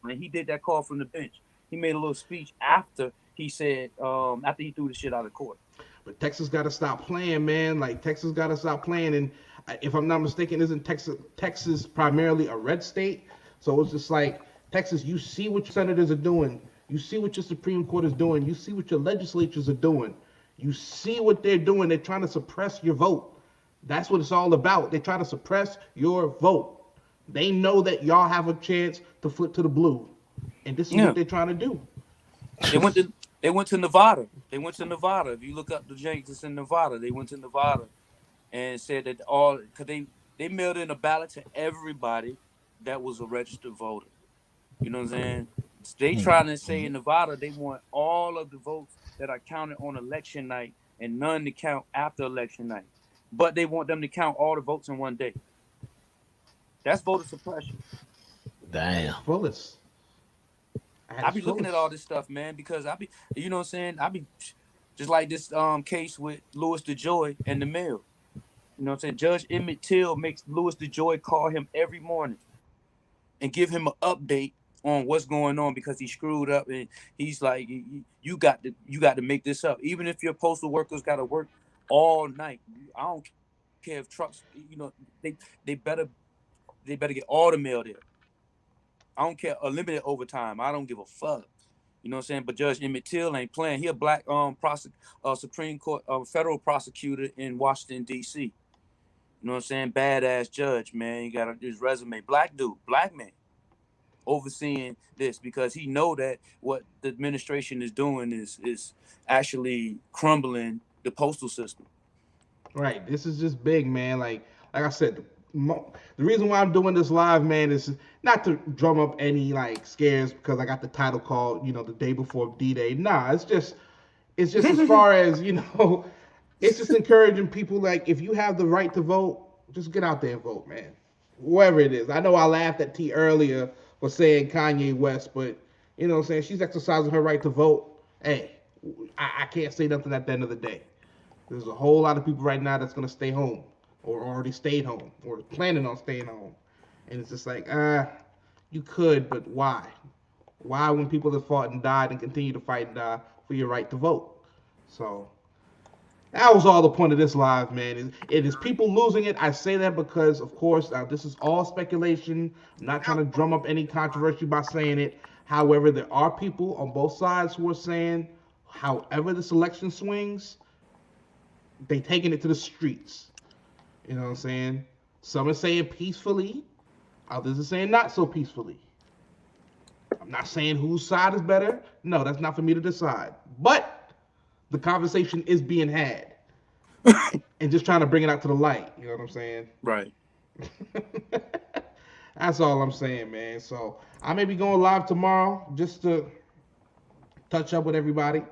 [SPEAKER 8] And he did that call from the bench. He made a little speech after he said, after he threw the shit out of court.
[SPEAKER 2] But Texas got to stop playing, man. Like, Texas got to stop playing. And if I'm not mistaken, isn't Texas primarily a red state? So it's just like, Texas, you see what your senators are doing. You see what your Supreme Court is doing. You see what your legislatures are doing. You see what they're doing. They're trying to suppress your vote. That's what it's all about. They try to suppress your vote. They know that y'all have a chance to flip to the blue. And this is what they're trying to do.
[SPEAKER 8] They went to Nevada. If you look up the janks, it's in Nevada. They went to Nevada and said that because they mailed in a ballot to everybody that was a registered voter. You know what I'm saying? They trying to say in Nevada they want all of the votes that are counted on election night and none to count after election night. But they want them to count all the votes in one day. That's voter suppression.
[SPEAKER 6] Damn.
[SPEAKER 2] Fullest.
[SPEAKER 8] I be looking at all this stuff, man, because I be, you know what I'm saying? I be just like this case with Louis DeJoy and the mail. You know what I'm saying? Judge Emmett Till makes Louis DeJoy call him every morning and give him an update on what's going on because he screwed up, and he's like, you got to make this up. Even if your postal workers got to work all night, I don't care if trucks, they better get all the mail there. I don't care, unlimited overtime. I don't give a fuck. You know what I'm saying? But Judge Emmett Till ain't playing. He a black Supreme Court federal prosecutor in Washington, D.C. You know what I'm saying? Badass judge, man. He got his resume. Black dude, black man, overseeing this because he know that what the administration is doing is actually crumbling the postal system.
[SPEAKER 2] Right. This is just big, man. Like I said, the reason why I'm doing this live, man, is not to drum up any scares because I got the title called, the day before D-Day. Nah, it's just as far as, it's just encouraging people, if you have the right to vote, just get out there and vote, man. Whoever it is. I know I laughed at T earlier for saying Kanye West, but you know what I'm saying? She's exercising her right to vote. Hey, I can't say nothing at the end of the day. There's a whole lot of people right now that's going to stay home or already stayed home or planning on staying home. And it's just like, you could, but why? Why when people have fought and died and continue to fight and die for your right to vote? So that was all the point of this live, man. It is people losing it. I say that because, of course, this is all speculation. I'm not trying to drum up any controversy by saying it. However, there are people on both sides who are saying, however this election swings, they taking it to the streets. You know what I'm saying? Some are saying peacefully. Others are saying not so peacefully. I'm not saying whose side is better. No, that's not for me to decide. But the conversation is being had. And just trying to bring it out to the light. You know what I'm saying?
[SPEAKER 8] Right.
[SPEAKER 2] That's all I'm saying, man. So I may be going live tomorrow just to touch up with everybody.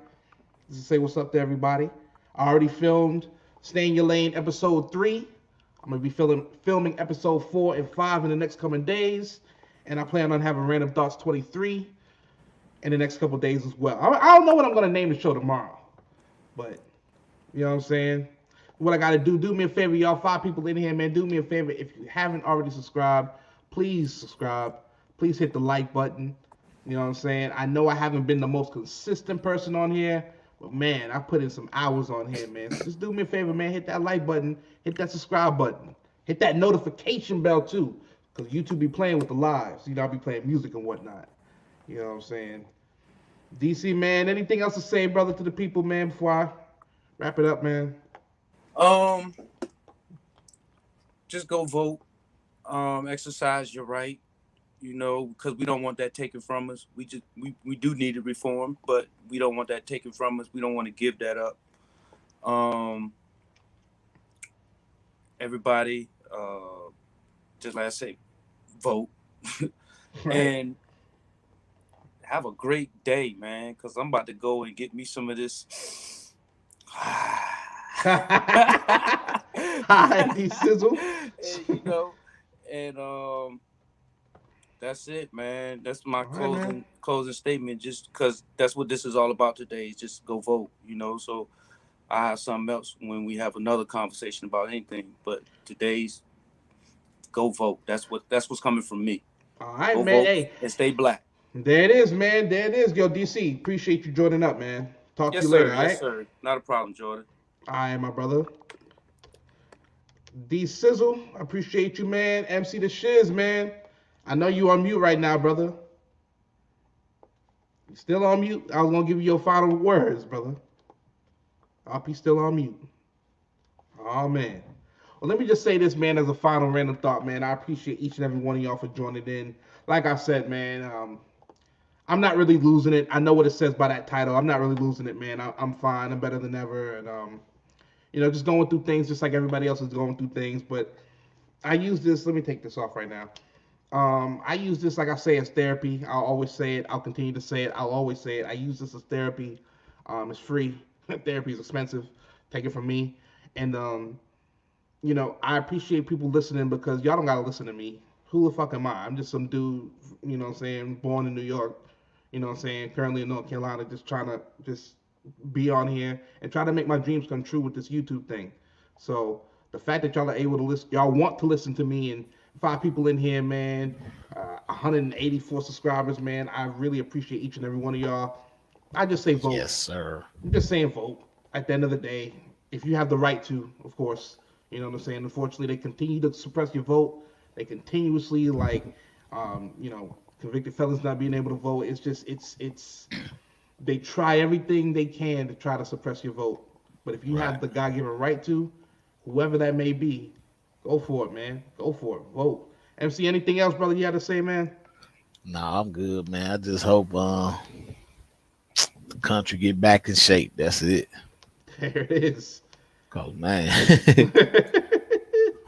[SPEAKER 2] Just to say what's up to everybody. I already filmed Stay in Your Lane episode 3. I'm gonna be filming episode 4 and 5 in the next coming days, and I plan on having Random Thoughts 23 in the next couple days as well. I don't know what I'm gonna name the show tomorrow, but you know what I'm saying. What I gotta do me a favor, y'all. 5 people in here, man. Do me a favor. If you haven't already subscribed, please subscribe. Please hit the like button. You know what I'm saying? I know I haven't been the most consistent person on here, but man, I put in some hours on here, man. So just do me a favor, man. Hit that like button. Hit that subscribe button. Hit that notification bell too, because YouTube be playing with the lives. You know, I'll be playing music and whatnot. You know what I'm saying? DC, man, anything else to say, brother, to the people, man, before I wrap it up, man?
[SPEAKER 8] Just go vote. Exercise your right. You know, because we don't want that taken from us. We do need to reform, but we don't want that taken from us. We don't want to give that up. Everybody, just like I say, vote.
[SPEAKER 2] Right.
[SPEAKER 8] And have a great day, man, because I'm about to go and get me some of this.
[SPEAKER 2] Hi, D-Sizzle.
[SPEAKER 8] You know, and that's it, man. That's my closing statement. Just because that's what this is all about today. Is just go vote. You know, so I have something else when we have another conversation about anything. But today's go vote. That's what's coming from me.
[SPEAKER 2] All right,
[SPEAKER 8] Go
[SPEAKER 2] man.
[SPEAKER 8] vote
[SPEAKER 2] Hey,
[SPEAKER 8] and stay black.
[SPEAKER 2] there it is, man. There it is. Yo, DC, appreciate you joining up, man. Talk
[SPEAKER 8] Yes,
[SPEAKER 2] to you
[SPEAKER 8] sir.
[SPEAKER 2] later, all right?
[SPEAKER 8] Yes, sir. Not a problem, Jordan.
[SPEAKER 2] All right, my brother. D-Sizzle, I appreciate you, man. MC the Shiz, man. I know you on mute right now, brother. You still on mute? I was going to give you your final words, brother. I hope he's still on mute. Oh, man. Well, let me just say this, man, as a final random thought, man. I appreciate each and every one of y'all for joining in. Like I said, man, I'm not really losing it. I know what it says by that title. I'm not really losing it, man. I'm fine. I'm better than ever. And, you know, just going through things just like everybody else is going through things. But I use this. Let me take this off right now. I use this, like I say, as therapy. I'll always say it. I'll continue to say it. I'll always say it. I use this as therapy. It's free. Therapy is expensive. Take it from me. And, you know, I appreciate people listening because y'all don't got to listen to me. Who the fuck am I? I'm just some dude, you know what I'm saying, born in New York, you know what I'm saying, currently in North Carolina, just trying to just be on here and try to make my dreams come true with this YouTube thing. So the fact that y'all are able to listen, y'all want to listen to me, and 5 people in here, man, 184 subscribers, man, I really appreciate each and every one of y'all. I just say vote.
[SPEAKER 6] Yes, sir.
[SPEAKER 2] I'm just saying vote. At the end of the day, if you have the right to, of course, you know what I'm saying. Unfortunately, they continue to suppress your vote. They continuously, like, you know, convicted felons not being able to vote. It's just, it's. They try everything they can to try to suppress your vote. But if you have the God-given right to, whoever that may be, go for it, man. Go for it. Vote. MC, anything else, brother, you had to say, man?
[SPEAKER 6] Nah, I'm good, man. I just hope the country get back in shape. That's it.
[SPEAKER 2] There it is.
[SPEAKER 6] Cause man,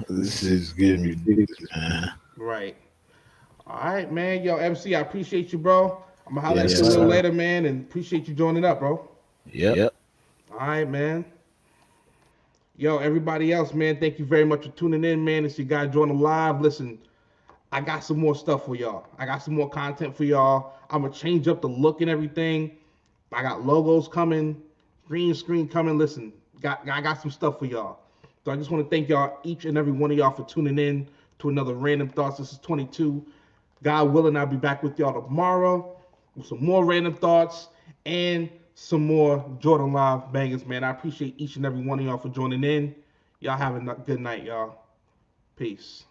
[SPEAKER 6] this is getting ridiculous, man.
[SPEAKER 2] Right. All right, man. Yo, MC, I appreciate you, bro. I'm gonna holler at
[SPEAKER 6] Yes,
[SPEAKER 2] you a little
[SPEAKER 6] sir.
[SPEAKER 2] later, man, and appreciate you joining up, bro.
[SPEAKER 6] Yep.
[SPEAKER 2] All right, man. Yo, everybody else, man, thank you very much for tuning in, man. It's your guy Jordan Live. Listen, I got some more stuff for y'all. I got some more content for y'all. I'm gonna change up the look and everything. I got logos coming, green screen coming. Listen, I got some stuff for y'all. So I just want to thank y'all, each and every one of y'all, for tuning in to another Random Thoughts. This is 22. God willing, I'll be back with y'all tomorrow with some more Random Thoughts and some more Jordan Live bangers, man. I appreciate each and every one of y'all for joining in. Y'all have a good night, y'all. Peace.